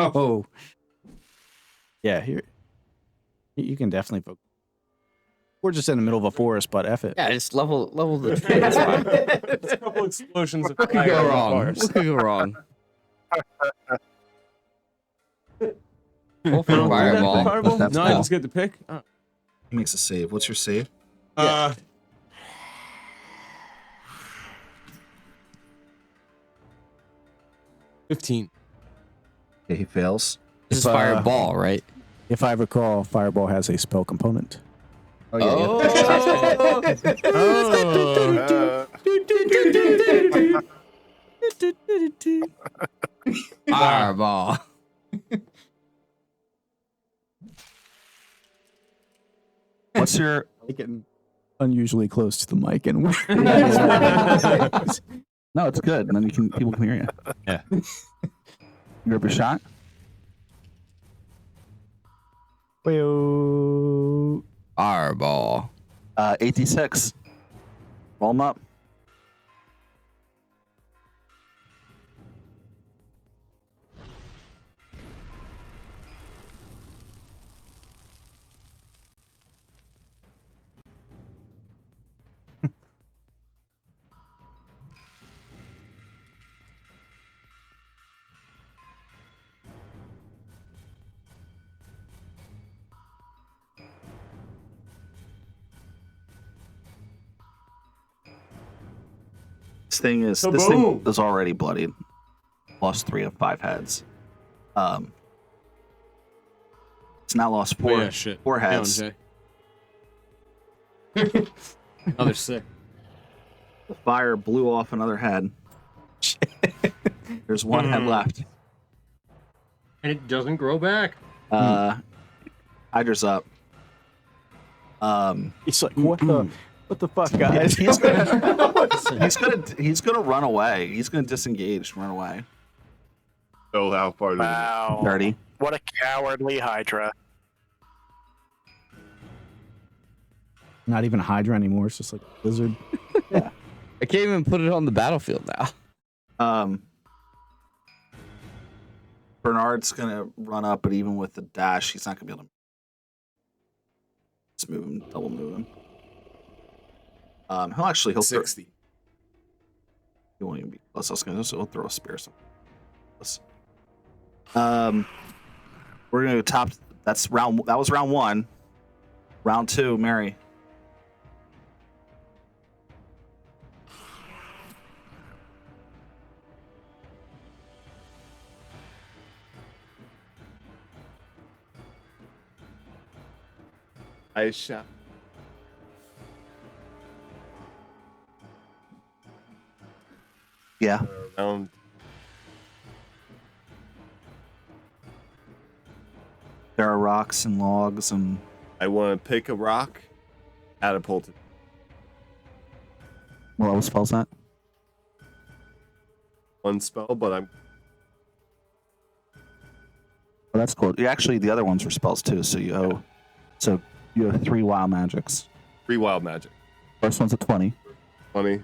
Oh. Yeah, here. You can definitely focus. We're just in the middle of a forest, but F it. Yeah, just level the tree. That's fine. It's a couple explosions of What could fire go in the wrong? forest. What could go wrong? Full fireball. Fireball? That's No, I cool. just get the pick. He makes a save. What's your save? 15. Okay, he fails. This is If, fireball, right? If I recall, fireball has a spell component. Oh, yeah. Fireball. What's your Getting unusually close to the mic and No, it's good. And then people can hear you. Yeah. You rip a shot? Fireball. 86. Roll them up. this thing is already bloodied. Lost 3 of 5 heads. It's now lost 4 heads. Another 6. The fire blew off another head. There's 1 head left. And it doesn't grow back. Hydra's up. He's like, what the fuck, guys? He's gonna run away. He's gonna disengage, run away. So how far? Wow. 30. What a cowardly Hydra. Not even a Hydra anymore. It's just like a lizard. I can't even put it on the battlefield now. Bernard's gonna run up, but even with the dash, he's not gonna be able to. Just move him, double move him. He'll 60. He won't even be close. I was gonna he'll throw a spear somewhere. We're gonna go top. That was round 1. Round 2, Mary. I shot. Yeah. Around. There are rocks and logs and. I want to pick a rock, catapult it. What level spell's that? 1 spell, but I'm. Well, that's cool. Actually, the other ones were spells too. So you have 3 wild magics. 3 wild magic. First one's a 20. 20.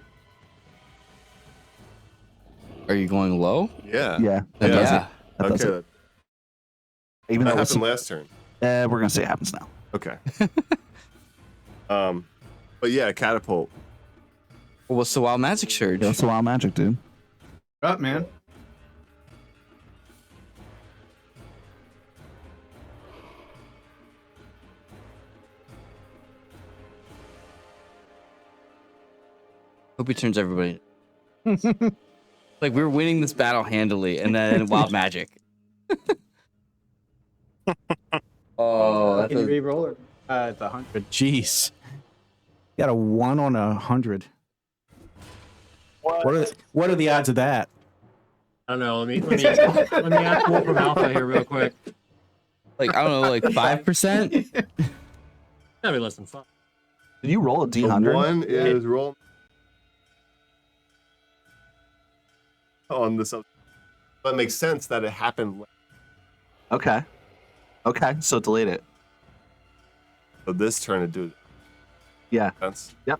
Are you going low? Yeah. Yeah. Then That does yeah. it. That does Okay. it. Even That though happened last turn. we're gonna say it happens now. Okay. But yeah, catapult. Well, what's the wild magic surge? That's the wild magic, dude. Up, man. Hope he turns everybody. Like we're winning this battle handily, and then wild magic. Oh, that's Can you a, re-roll it? It's 100. Jeez. You got a 1 on 100. What are the odds of that? I don't know. Let me ask Wolf from Alpha here real quick. like I don't know, like 5%. That'd be less than 5. Did you roll a The D100? 1 is roll on this. But it makes sense that it happened. Okay. Okay, so delete it. So this turn to do it. Yeah. Sense. Yep.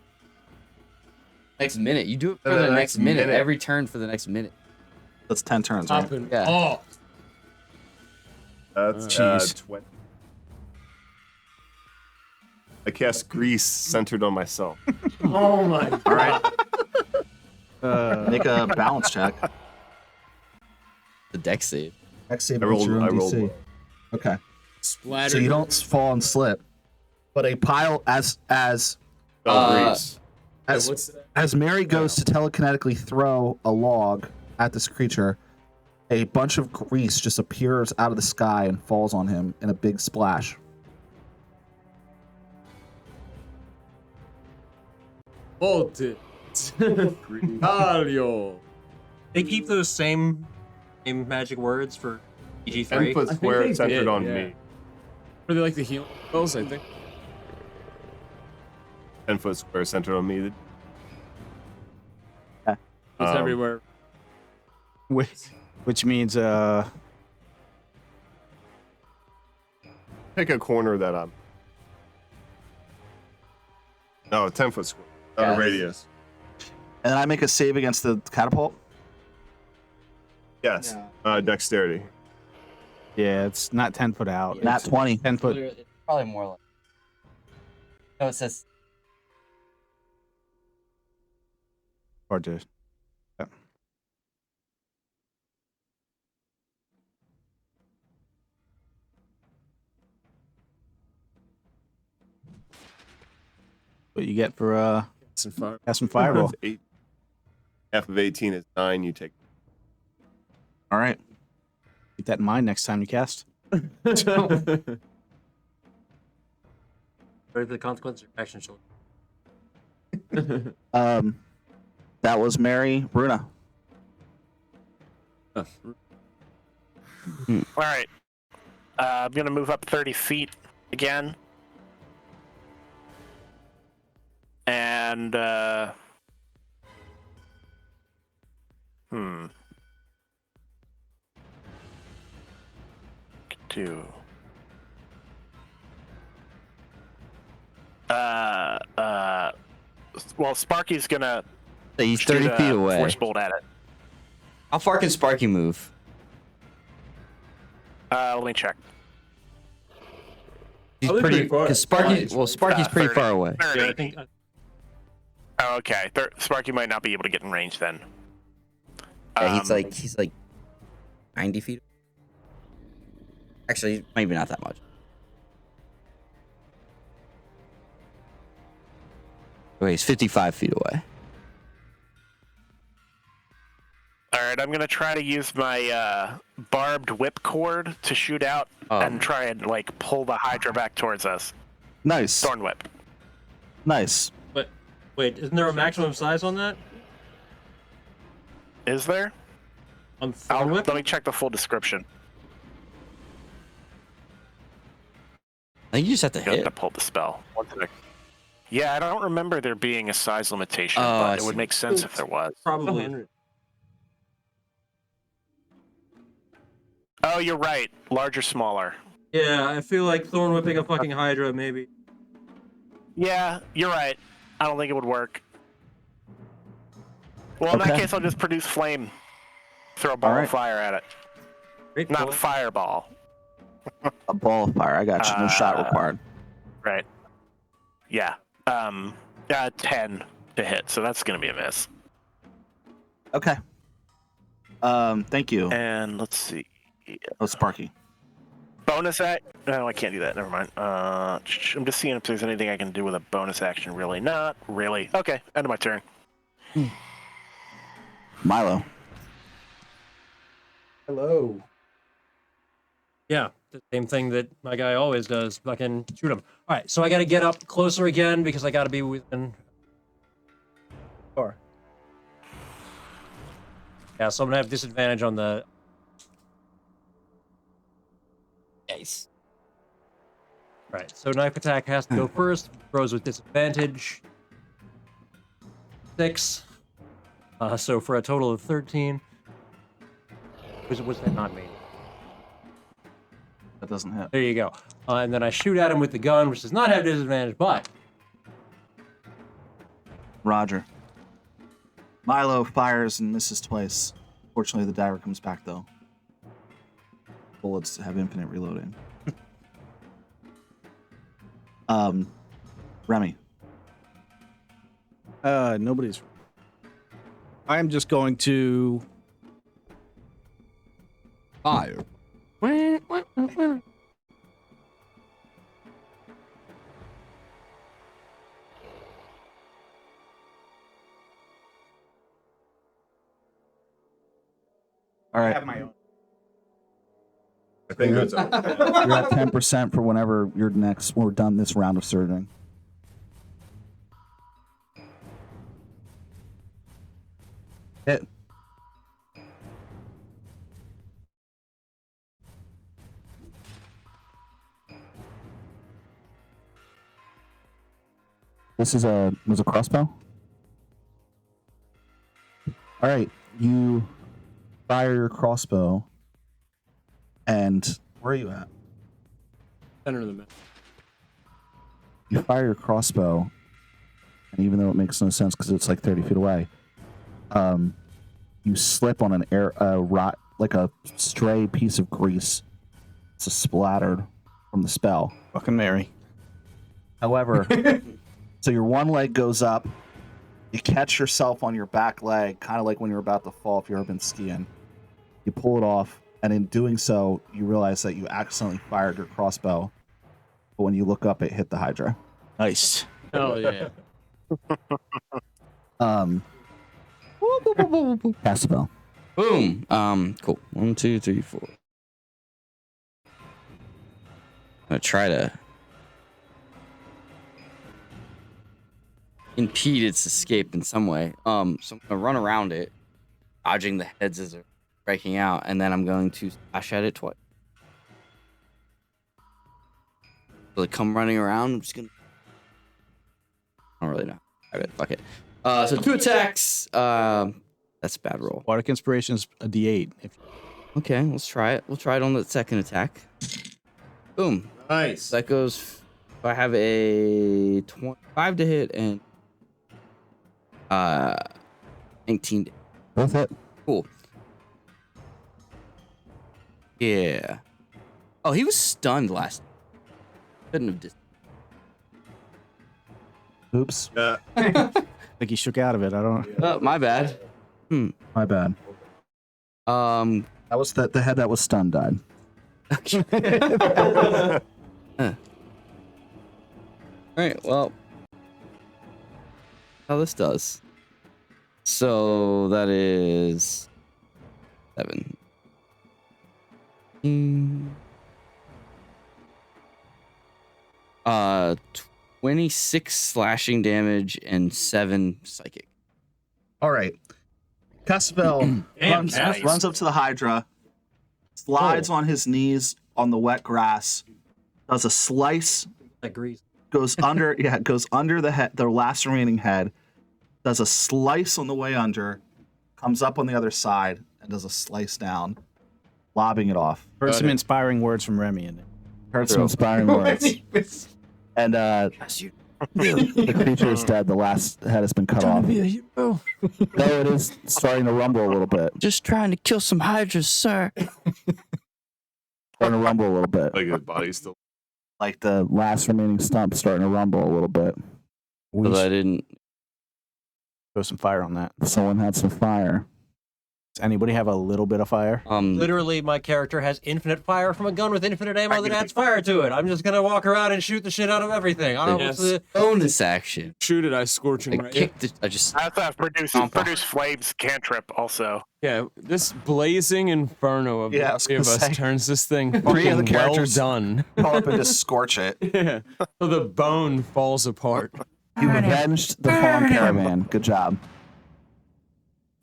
Next minute, you do it for The the next next minute. minute. Every turn for the next minute. That's 10 turns, right? Yeah. Oh, That's Jeez. 20. I cast grease centered on myself. oh my God. All right. Make a balance check. The deck save. X save I rolled. I rolled. Well. Okay. Splatter. So you don't fall and slip, but a pile as Grease. what's that? as Mary goes to telekinetically throw a log at this creature, a bunch of grease just appears out of the sky and falls on him in a big splash. Hold it. Calio. They keep those same magic words for EG3. 10-foot think square they centered did, on yeah. me. Are they like the healing spells? I think. 10-foot square centered on me. It's Um, everywhere. Which means Pick a corner that I'm. No, 10-foot square. Yes. Radius. And then I make a save against the catapult. Yes. Dexterity. yeah, it's not 10 foot out. Nat It's 20. 10 foot. It's probably more like. No, it says Hard to. Yeah. What you get for Some fire. casting fireball? 8. Half of 18 is 9. You take. All right. Keep that in mind next time you cast. What are the consequences of action shoulder? That was Mary Bruna. All right. I'm gonna move up 30 feet again, and do. Well, Sparky's gonna. So he's shoot 30 a feet away. Force bolt at it. How far can Sparky move? Let me check. He's Probably pretty pretty far. because Sparky's pretty 30. far away. 30. Yeah, I think. Oh, okay. Sparky might not be able to get in range then. Yeah, he's like 90 feet. Actually, maybe not that much. Wait, he's 55 feet away. All right, I'm gonna try to use my barbed whipcord to shoot out and try and like pull the Hydra back towards us. Nice. Thorn whip. Nice. But wait, isn't there a maximum size on that? Is there? On Thorn Whip? Let me check the full description. I think you just have to You have hit. to pull the spell. One sec. Yeah, I don't remember there being a size limitation, Oh, I but it would see. make sense if there was. Probably. Oh, you're right. Larger, smaller. Yeah, I feel like Thorn Whipping a fucking Hydra, maybe. Yeah, you're right. I don't think it would work. Well, in that Okay. case, I'll just produce flame. Throw a ball Alright. of fire at it. Great Not point. fireball. A ball of fire. I got you. No shot required. Right. Yeah. 10 to hit, so that's gonna be a miss. Okay. Thank you. And let's see. Oh, Sparky. Bonus act? No, I can't do that. Never mind. I'm just seeing if there's anything I can do with a bonus action. Really, not really. Okay, end of my turn. Milo. Hello. Yeah, the same thing that my guy always does. Fucking shoot him. All right, so I got to get up closer again because I got to be within. Or Yeah, so I'm gonna have disadvantage on the. Nice. Right, so knife attack has to go first. Throws with disadvantage. 6. So for a total of 13. Was that not me? That doesn't hit. There you go. And then I shoot at him with the gun, which does not have disadvantage, but Roger. Milo fires and misses twice. Fortunately, the dagger comes back, though. Bullets have infinite reloading. Remy. nobody's. I'm just going to Fire. All I right. have my own. I think that's all. You're at 10% for whenever you're next. We're done this round of surging. Hit. This is was a crossbow. All right, you fire your crossbow, and where are you at? center of the map. You fire your crossbow, and even though it makes no sense because it's like 30 feet away, you slip on an rot, like a stray piece of grease. It's splattered from the spell. Fucking Mary. However, so your one leg goes up, you catch yourself on your back leg, kind of like when you're about to fall if you've ever been skiing. You pull it off, and in doing so, you realize that you accidentally fired your crossbow. But when you look up, it hit the Hydra. Nice. Oh yeah. Cast spell. Boom. Cool. 1, 2, 3, 4. I'm gonna try to impede its escape in some way. So I'm gonna run around it, dodging the heads as they're breaking out, and then I'm going to slash at it twice. Will it come running around? I'm just gonna. I don't really know. I bet. Fuck it. So 2 attacks. That's a bad roll. Bardic Inspiration is a D8. Okay, let's try it. We'll try it on the second attack. Boom. Nice. That goes. I have a 25 to hit and 19. Both hit. Cool. Yeah. Oh, he was stunned last. Couldn't have just. Oops. Yeah. I think he shook out of it. I don't. Oh, my bad. My bad. Um. That was the head that was stunned died. All right. Well, how this does. So that is 7. 26 slashing damage and 7 psychic. All right. Caspel runs up to the Hydra, slides on his knees on the wet grass, does a slice, That grease. goes under the head, the last remaining head, does a slice on the way under, comes up on the other side, and does a slice down, lobbing it off. Heard some inspiring words from Remy in there. Heard some inspiring words. And the creature is dead. The last head has been cut off. No, it is starting to rumble a little bit. Just trying to kill some hydras, sir. Starting to rumble a little bit. Like his body's still. Like the last remaining stump starting to rumble a little bit. Because I didn't. Throw some fire on that. Someone had some fire. Does anybody have a little bit of fire? Literally, my character has infinite fire from a gun with infinite ammo that adds fire to it. I'm just gonna walk around and shoot the shit out of everything. I don't know what's the bonus action. Shoot it, I scorch him I right. kicked it. I just. I have to have produce flames cantrip also. Yeah, this blazing inferno of Yeah, I the was three of gonna us say, turns this thing three of fucking the well characters done. Call up and just scorch it. Yeah, so the bone falls apart. You avenged the fallen caravan. Good job.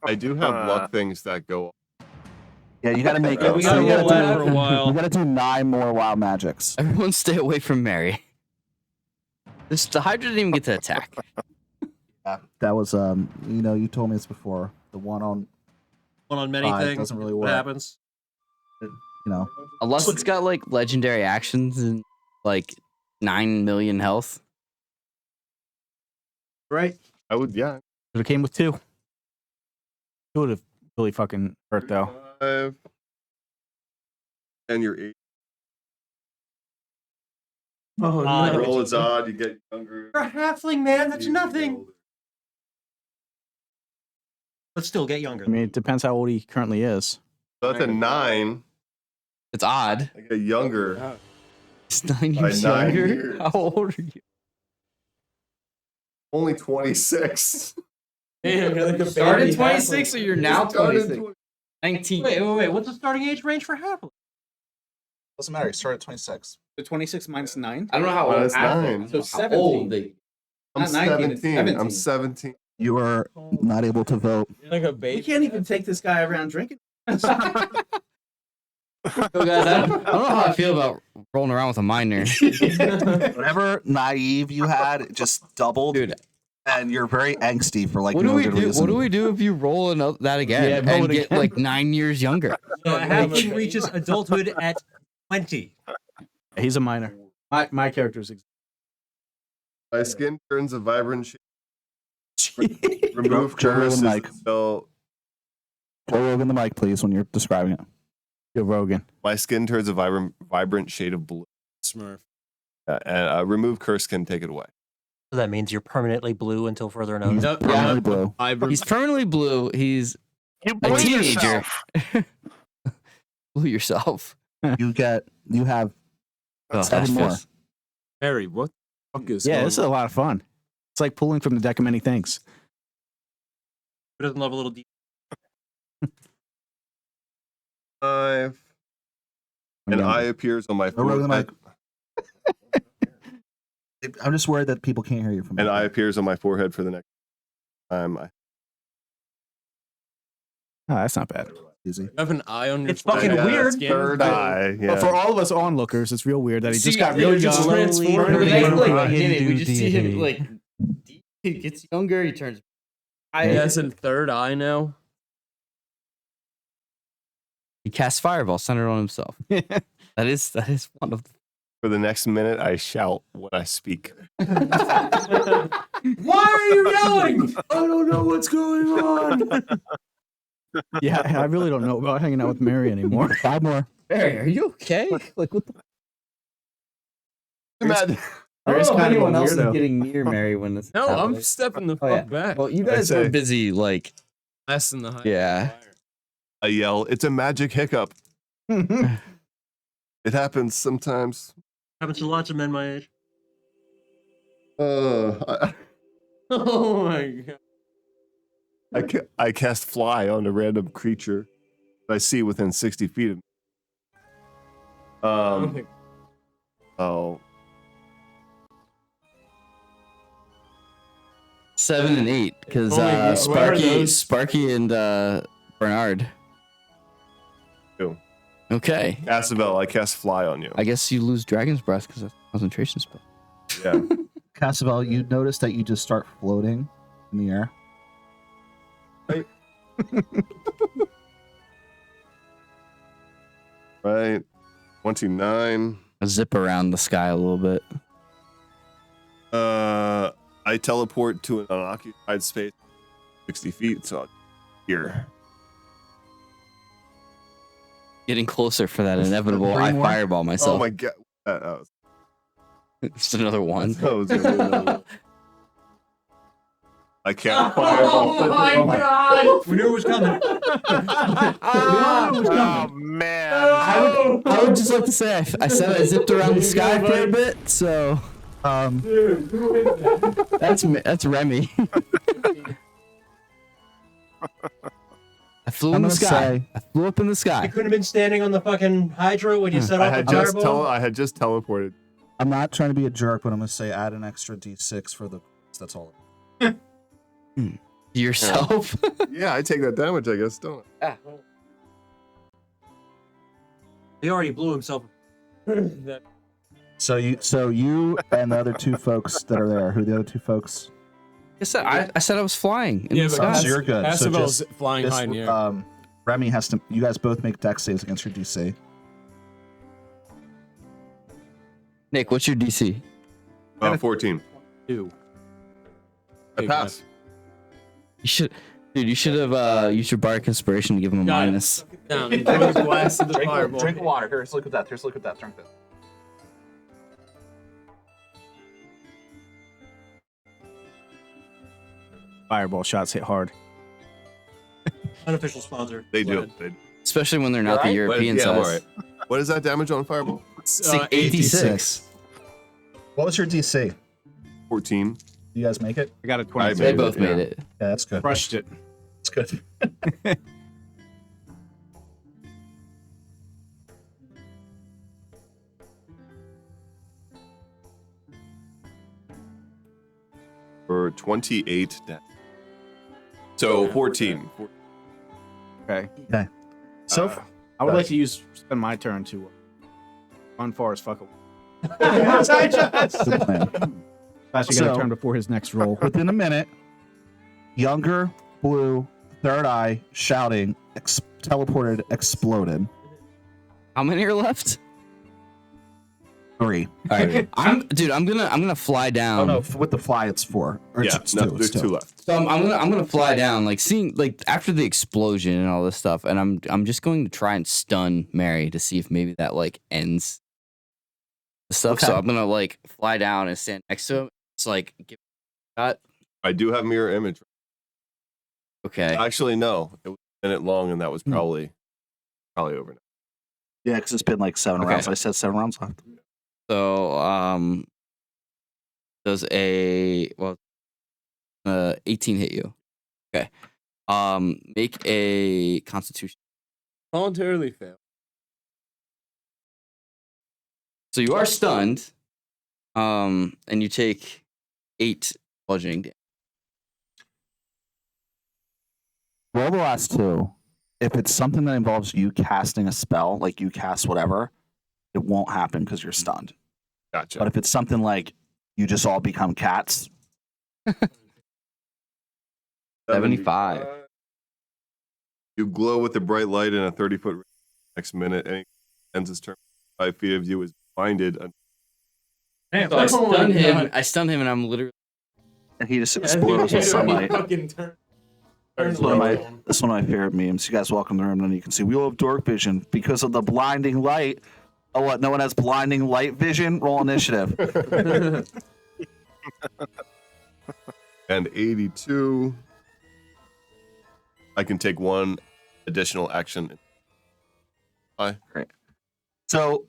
I do have luck things that go. Yeah, you gotta make it. we So gotta you roll that gotta for a while. You gotta do 9 more wild magics. Everyone stay away from Mary. The Hydra didn't even get to attack. Yeah, that was you told me this before. The one on many 5 things. doesn't really What work. happens? Unless it's got like legendary actions and like 9 million health. Right. I would, yeah. But it came with 2. 2 would have really fucking hurt though. 5. And you're 8. Oh, The roll is odd. You get younger. You're a halfling, man. That's you get nothing. older. But still, get younger. I mean, it depends how old he currently is. So that's a 9. It's odd. I get younger. It's 9 By years 9 younger. years. How old are you? Only 26. Damn, you're like a Started baby 26 or you're now Started 26? 19. Wait. What's the starting age range for halfling? Doesn't matter. You start at 26. So 26 minus 9? I don't know how Well, old. that's 9. So How 17. old they- I'm Not 19, it's 17. I'm 17. 17. You are not able to vote. You're like a We baby. can't even take this guy around drinking. So guys, I don't know how I feel about rolling around with a minor. Whatever naive you had, it just doubled. Dude, And you're very angsty for like what do no we good do? reason. What do we do if you roll that again Yeah, roll and it get again. like 9 years younger? A halfling reaches adulthood at 20. He's a minor. My character's My skin turns a vibrant shade. Remove Joe Rogan curse. mic. Spell. Joe Rogan the mic, please, when you're describing it. Joe Rogan. My skin turns a vibrant shade of blue. Smurf. And remove curse can take it away. So that means you're permanently blue until further notice. Yep. Permanently blue. He's permanently blue. He's You a blew teenager. yourself. Blew yourself. You have Oh, 7 more. that's- Harry, what the fuck is Yeah, going this is a lot of fun. It's like pulling from the deck of many things. Who doesn't love a little deep? 5. An eye appears on my Over the forehead. mic. I'm just worried that people can't hear you from An back eye there. appears on my forehead for the next time. Oh, that's not bad. Easy. You have an eye on your It's fucking forehead. weird. Skin. Third eye. Yeah. But for all of us onlookers, it's real weird that he just got yeah, real just young. transformed. Slowly The next, turning like, into minute, we just see him deity. like he gets younger. He turns. He has a third eye now. He casts fireball centered on himself. That is one of. For the next minute, I shout when I speak. Why are you yelling? I don't know what's going on. Yeah, I really don't know about hanging out with Mary anymore. 5 more. Barry, are you okay? Like what the? Imagine. Mary's I don't know if kind of a anyone else is weirdo. getting near Mary when this. No, I'm happening. stepping the Oh, fuck yeah. back. Well, you guys say- are busy. Like Less than the high. Yeah. I yell, "It's a magic hiccup." It happens sometimes. Happens to lots of men my age. I, Oh my god. I cast fly on a random creature that I see within 60 feet of me. Oh, 7 and 8 because Only- where are Sparky and Bernard. Two. Okay. Asabel, I cast fly on you. I guess you lose Dragon's Breath because that's a concentration spell. Yeah. Cassabel, you notice that you just start floating in the air. Right. 29. I zip around the sky a little bit. I teleport to an unoccupied space, 60 feet. So here. Getting closer for that inevitable. Three I more? fireball myself. Oh my god. That was, Just another one. that was gonna be another one. I can't fireball. God! We knew it was coming. Oh man. I would just like to say I said I zipped around the sky for a bit, so that's Remy. I flew in the sky. I flew up in the You sky. couldn't have been standing on the fucking hydro when you set off the fireball. I had just teleported. I'm not trying to be a jerk, but I'm going to say add an extra d6 for the. That's all. Yourself. Yeah, I take that damage, I guess, don't I? He already blew himself. So you and the other 2 folks that are there. Who are the other 2 folks? I said I was flying in Yeah, the but sky. So you're good. So Asabel's just, flying high in the air. Remy has to. You guys both make dex saves against your DC. Nick, what's your DC? 14. 2. I pass. You should have used your bardic inspiration to give him a Got it. minus. Down. He blasted the fireball. Drink water. Here's look at that. Here's look at that. Drink this. Fireball shots hit hard. Unofficial sponsor. They Go do. ahead. They, Especially when they're not the European yeah, I'm size. all right. What is that damage on fireball? 86. What was your DC? 14. You guys make it? I got a I 20. They made both it, made yeah. it. Yeah, that's good. Crushed it. That's good. For 28 damage. So 14. Okay. Okay. So I would like to spend my turn to run far as fuck away. good plan. Actually, got So- a turn before his next roll. Within a minute, younger, blue, third eye, shouting, teleported, exploded. How many are left? 3. All right. I'm gonna fly down. Oh no, with the fly it's 4. Or Yeah, it's no, 2. there's It's 2 left. So I'm gonna fly down, like seeing like after the explosion and all this stuff, and I'm just going to try and stun Mary to see if maybe that like ends the stuff. So Okay. I'm gonna like fly down and stand next to him. It's like give a shot. I do have mirror image. Okay. Actually, no. It was a minute long, and that was probably over now. Yeah, because it's been like 7 Okay. rounds. I said 7 rounds left. So does a 18 hit you? Okay. Make a Constitution. Voluntarily fail. So you are stunned. And you take 8 bludgeoning damage. Roll the last 2. If it's something that involves you casting a spell, like you cast whatever, it won't happen because you're stunned. Gotcha. But if it's something like you just all become cats, 75. You glow with a bright light in a 30-foot range. Next minute, any ends his turn 5 feet of you is blinded. Damn, So I stun him, and I'm literally. and he just explodes with sunlight. Fucking turn. That's one of my favorite memes. You guys walk in the room and you can see we all have dark vision because of the blinding light. Oh, what? No one has blinding light vision? Roll initiative. And 82. I can take 1 additional action. Great. So,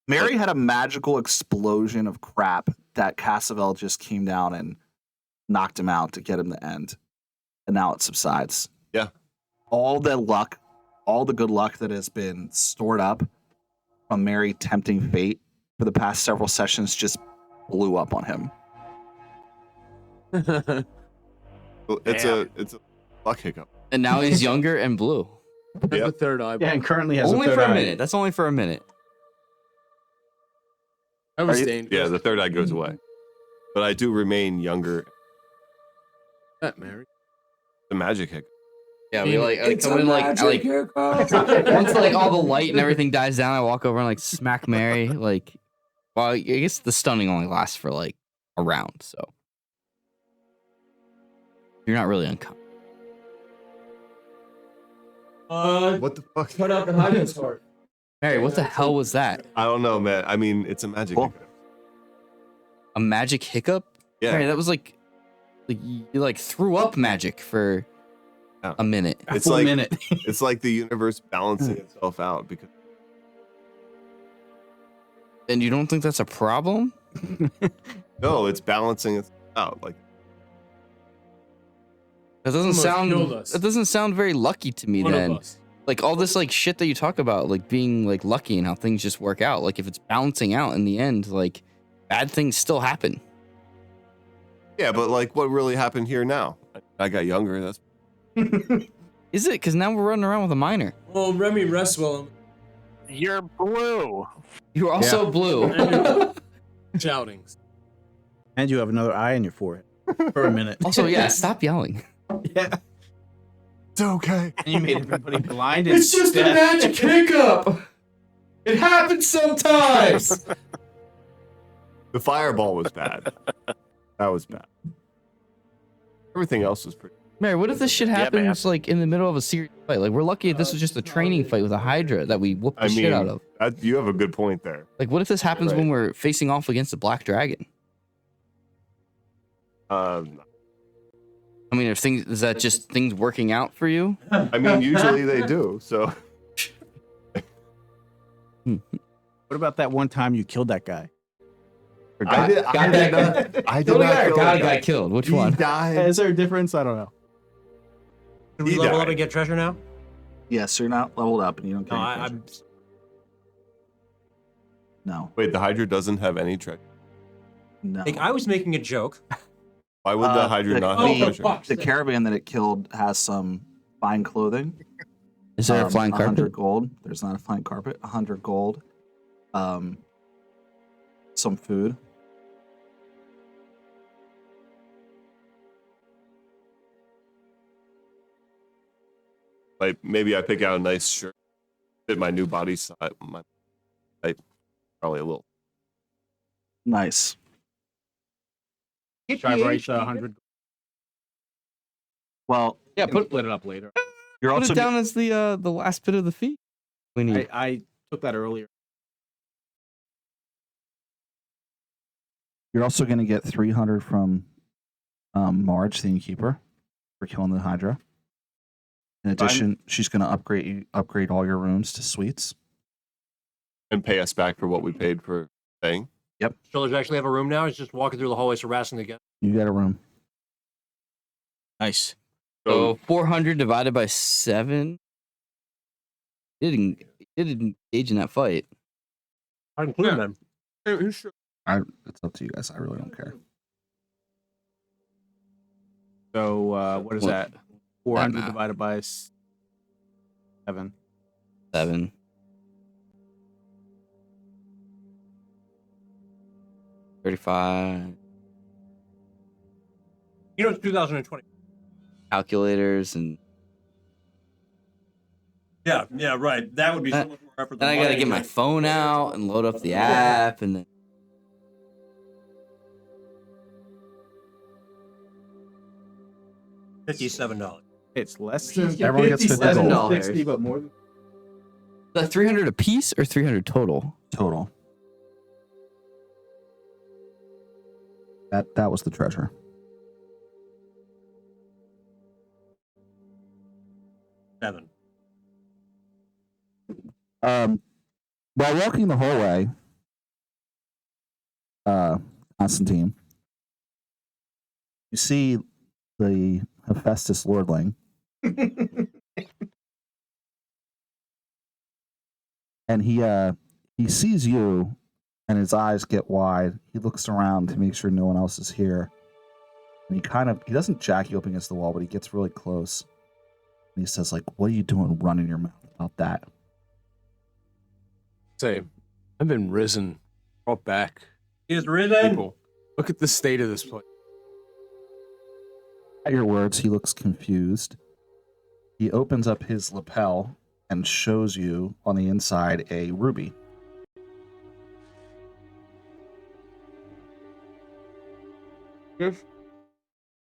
Mary had a magical explosion of crap that Cassavel just came down and knocked him out to get him to end. And now it subsides. Yeah. All the luck, all the good luck that has been stored up from Mary tempting fate for the past several sessions just blew up on him. It's a luck hiccup. And now he's younger and blue. Has the third eye. Yeah, and currently has Only a third for a eye. minute. That's only for a minute. That was Are you- dangerous. Yeah, the third eye goes away. But I do remain younger. That Mary. The magic hiccup. Yeah, we come in once like all the light and everything dies down, I walk over and like smack Mary. Like, well, I guess the stunning only lasts for like a round, so you're not really unconscious. What the fuck? Put out the hiding card. Mary, what the hell was that? I don't know, man. I mean, it's a magic hiccup. A magic hiccup? Yeah. Mary, that was like you like threw up magic for a minute. It's full like minute. it's like the universe balancing itself out because And you don't think that's a problem? no, it's balancing itself out. Like That doesn't Almost sound. killed us. That doesn't sound very lucky to me. One then, of us. like all this like shit that you talk about, like being like lucky and how things just work out. Like if it's balancing out in the end, like bad things still happen. yeah, but like what really happened here now? I got younger. That's Is it? Because now we're running around with a minor. Well, Remy rests well. You're blue. You're also blue. Shoutings. And you have another eye in your forehead for a minute. Also, yeah, stop yelling. Yeah. it's okay. And you made everybody blind. And It's just a magic hiccup. It happens sometimes. The fireball was bad. That was bad. Everything else was pretty. Mary, what if this shit man. happens like in the middle of a serious fight? Like we're lucky this was just a training fight with a Hydra that we whooped the I mean, shit out of. You have a good point there. Like what if this happens when we're facing off against a black dragon? I I mean, is that just things working out for you? mean, usually they do. So what about that one time you killed that guy? I did not kill Got a that guy killed. Which He one? died. Is there a difference? I don't know. Can we He level up died. and get treasure now? Yes, you're not leveled up and you don't No, get any I'm. treasure. No. Wait, the Hydra doesn't have any treasure. No. Like, I was making a joke. Why would the Hydra not have oh, treasure? fuck. The caravan that it killed has some fine clothing. Is there a flying 100 carpet? gold. There's not a flying carpet. 100 gold. Some food. Like maybe I pick out a nice shirt, fit my new body size. My type, probably a little. Nice. Try write 100. Well, Yeah, put Split it up later. you're it also down as the last bit of the feat. We need. I took that earlier. you're also going to get 300 from Marge, the innkeeper, for killing the Hydra. In addition, she's going to upgrade all your rooms to suites. And pay us back for what we paid for staying. Shoulders actually have a room now. He's just walking through the hallways harassing the guests. You get a room. Nice. So 400 divided by 7. Didn't engage in that fight. I include them. It's up to you guys. I really don't care. So what is Well, that? 400 math. divided by 7. 7. 35. You know, it's 2020. Calculators and Yeah, right. That would be so much more effort. then I gotta get my phone out and load up the app and then $57. It's less than Everyone gets $50. $60, but more than is that 300 a piece or 300 total? Total. That was the treasure. $7. While walking the hallway, Constantine, you see the Hephaestus Lordling. And he sees you, and his eyes get wide. He looks around to make sure no one else is here. And he doesn't jack you up against the wall, but he gets really close. And he says, like, what are you doing running your mouth about that? Say, I've been risen, brought back. He is risen. People, look at the state of this place. At your words, he looks confused. He opens up his lapel and shows you on the inside a ruby. Yes.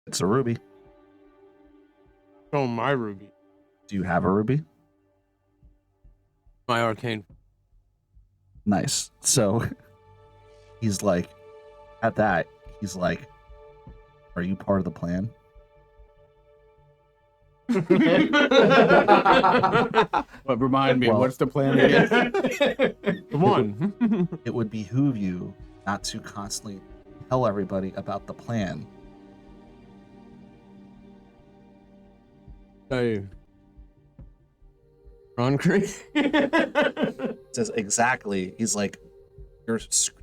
It's a ruby. Oh, my ruby. Do you have a ruby? My arcane. Nice. So he's like, at that, he's like, are you part of the plan? But remind me, Well- what's the plan again? Come on. It would behoove you not to constantly tell everybody about the plan. Hey. Ron Creek. Says exactly. He's like, your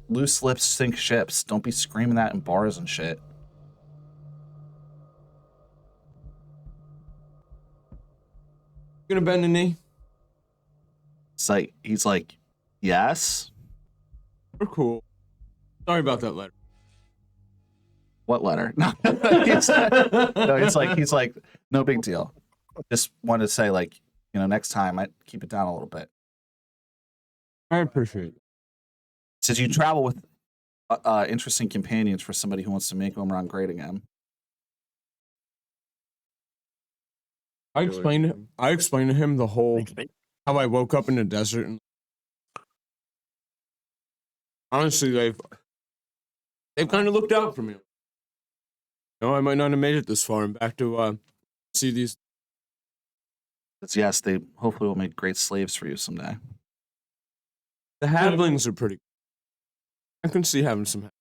loose lips sink ships. Don't be screaming that in bars and shit. Gonna bend the knee. He's like, yes. We're cool. Sorry about that letter. What letter? No, he's like, no big deal. Just wanted to say, like, next time I keep it down a little bit. I appreciate it. Says you travel with interesting companions for somebody who wants to make Omron great again. I explained to him the whole how I woke up in the desert and honestly they've kind of looked out for me. I might not have made it this far and back to see these. Yes, they hopefully will make great slaves for you someday. The halflings are pretty. I can see having some.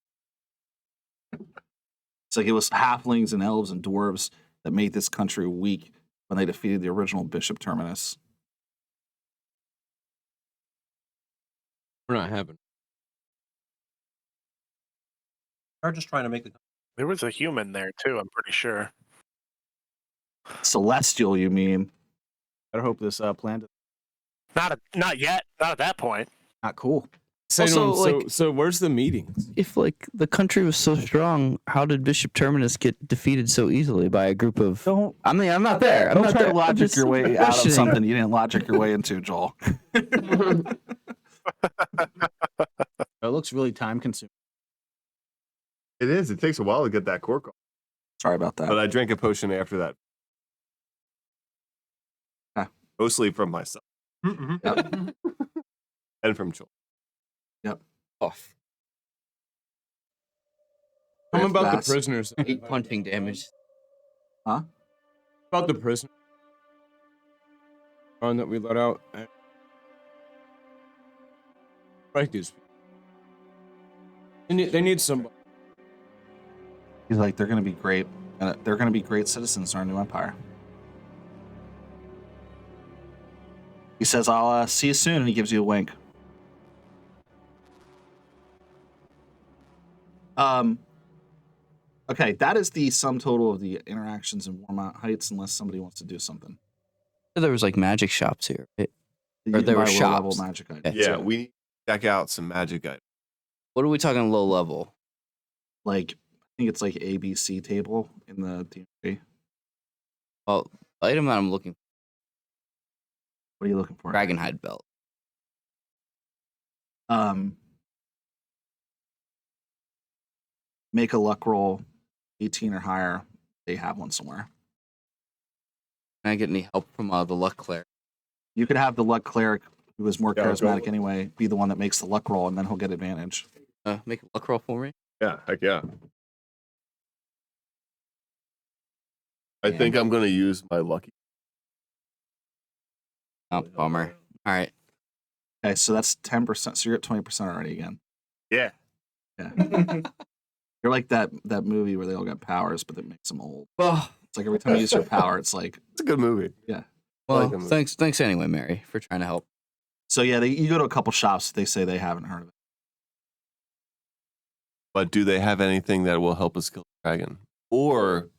It's like it was halflings and elves and dwarves that made this country weak when they defeated the original Bishop Terminus. We're not having. They're just trying to make the. There was a human there too, I'm pretty sure. Celestial, you mean? I hope this plan is Not yet. Not at that point. not cool. Say to Also, him, so where's the meetings? If like the country was so strong, how did Bishop Terminus get defeated so easily by a group of? I mean, I'm not there. I'm Don't not try there. to I'm logic just your way out of questioning. something you didn't logic your way into, Joel. It looks really time consuming. It is. It takes a while to get that cork off. Sorry about that. But I drank a potion after that. Huh. Mostly from myself. Yep. And from Joel. Yep. Off. Tell him about That's- the prisoners. 8 punching damage. Huh? About the prisoners. That we let out. Right, these people. They need somebody. He's like, they're going to be great. They're going to be great citizens in our new empire. He says, "I'll see you soon," and he gives you a wink. Okay, that is the sum total of the interactions in Warmount Heights, unless somebody wants to do something. There was like magic shops here, right? Or there Buy were low-level shops. magic items. Yeah, we need to check out some magic items. What are we talking low level? Like, I think it's like ABC table in the DMV. Well, the item that I'm looking for, What are you looking for? Dragonhide belt. Make a luck roll, 18 or higher. They have one somewhere. Can I get any help from the luck cleric? You could have the luck cleric, who is more Yeah, charismatic go. anyway, be the one that makes the luck roll, and then he'll get advantage. Make a luck roll for me. Yeah, heck yeah. I think I'm going to use my lucky. Oh, bummer. All right. Okay, so that's 10%. So you're at 20% already again. Yeah. Yeah. You're like that movie where they all got powers, but that makes them old. Well, It's like every time you use your power, it's like, It's a good movie. yeah. well, that movie. thanks anyway, Mary, for trying to help. So yeah, you go to a couple shops, they say they haven't heard of it. But do they have anything that will help us kill the dragon? Or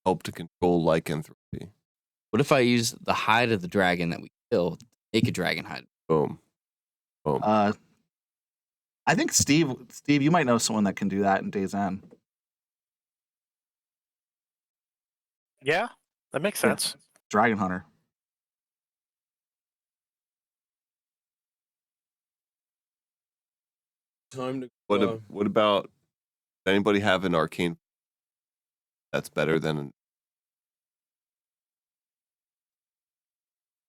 help to control lycanthropy? What if I use the hide of the dragon that we killed to make a dragon hide? Boom. Boom. I think Steve, you might know someone that can do that in Days End. Yeah, that makes sense. Dragon Hunter. Time to. What about, does anybody have an arcane that's better than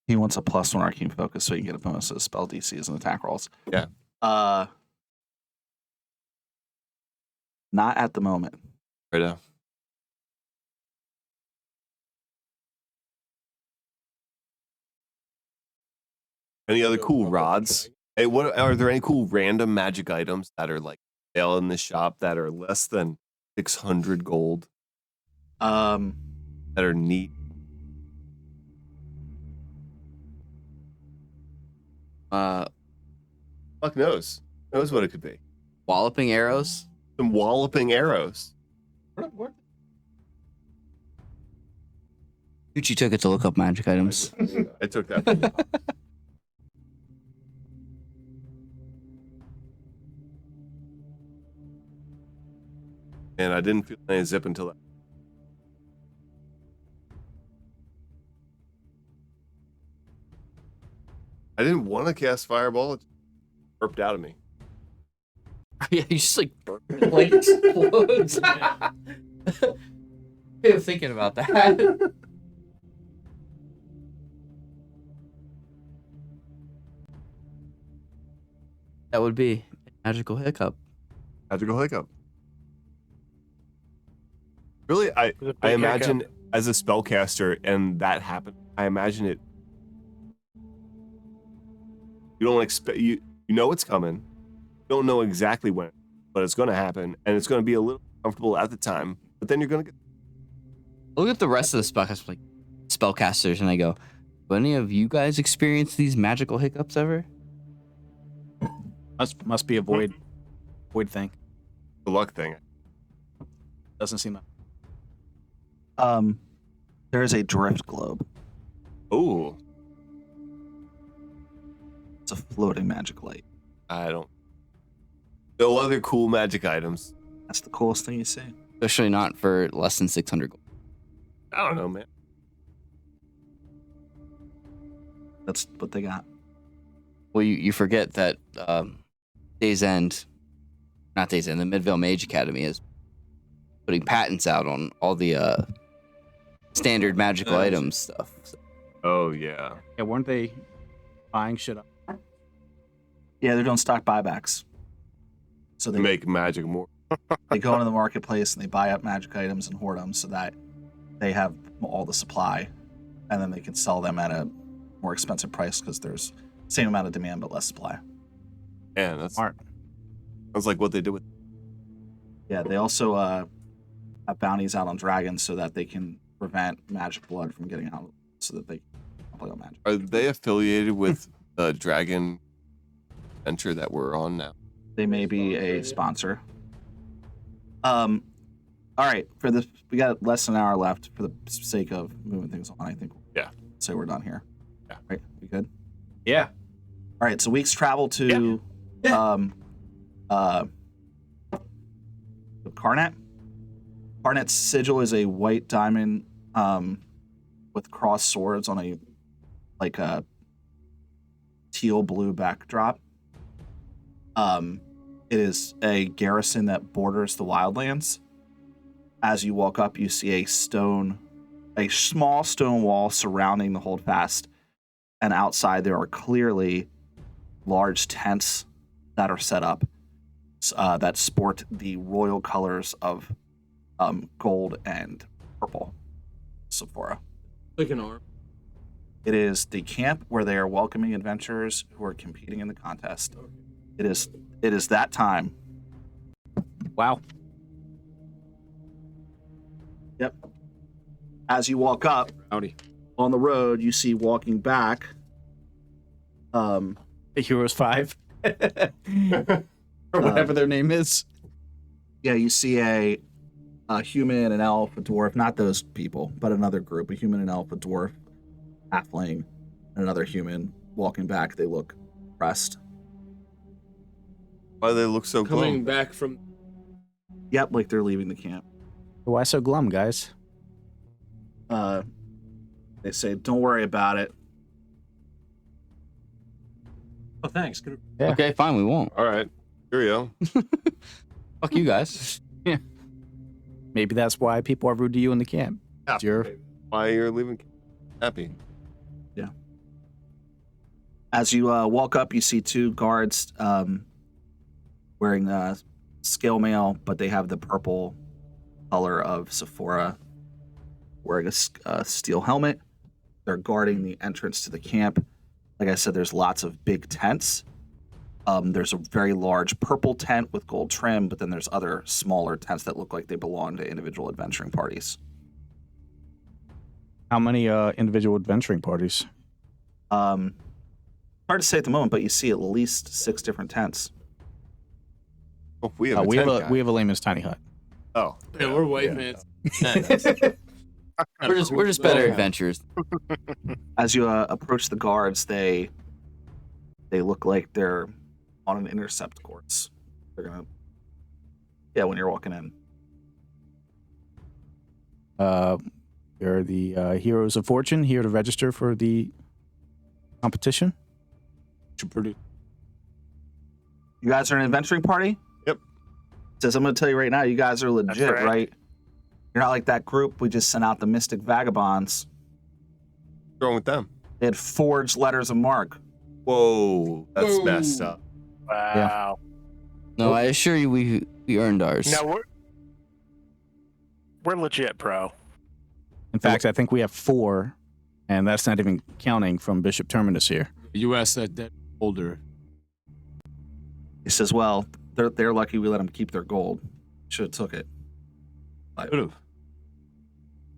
He wants a +1 arcane focus so he can get a bonus to his spell DCs and attack rolls. Yeah. Not at the moment. right now? Any other cool rods? Hey, what are there any cool random magic items that are like sale in the shop that are less than 600 gold Um, that are neat? Fuck knows. Knows what it could be. Walloping arrows. Some walloping arrows. Gucci took it to look up magic items. I took that. And I didn't feel any zip until that. I didn't want to cast Fireball. It burped out of me. Yeah, you just like burn it, like explodes. I'm thinking about that. That would be a magical hiccup. Magical hiccup. Really, I imagine as a spellcaster and that happened, I imagine it. You don't expect you know it's coming. You don't know exactly when, but it's going to happen, and it's going to be a little uncomfortable at the time. But then you're going to get. Look at the rest of the spellcasters, and I go, "Have any of you guys experienced these magical hiccups ever?" Must be a void thing. The luck thing. Doesn't seem like. there is a drift globe. Oh, It's a floating magic light. I don't. No other cool magic items. That's the coolest thing you see. Especially not for less than 600 gold. I don't know, man. That's what they got. Well, you forget that Days End, not Days End, the Midvale Mage Academy is putting patents out on all the standard magical items stuff. So. Oh yeah. Yeah, weren't they buying shit up? Yeah, they're doing stock buybacks. So To they make magic more. they go into the marketplace and they buy up magic items and hoard them so that they have all the supply, and then they can sell them at a more expensive price because there's same amount of demand but less supply. Man, that's Smart. sounds like what they did with. Yeah, they also have bounties out on dragons so that they can prevent magic blood from getting out, so that they play on Magic. Are they affiliated with the Dragon Venture that we're on now? They may be a sponsor. All right, for this, we got less than an hour left. For the sake of moving things on, I think. Yeah. Say we're done here. Yeah. Right. We good? Yeah. All right. So weeks travel to, Karnat. Karnat's sigil is a white diamond, with crossed swords on a teal blue backdrop. It is a garrison that borders the wildlands. As you walk up, you see a small stone wall surrounding the holdfast, and outside there are clearly large tents that are set up that sport the royal colors of gold and purple. Sephora. Like an arm. It is the camp where they are welcoming adventurers who are competing in the contest. It is that time. Wow. Yep. As you walk up, Howdy. on the road, you see walking back. The Heroes 5. Or whatever their name is. Yeah, you see a human, an elf, a dwarf, not those people, but another group, a human, an elf, a dwarf, halfling, and another human walking back. They look pressed. Why do they look so Coming glum? back from. Yep, like they're leaving the camp. Why so glum, guys? They say, don't worry about it. Oh, thanks. Good. Yeah. Okay, fine, we won't. All right. Cheerio. Fuck you guys. Maybe that's why people are rude to you in the camp. Yeah, You're why you're leaving happy. Yeah. As you walk up, you see two guards wearing scale mail, but they have the purple color of Sephora, wearing a steel helmet. They're guarding the entrance to the camp. Like I said, there's lots of big tents. There's a very large purple tent with gold trim, but then there's other smaller tents that look like they belong to individual adventuring parties. how many individual adventuring parties? Hard to say at the moment, but you see at least 6 different tents. Oh, we have we a have a layman's tiny hut. Oh, Yeah, we're white fans. We're just better adventurers. As you approach the guards, they look like they're on an intercept course. They're gonna, when you're walking in. They're the Heroes of Fortune here to register for the competition. Pretty. You guys are an adventuring party? Yep. Says I'm gonna tell you right now, you guys are legit, right. right? You're not like that group we just sent out, the Mystic Vagabonds. what's wrong with them? They had forged letters of marque. Whoa, that's Whoa. messed up. Wow. No, I assure you, we earned ours. No, we're legit, bro. In fact, I think we have 4, and that's not even counting from Bishop Terminus here. You asked that debt holder. He says, well, they're lucky we let them keep their gold. Should have took it. Could have.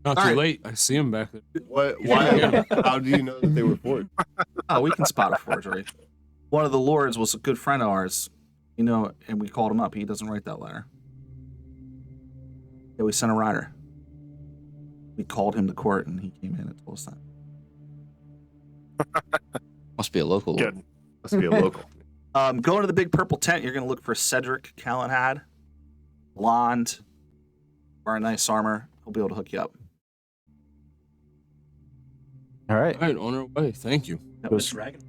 Not All too right. late. I see him back there. What? Why? How do you know that they were forged? Oh, we can spot a forgery. One of the lords was a good friend of ours, and we called him up. He doesn't write that letter. Yeah, we sent a rider. We called him to court, and he came in and told us that. Must be a local. Good. Must be a local. Going to the big purple tent, you're going to look for Cedric Callahan. Blonde, wearing nice armor. He'll be able to hook you up. All right. All right, on our way. Thank you. That was- Dragon.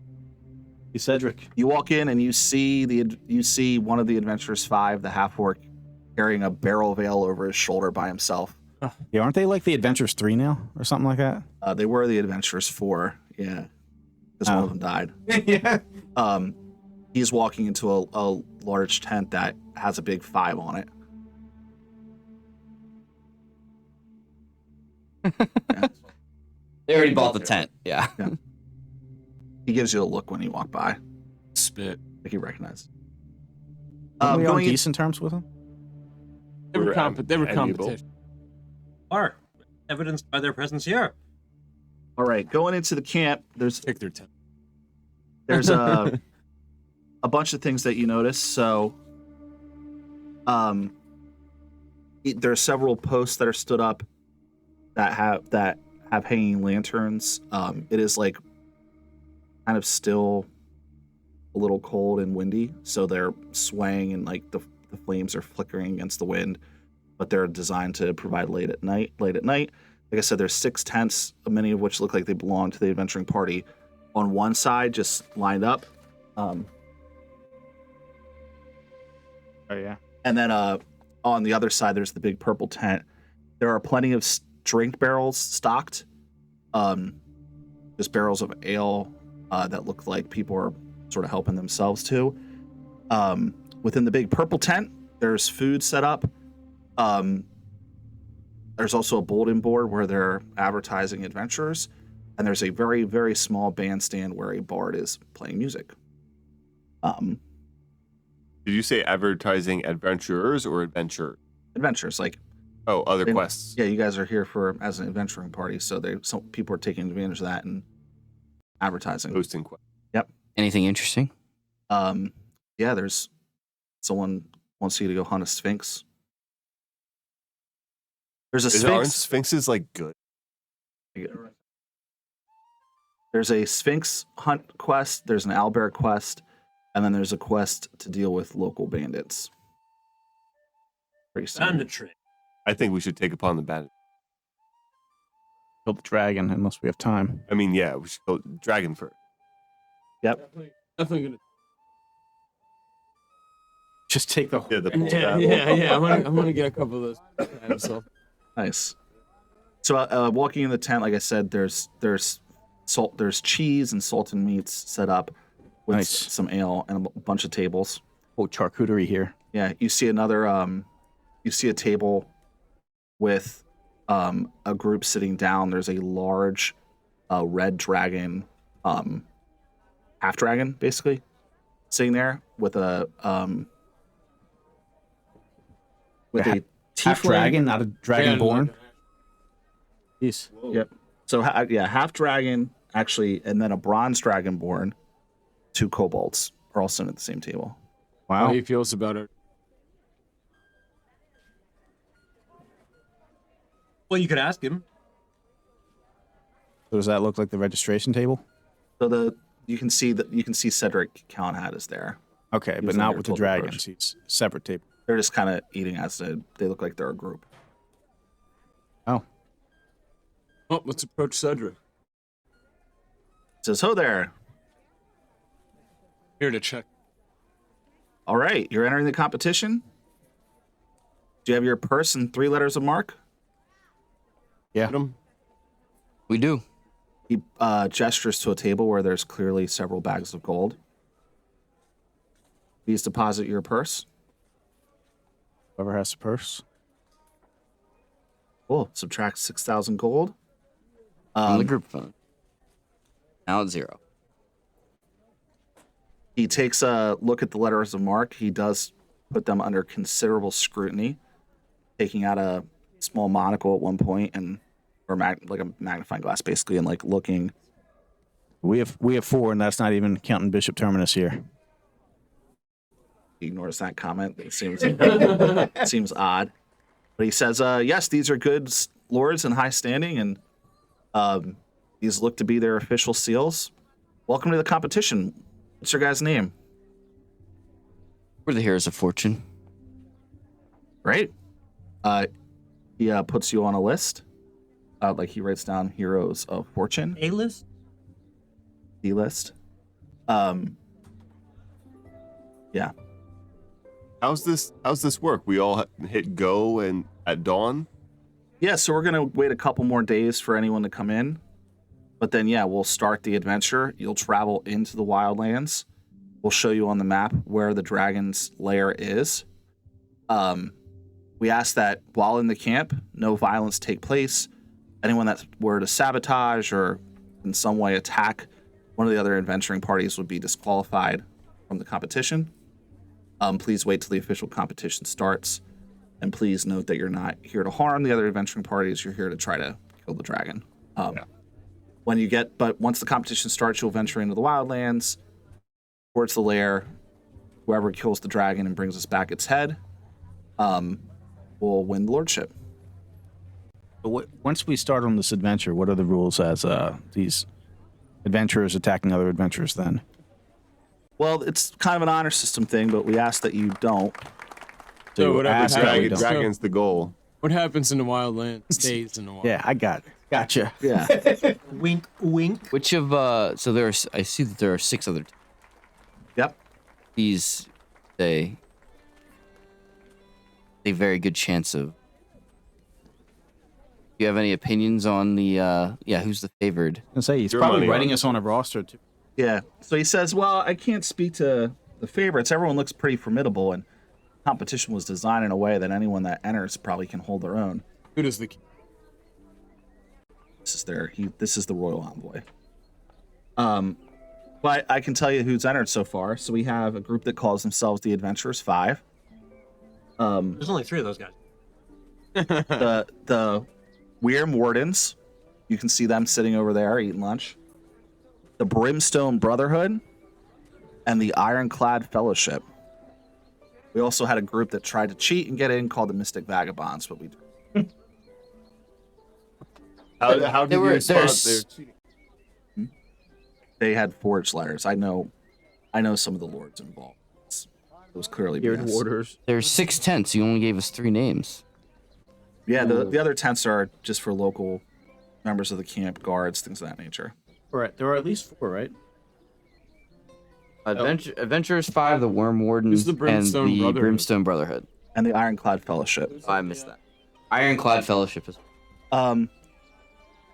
Cedric. You walk in and you see one of the Adventurers 5, the half-orc, carrying a barrel of ale over his shoulder by himself. Yeah, aren't they like the Adventures 3 now or something like that? They were the Adventurers 4, yeah, because one of them died. Yeah. He's walking into a large tent that has a big 5 on it. They already bought the tent. Yeah. He gives you a look when you walk by, Spit. like he recognizes. Are we on Going in- decent terms with them? They were, We're they were amiable. competition. Are evidenced by their presence here. All right, going into the camp, there's Take their time. there's a bunch of things that you notice. So, there are several posts that are stood up that have hanging lanterns. It is like kind of still a little cold and windy, so they're swaying and like the flames are flickering against the wind, but they're designed to provide late at night. Like I said, there's 6 tents, many of which look like they belong to the adventuring party. On one side, just lined up. Oh yeah. And then on the other side, there's the big purple tent. There are plenty of drink barrels stocked. Just barrels of ale that look like people are sort of helping themselves to. Within the big purple tent, there's food set up. There's also a bulletin board where they're advertising adventures. And there's a very, very small bandstand where a bard is playing music. Did you say advertising adventurers or adventure? Adventures, like other quests. Yeah, you guys are here as an adventuring party, so some people are taking advantage of that and advertising. Hosting quests. Yep. Anything interesting? Yeah, there's someone wants you to go hunt a sphinx. There's a Aren't sphinx. sphinxes like good? There's a sphinx hunt quest. There's an owlbear quest, and then there's a quest to deal with local bandits. Pretty Time to standard. trick. I think we should take upon the bandit. Kill the dragon unless we have time. I mean, yeah, we should go dragon first. Yep. Definitely gonna. Just take the Yeah, the Yeah. I'm gonna get a couple of those. So. Nice. So walking in the tent, like I said, there's cheese and salted meats set up with Nice. some ale and a bunch of tables. Oh, charcuterie here. Yeah, you see you see a table with a group sitting down. There's a large red dragon, half dragon, basically, sitting there with a Half tiefling. dragon, not a dragonborn. Jeez. Yep. So half dragon actually, and then a bronze dragonborn. 2 kobolds are all sitting at the same table. How Wow. he feels about it. Well, you could ask him. So does that look like the registration table? So you can see Cedric Callahan is there. Okay, He but was in not there with the told to dragons. approach. He's separate table. They're just kind of eating they look like they're a group. Oh, Oh, let's approach Cedric. Says, "Ho there. Here to check. All right, you're entering the competition. Do you have your purse and 3 letters of mark?" yeah. We do. He gestures to a table where there's clearly several bags of gold. Please deposit your purse. Whoever has the purse. Cool. Subtract 6,000 gold. On the group phone. Now it's 0. He takes a look at the letters of mark. He does put them under considerable scrutiny, taking out a small monocle at one point or like a magnifying glass, basically, and like looking. We have 4, and that's not even counting Bishop Terminus here. He ignores that comment. It seems odd, but he says, "Yes, these are good lords in high standing, and these look to be their official seals. Welcome to the competition. What's your guy's name?" We're the heroes of fortune. Great. He puts you on a list. Like he writes down heroes of fortune. A list? D list. Yeah. How's this work? We all hit go and at dawn. Yeah, so we're gonna wait a couple more days for anyone to come in. But then we'll start the adventure. You'll travel into the wildlands. We'll show you on the map where the dragon's lair is. We ask that while in the camp, no violence take place. Anyone that were to sabotage or in some way attack one of the other adventuring parties would be disqualified from the competition. Please wait till the official competition starts. And please note that you're not here to harm the other adventuring parties. You're here to try to kill the dragon. But once the competition starts, you'll venture into the wildlands, towards the lair. Whoever kills the dragon and brings us back its head, will win the lordship. Once we start on this adventure, what are the rules as these adventurers attacking other adventurers then? Well, it's kind of an honor system thing, but we ask that you don't. So whatever ask that we happens, don't. Dragon's the goal. what happens in the wildland stays in the wild. Yeah, I got it. Gotcha. Yeah. Wink, wink. Which of so there's I see that there are 6 other Yep. these a very good chance of. Do you have any opinions on the who's the favored? I say he's Your probably money writing on it. us on a roster too. Yeah. So he says, well, I can't speak to the favorites. Everyone looks pretty formidable, and competition was designed in a way that anyone that enters probably can hold their own. Who does the This is the royal envoy. But I can tell you who's entered so far. So we have a group that calls themselves the Adventurers 5. There's only 3 of those guys. The Weirm Wardens, you can see them sitting over there eating lunch. The Brimstone Brotherhood, and the Ironclad Fellowship. We also had a group that tried to cheat and get in called the Mystic Vagabonds, but we How did you respond? They're cheating. they had forged letters. I know some of the lords involved. It was clearly Beard BS. warders. There's 6 tents. You only gave us 3 names. Yeah, the other tents are just for local members of the camp, guards, things of that nature. Right. There are at least 4, right? Adventurers 5, the Worm Wardens, Who's the and Brimstone the Brotherhood? Brimstone Brotherhood. And the Ironclad Fellowship. Oh, I missed that. Ironclad Fellowship is.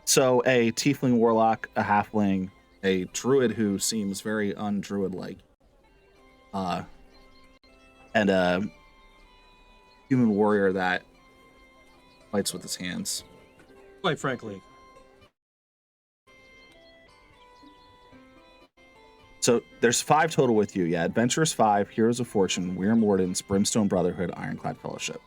So a tiefling warlock, a halfling, a druid who seems very undruid-like, and a human warrior that fights with his hands. Quite frankly. So there's 5 total with you. Yeah, Adventurers 5, Heroes of Fortune, Weirm Wardens, Brimstone Brotherhood, Ironclad Fellowship.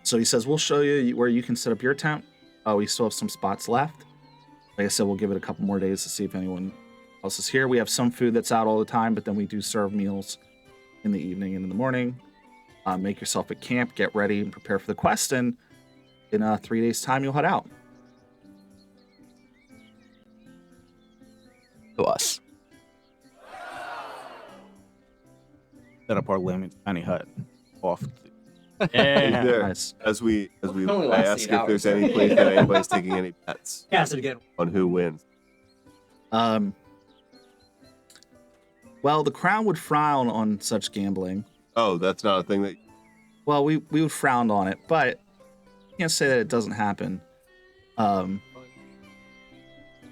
So he says, we'll show you where you can set up your tent. We still have some spots left. Like I said, we'll give it a couple more days to see if anyone else is here. We have some food that's out all the time, but then we do serve meals in the evening and in the morning. Make yourself at camp, get ready, and prepare for the quest. And in 3 days' time, you'll head out. To us. Set up our tiny hut off. Is there, Nice. as we Only I lasts ask 8 if there's hours. any place that anybody's taking any bets Cast it again. on who wins. Well, the crown would frown on such gambling. Oh, that's not a thing that. Well, we would frown on it, but I can't say that it doesn't happen.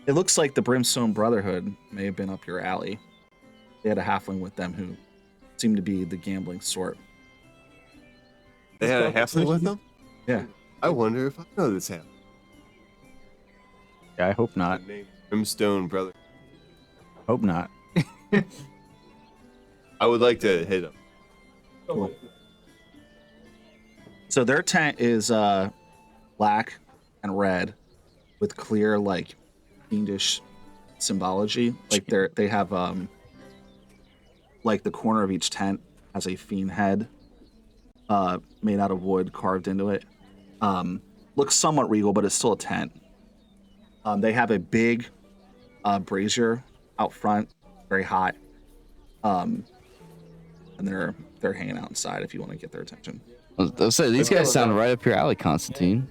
It looks like the Brimstone Brotherhood may have been up your alley. They had a halfling with them who seemed to be the gambling sort. They had a halfling with them? Yeah. I wonder if I know this halfling. Yeah, I hope not. Name Brimstone Brother. Hope not. I would like to hit him. Cool. So their tent is black and red with clear, like, fiendish symbology. Like they have like the corner of each tent has a fiend head made out of wood carved into it. Looks somewhat regal, but it's still a tent. They have a big brazier out front, very hot. And they're hanging out inside if you want to get their attention. I'll say these guys sound right up your alley, Constantine.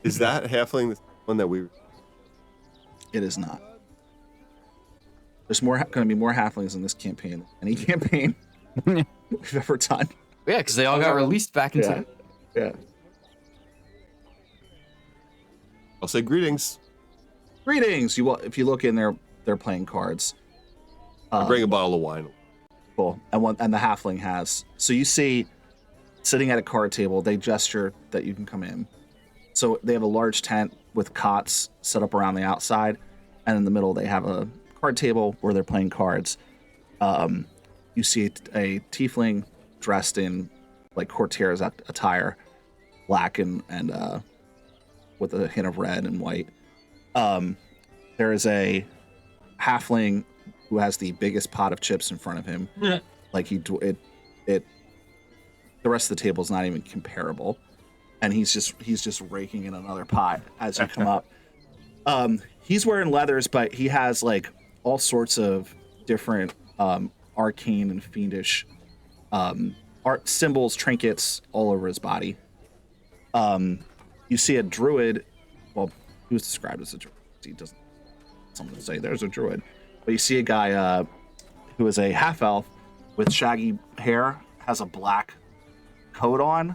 Is that halfling the one that we? It is not. There's going to be more halflings in this campaign than any campaign we've ever done. Yeah, because they all got released back in time. Yeah. I'll say greetings. Greetings. If you look in there, they're playing cards. I bring a bottle of wine. Cool. And the halfling has. So you see, sitting at a card table, they gesture that you can come in. So they have a large tent with cots set up around the outside, and in the middle they have a card table where they're playing cards. You see a tiefling dressed in like courtier's attire, black and with a hint of red and white. There is a halfling who has the biggest pot of chips in front of him. Like the rest of the table is not even comparable, and he's just raking in another pot as you come up. He's wearing leathers, but he has like all sorts of different arcane and fiendish art symbols, trinkets all over his body. You see a druid. Well, he was described as a druid. He doesn't. Someone would say there's a druid, but you see a guy who is a half elf with shaggy hair, has a black coat on,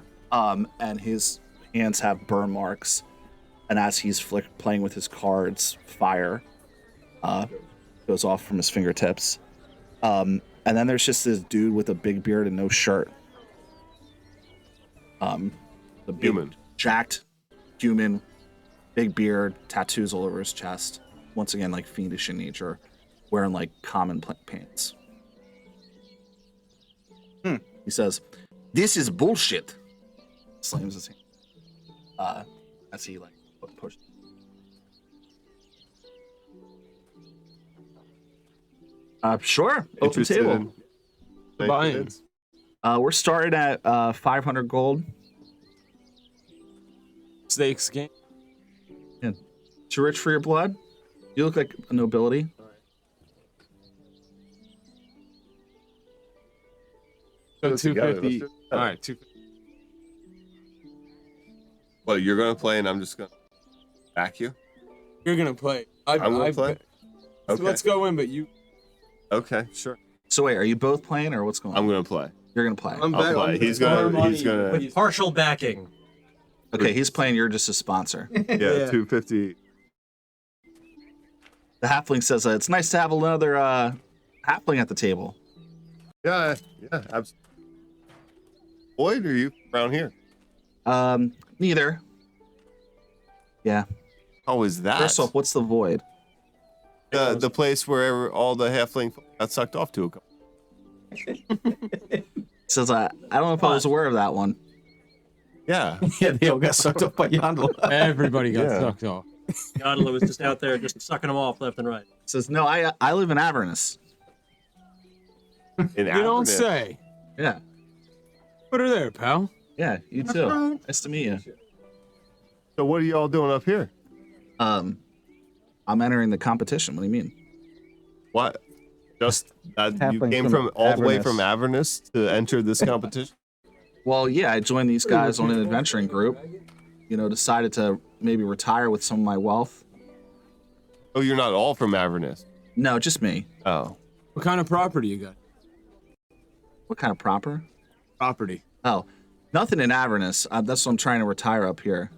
and his hands have burn marks. And as he's playing with his cards, fire goes off from his fingertips. And then there's just this dude with a big beard and no shirt. The big, Human. jacked human, big beard, tattoos all over his chest. Once again, like fiendish in nature, wearing like common pants. He says, "This is bullshit." Slams his hand as he like pushed. Sure. Open Interested table. in- Buy-ins. We're starting at 500 gold. Stakes game. Too rich for your blood? You look like a nobility. So Let's do it together, 250. let's do it All together. right, 250. Well, you're gonna play, and I'm just gonna back you. You're gonna play. I'm gonna play. So Okay. let's go in, but you. Okay, sure. So wait, are you both playing or what's going on? I'm gonna play. You're gonna play. I'll play. He's gonna. With partial backing. Okay, he's playing. You're just a sponsor. Yeah, 250. The halfling says, "It's nice to have another halfling at the table." Yeah, absolutely. Boyd, are you around here? Neither. Yeah. How is that? First off, what's the void? The place where all the halfling got sucked off to. Says, I don't know if I was aware of that one. Yeah. Yeah, they all got sucked up by Yondola. Everybody got Yeah. sucked off. Gondola was just out there just sucking them off left and right. Says, no, I live in Avernus. In You don't Avernus. say. Yeah. Put her there, pal. Yeah, you too. Nice to meet you. So what are y'all doing up here? I'm entering the competition. What do you mean? What? Just you Halflings came from from all the way Avernus. from Avernus to enter this competition? Well, yeah, I joined these guys on an adventuring group. You know, decided to maybe retire with some of my wealth. Oh, you're not all from Avernus. No, just me. Oh. What kind of property you got? What kind of proper? Property. Oh, nothing in Avernus. That's what I'm trying to retire up here.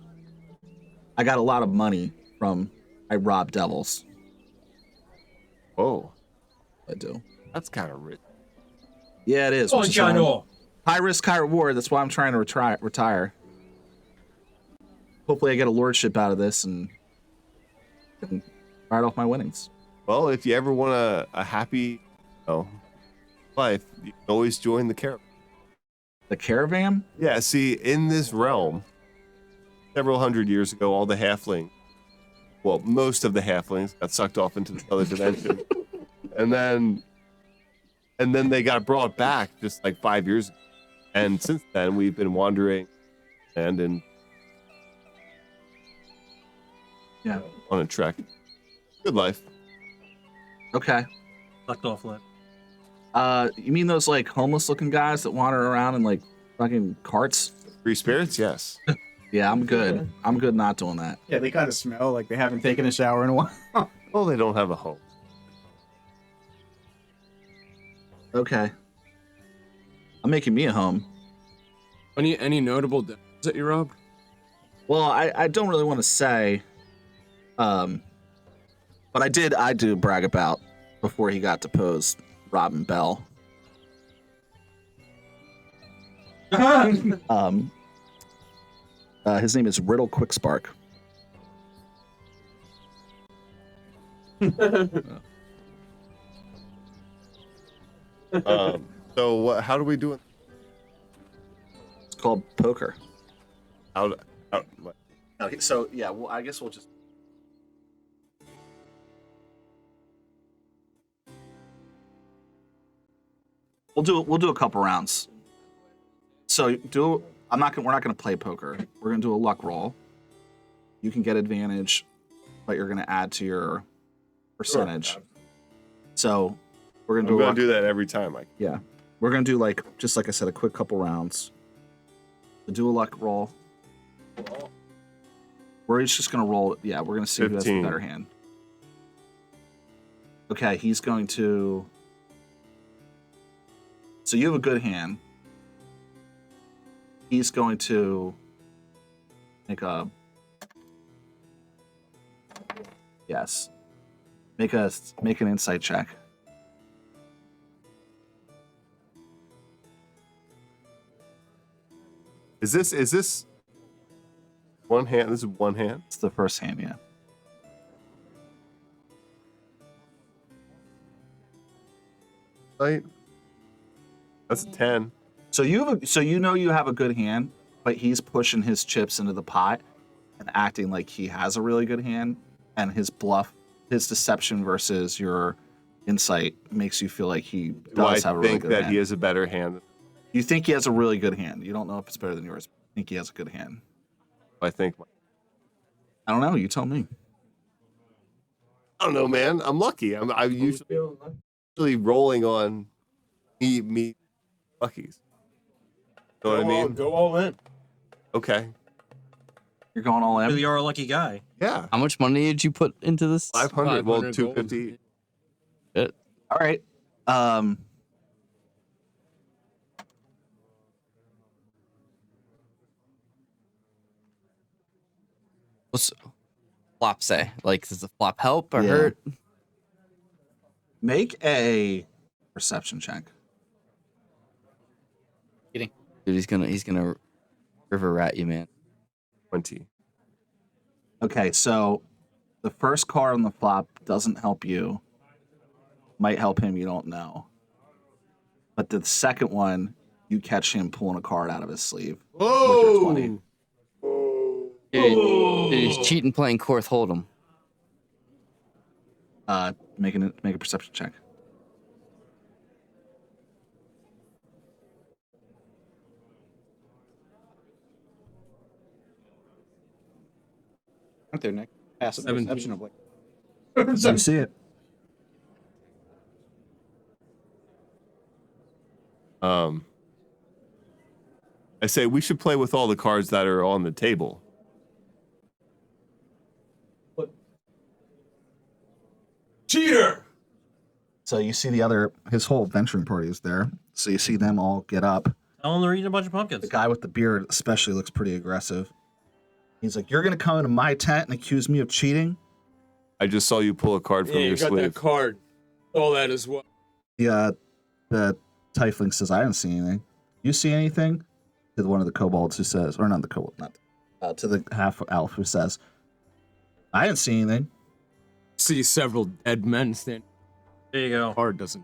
I got a lot of money from I robbed devils. Oh, I do. that's kind of rich. Yeah, it is. Oh, which is John, why high risk, high reward. That's why I'm trying to retire. Hopefully, I get a lordship out of this and can write off my winnings. Well, if you ever want a happy life, you can always join the caravan. The caravan? Yeah, see, in this realm, several hundred years ago, all the halflings, well, most of the halflings got sucked off into this other dimension. and then they got brought back just like 5 years ago. And since then, we've been wandering and Yeah. on a trek. Good life. Okay. Sucked off left. You mean those like homeless looking guys that wander around in like fucking carts? Free spirits, yes. Yeah, I'm good. I'm good not doing that. Yeah, they kind of smell like they haven't taken a shower in a while. Well, they don't have a home. Okay. I'm making me a home. Any notable devils that you robbed? Well, I don't really want to say, but I do brag about before he got deposed, Robin Bell. His name is Riddle Quickspark. So how do we do it? It's called poker. Out. Okay, so yeah, well, I guess we'll just. We'll do a couple rounds. So we're not gonna play poker. We're gonna do a luck roll. You can get advantage, but you're gonna add to your percentage. Sure. So we're gonna I'm gonna do that every time. Yeah, we're gonna do just like I said, a quick couple rounds. So do a luck roll. We're each just gonna roll. Yeah, we're gonna see 15. who has the better hand. Okay, he's going to. So you have a good hand. He's going to make a. Yes. Make an insight check. Is this one hand? This is one hand. It's the first hand, yeah. Right. That's a 10. So you have a good hand, but he's pushing his chips into the pot and acting like he has a really good hand, and his deception versus your insight makes you feel like he does have a really good hand. I think that he has a better hand. You think he has a really good hand. You don't know if it's better than yours. But you think he has a good hand. I don't know. You tell me. I don't know, man. I'm lucky. I'm usually rolling on me luckies. Know what I mean? Go all in. Okay. You're going all in? You really are a lucky guy. Yeah. How much money did you put into this? 500. Well, 250. All right. What's flop say? Like, does the flop help or Yeah. hurt? Make a perception check. Dude, he's gonna river rat you, man. 20. Okay, so the first card on the flop doesn't help you. Might help him, you don't know. But the second one, you catch him pulling a card out of his sleeve. Whoa! With your 20. Dude, he's cheating playing Korth Hold'em. Make a perception check. Aren't there, Nick? Passive 17. perception of You see it. I say we should play with all the cards that are on the table. Cheater! So you see his whole venturing party is there. So you see them all get up. Tell them they're eating a bunch of pumpkins. The guy with the beard especially looks pretty aggressive. He's like, "You're gonna come into my tent and accuse me of cheating?" I just saw you pull a card from Yeah, your you got sleeve. that card. All that as well. The Tiefling says, "I didn't see anything. You see anything?" To one of the kobolds who says, or not the kobold, to the half elf who says, "I didn't see anything." See several dead men standing. There you go. Card doesn't.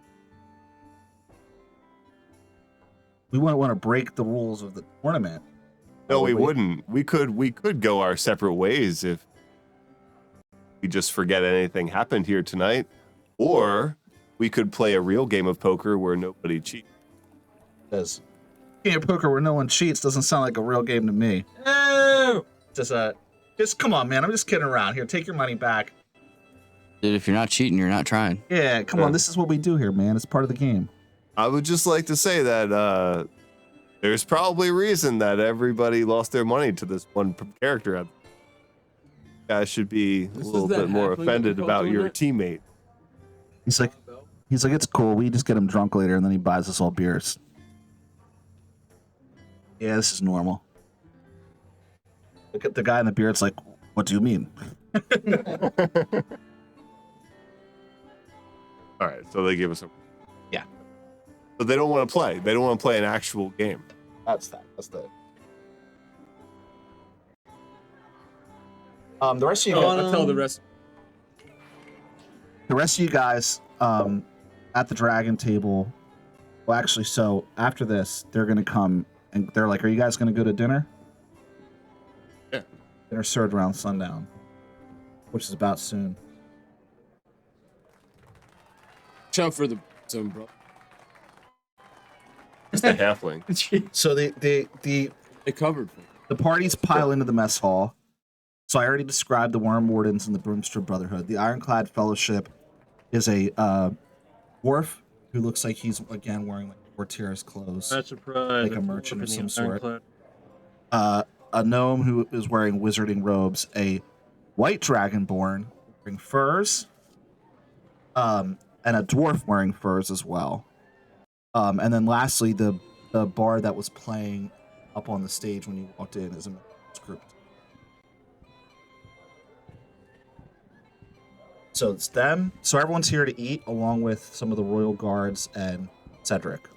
We wouldn't want to break the rules of the tournament. No, we Probably. wouldn't. We could go our separate ways if we just forget anything happened here tonight, or we could play a real game of poker where nobody cheats. Says, "Game of poker where no one cheats doesn't sound like a real game to me." No! Just come on, man. I'm just kidding around. Here, take your money back. Dude, if you're not cheating, you're not trying. Yeah, come on. This is what we do here, man. It's part of the game. I would just like to say that there's probably a reason that everybody lost their money to this one character. You guys should be a little that bit more halfling offended that about doing your it? teammate. He's like, it's cool. We just get him drunk later, and then he buys us all beers. Yeah, this is normal. Look at the guy in the beard's like, "What do you mean?" All right, so they give us a. Yeah. So they don't want to play. They don't want to play an actual game. That's the. The rest of you. I'll tell the rest. The rest of you guys at the dragon table. Well, actually, so after this, they're gonna come and they're like, "Are you guys gonna go to dinner?" Yeah. Dinner served around sundown, which is about soon. Watch out for the zone, bro. Just a halfling. So they covered for the parties pile into the mess hall. So I already described the Worm Wardens and the Broomster Brotherhood. The Ironclad Fellowship is a dwarf who looks like he's again wearing like Portier's clothes, Not surprised. like a merchant of some sort. Ironclad. A gnome who is wearing wizarding robes, a white dragonborn wearing furs, and a dwarf wearing furs as well. And then lastly, the bard that was playing up on the stage when you walked in is a group. So it's them. So everyone's here to eat, along with some of the royal guards and Cedric.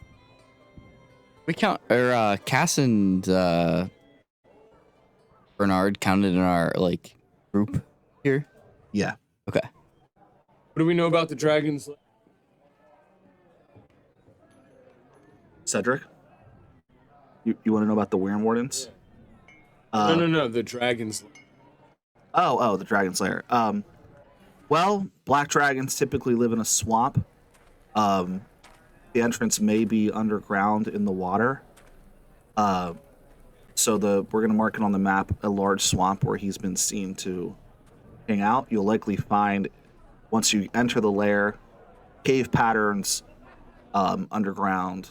We count, or Cass and Bernard counted in our like group here. Yeah. Okay. What do we know about the dragons? Cedric, you want to know about the Worm Wardens? No, the dragons. Oh, the Dragon's Lair. Well, black dragons typically live in a swamp. The entrance may be underground in the water. So we're gonna mark it on the map a large swamp where he's been seen to hang out. You'll likely find once you enter the lair, cave patterns, underground,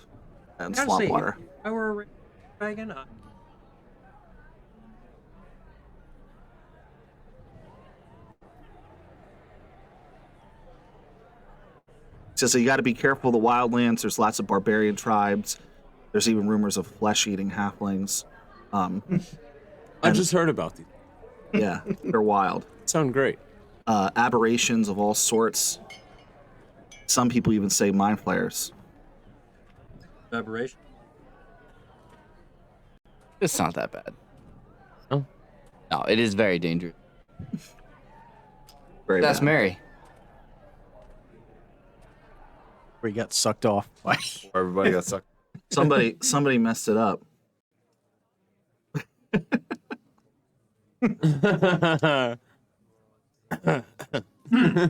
and swamp water. If I were a dragon, So you got to be careful of the wildlands. There's lots of barbarian tribes. There's even rumors of flesh-eating halflings. I just heard about these. Yeah, they're wild. Sound great. Aberrations of all sorts. Some people even say mind flayers. aberration. It's not that bad. Oh. No, it is very dangerous. Very That's bad. Mary. Where he got sucked off. Or everybody got sucked. Somebody messed it up. I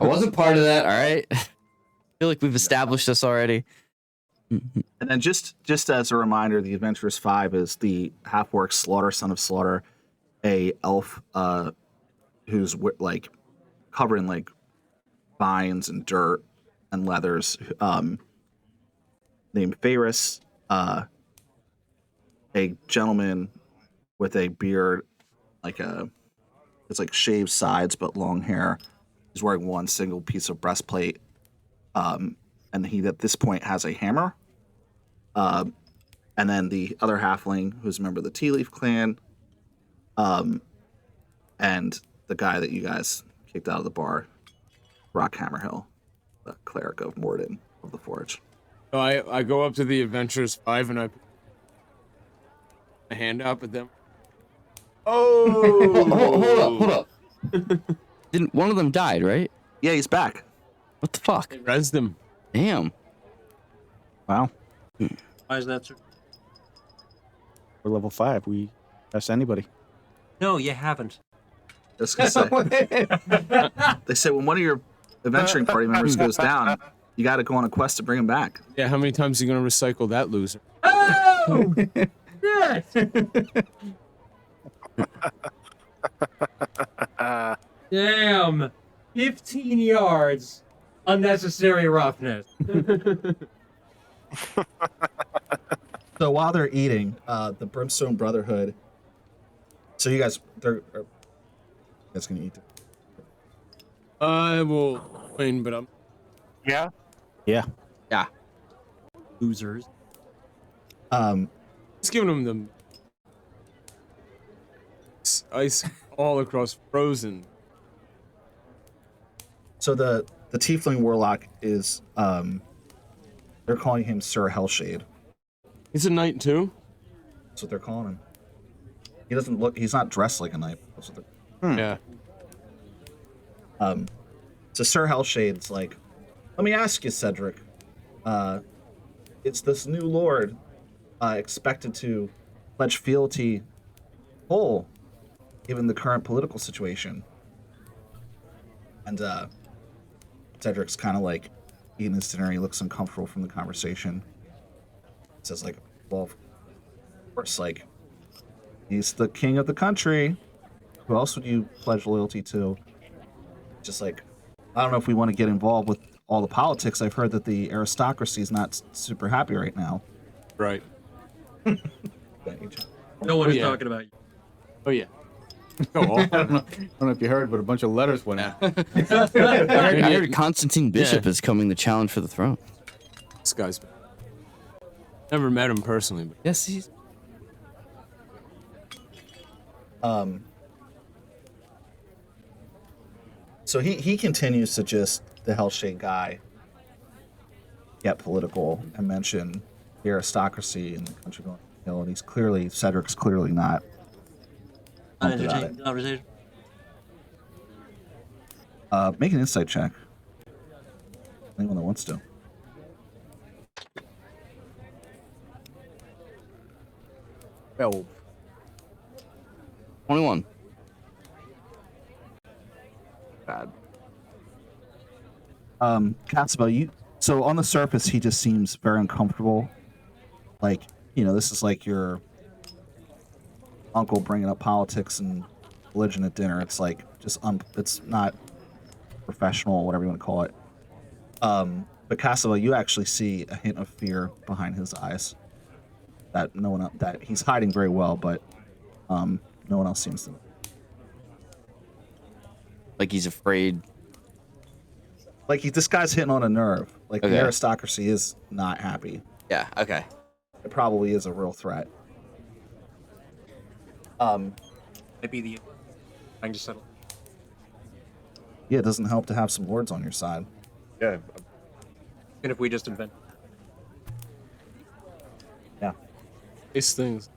wasn't part of that, all right? I feel like we've established this already. And then just as a reminder, the Adventurous Five is the half-orc Slaughter, son of Slaughter, a elf who's like covered in like vines and dirt and leathers, named Ferris, a gentleman with a beard, it's like shaved sides but long hair. He's wearing one single piece of breastplate, and he at this point has a hammer. And then the other halfling, who's a member of the Tea Leaf clan, and the guy that you guys kicked out of the bar, Rock Hammerhill, the cleric of Morden of the Forge. So I go up to the Adventurers 5 and I put a hand up at them. Oh, hold up. Didn't one of them died, right? Yeah, he's back. What the fuck? They res them. Damn. Wow. Why is that, sir? We're level 5. We test anybody. No, you haven't. I was gonna say. They say when one of your adventuring party members goes down, you got to go on a quest to bring him back. Yeah, how many times are you gonna recycle that loser? Oh! Yes! Damn! 15 yards. Unnecessary roughness. So while they're eating, the Brimstone Brotherhood. So you guys, you guys gonna eat. I will win, but I'm Yeah. Yeah. Yeah. Losers. just giving them the ice all across frozen. So the Tiefling Warlock is, they're calling him Sir Hellshade. He's a knight too. That's what they're calling him. He doesn't look. He's not dressed like a knight. That's what Yeah. so Sir Hellshade's like, let me ask you, Cedric. It's this new lord expected to pledge fealty whole given the current political situation. And Cedric's kind of like eating his dinner. He looks uncomfortable from the conversation. He says like, well, of course, like, he's the king of the country. Who else would you pledge loyalty to? Just like, I don't know if we want to get involved with all the politics. I've heard that the aristocracy is not super happy right now. Right. No one is yeah. talking about you. Oh yeah. Go on. I don't know if you heard, but a bunch of letters went out. I heard Constantine Bishop is coming to challenge for the throne. This guy's never met him personally, but Yes, he's. So he continues to just, the Hellshade guy, get political and mention the aristocracy and the country going to hell, and he's clearly, Cedric's clearly not pumped about it. Conversation. Make an insight check. Anyone that wants to. Oh, 21. Bad. Catsabel, so on the surface he just seems very uncomfortable. Like, this is like your uncle bringing up politics and religion at dinner. It's like just it's not professional, whatever you want to call it. But Catsabel, you actually see a hint of fear behind his eyes. That he's hiding very well, but no one else seems to. Like he's afraid. Like this guy's hitting on a nerve. Like Okay. the aristocracy is not happy. Yeah, okay. It probably is a real threat. Maybe the trying to settle. Yeah, it doesn't help to have some lords on your side. Yeah. And if we just invent. Yeah. these things.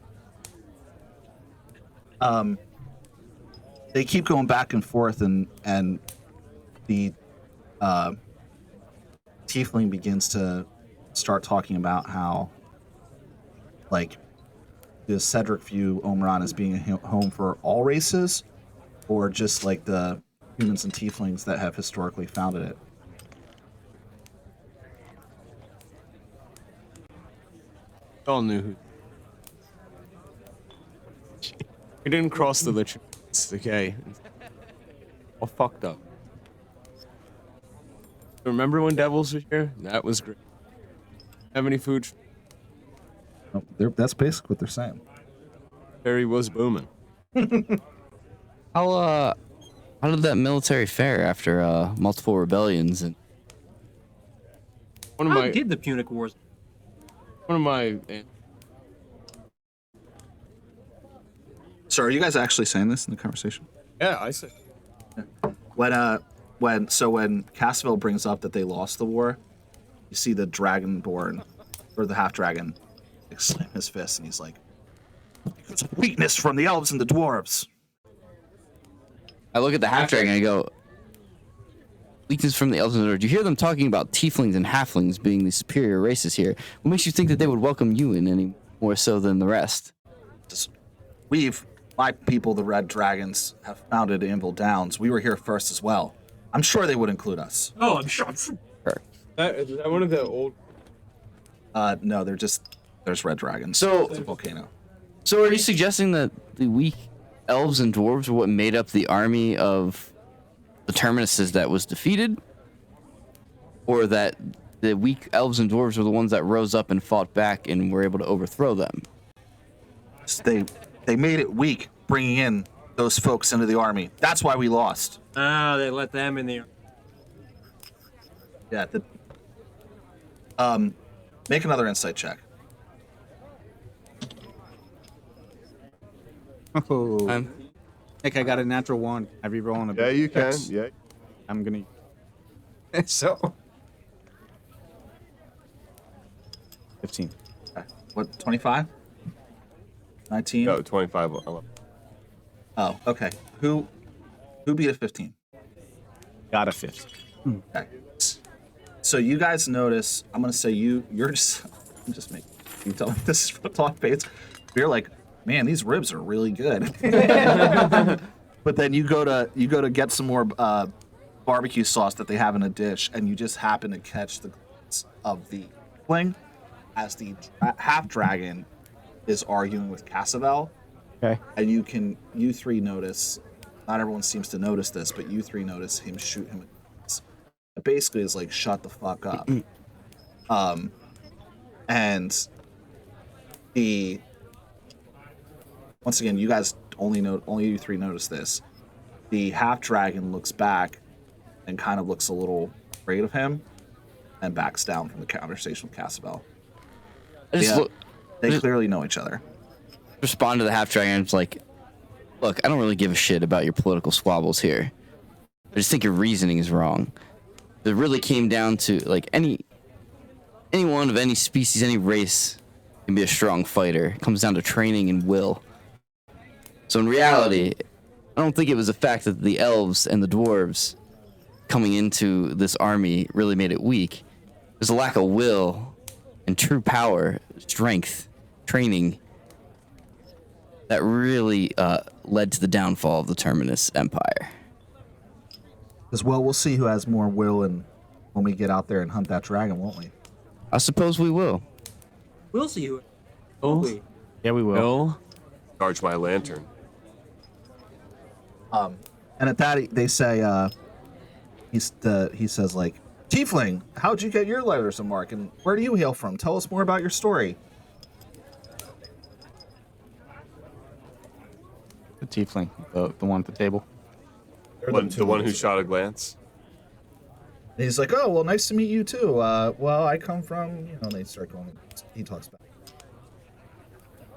They keep going back and forth, and the tiefling begins to start talking about how, like, does Cedric view Omron as being a home for all races, or just like the humans and tieflings that have historically founded it? All knew who. We didn't cross the lich. It's okay. All fucked up. Remember when devils were here? That was great. Have any food? Oh, that's basically what they're saying. Harry was booming. How did that military fare after multiple rebellions and One of How my did the Punic Wars? So are you guys actually saying this in the conversation? Yeah, I said. When Cassaville brings up that they lost the war, you see the dragonborn, or the half dragon, like, slam his fist, and he's like, "It's a weakness from the elves and the dwarves." I look at the half dragon and I go, weakness from the elves and the dwarves. You hear them talking about tieflings and halflings being the superior races here. What makes you think that they would welcome you in any more so than the rest? My people, the Red Dragons, have founded Anvil Downs. We were here first as well. I'm sure they would include us. Oh, I'm sure. Is that one of the old? No, there's Red Dragons. So- It's a volcano. So are you suggesting that the weak elves and dwarves were what made up the army of the Terminuses that was defeated? Or that the weak elves and dwarves were the ones that rose up and fought back and were able to overthrow them? They made it weak, bringing in those folks into the army. That's why we lost. Ah, they let them in there. Yeah. Make another insight check. Oh. Nick, I got a natural one. I re-roll on a Yeah, you can. X. Yeah. I'm gonna. So. 15. What? 25? 19? No, 25. Oh, okay. Who beat a 15? Got a 15. Okay. So you guys notice, I'm gonna say you're just, I'm just making you tell me this is talk fades. You're like man, these ribs are really good. But then you go to get some more barbecue sauce that they have in a dish, and you just happen to catch the glance of the fling as the half dragon is arguing with Cassavel. Okay. And you three notice. Not everyone seems to notice this, but you three notice him shoot him. It basically is like, shut the fuck up. And once again, you guys only you three notice this. The half dragon looks back and kind of looks a little afraid of him and backs down from the conversation with Cassavel. They clearly know each other. Respond to the half dragon. It's like, look, I don't really give a shit about your political squabbles here. I just think your reasoning is wrong. It really came down to like anyone of any species, any race can be a strong fighter. It comes down to training and will. So in reality, I don't think it was the fact that the elves and the dwarves coming into this army really made it weak. There's a lack of will and true power, strength, training that really led to the downfall of the Terminus Empire. As well, we'll see who has more will and when we get out there and hunt that dragon, won't we? I suppose we will. We'll see who. Oh, Yeah, we will. Bill? Charge my lantern. And at that, they say, he says, like, Tiefling, how'd you get your letters of marque, and where do you hail from? Tell us more about your story. The tiefling, the one at the table. The one who shot a glance. And he's like, oh, well, nice to meet you, too. Well, I come from, and they start going, he talks about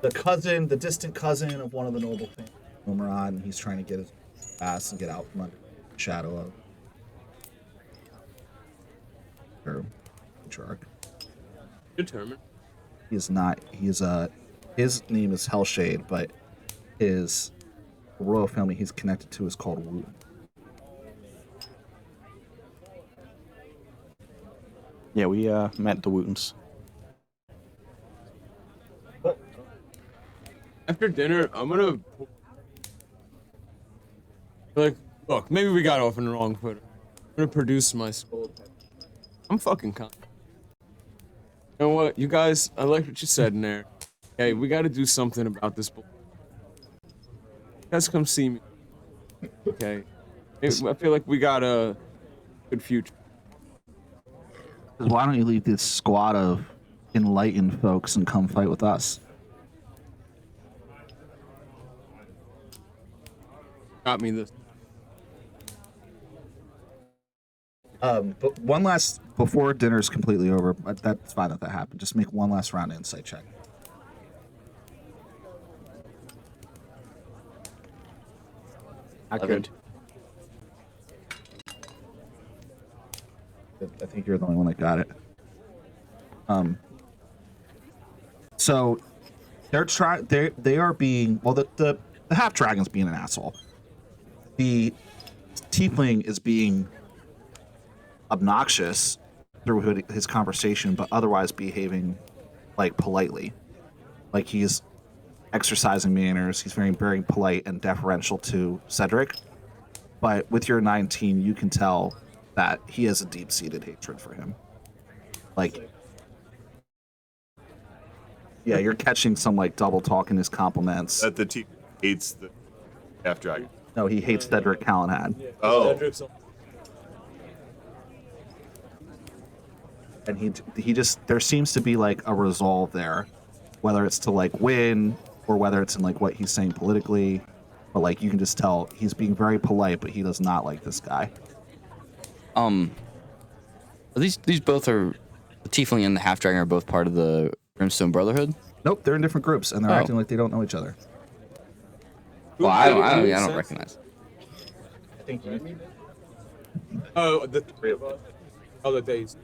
the distant cousin of one of the noble families, Omeron, and he's trying to get his ass and get out from under the shadow of her patriarch. Determined. His name is Hellshade, but his royal family he's connected to is called Wu. Yeah, we met the Wootons. After dinner, I'm gonna look. Maybe we got off on the wrong foot. I'm gonna produce my skull. I'm fucking confident. You know what, you guys? I like what you said in there. Hey, we got to do something about this. You guys come see me. Okay. I feel like we got a good future. Why don't you leave this squad of enlightened folks and come fight with us? Got me this. But one last, before dinner's completely over, but that's fine that happened. Just make one last round of insight check. Not good. I think you're the only one that got it. So they are being, well, the half dragon's being an asshole. The tiefling is being obnoxious through his conversation, but otherwise behaving like politely. Like he's exercising manners. He's very, very polite and deferential to Cedric. But with your 19, you can tell that he has a deep-seated hatred for him. Like, yeah, you're catching some like double talk in his compliments. That the team hates the half dragon. No, he hates Cedric Callahan. Oh. And he just, there seems to be like a resolve there, whether it's to like win or whether it's in like what he's saying politically, but like you can just tell he's being very polite, but he does not like this guy. These both are, the tiefling and the half dragon are both part of the Brimstone Brotherhood. Nope, they're in different groups and they're acting like they don't know each other. Well, I don't recognize. I think you. Oh, the three of us. Other days.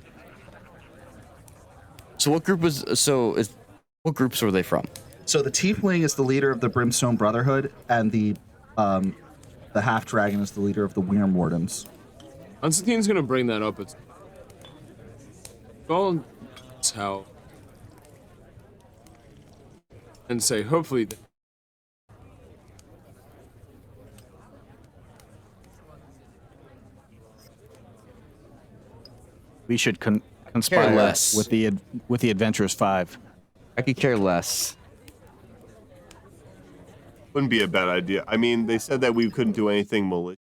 So what groups were they from? So the tiefling is the leader of the Brimstone Brotherhood, and the half dragon is the leader of the Wyrm Wardens. Constantine's gonna bring that up. It's how and say hopefully we should conspire less. with the Adventurers 5. I could care less. Wouldn't be a bad idea. I mean, they said that we couldn't do anything malicious.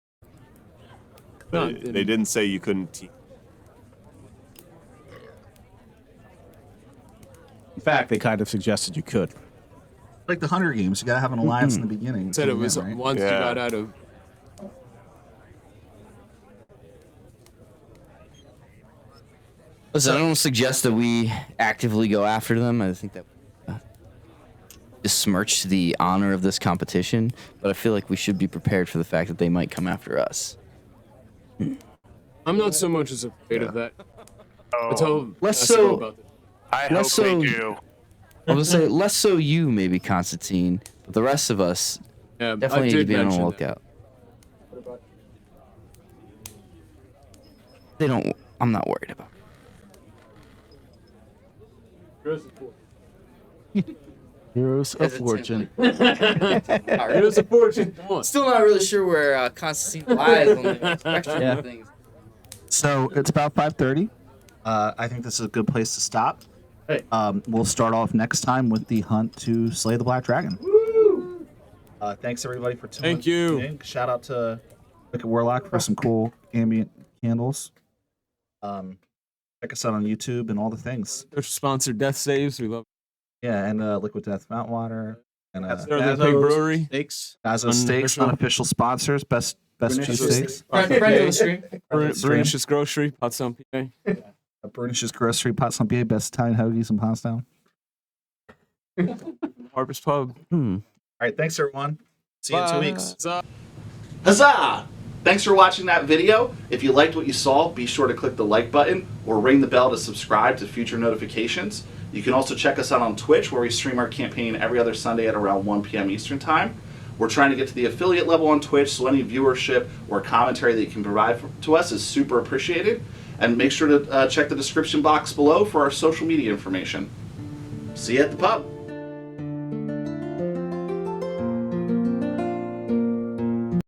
No, They didn't say you couldn't teach. In fact, they kind of suggested you could. Like the Hunger Games, you gotta have an alliance in the beginning. Said it to was win, right? once you Yeah. got out of. Listen, I don't suggest that we actively go after them. I think that besmirch the honor of this competition, but I feel like we should be prepared for the fact that they might come after us. I'm not so much as afraid of that. Oh, I told Less Jessica so- about this. I hope less they so- do. I was gonna say less so you, maybe Constantine, but the rest of us Yeah, definitely I need to did be on the mention lookout. They don't. I'm not worried about it. Heroes of Fortune. that. It was a fortune. Come on. Still not really sure where Constantine lies on the spectrum Yeah. of things. So it's about 5:30. I think this is a good place to stop. We'll start off next time with the hunt to slay the Black Dragon. Thanks everybody for tuning Thank you. in. Shout out to Wicked Warlock for some cool ambient candles. Check us out on YouTube and all the things. Their sponsor, Death Saves. We love Yeah, and Liquid Death Mount Water and Sterling Pig Brewery. Steaks. Gazo Steaks, Unofficial. unofficial sponsors, best Pernicious cheesesteaks. Friend of the stream. Bernicious Grocery, Potsdam, PA. Bernicious Grocery, Potsdam, best Italian hoagies in Potsdam. Harper's Pub. All right, thanks everyone. See you in 2 weeks. Bye. Huzzah! Thanks for watching that video. If you liked what you saw, be sure to click the like button or ring the bell to subscribe to future notifications. You can also check us out on Twitch, where we stream our campaign every other Sunday at around 1 p.m. Eastern Time. We're trying to get to the affiliate level on Twitch, so any viewership or commentary that you can provide to us is super appreciated. And make sure to check the description box below for our social media information. See you at the pub.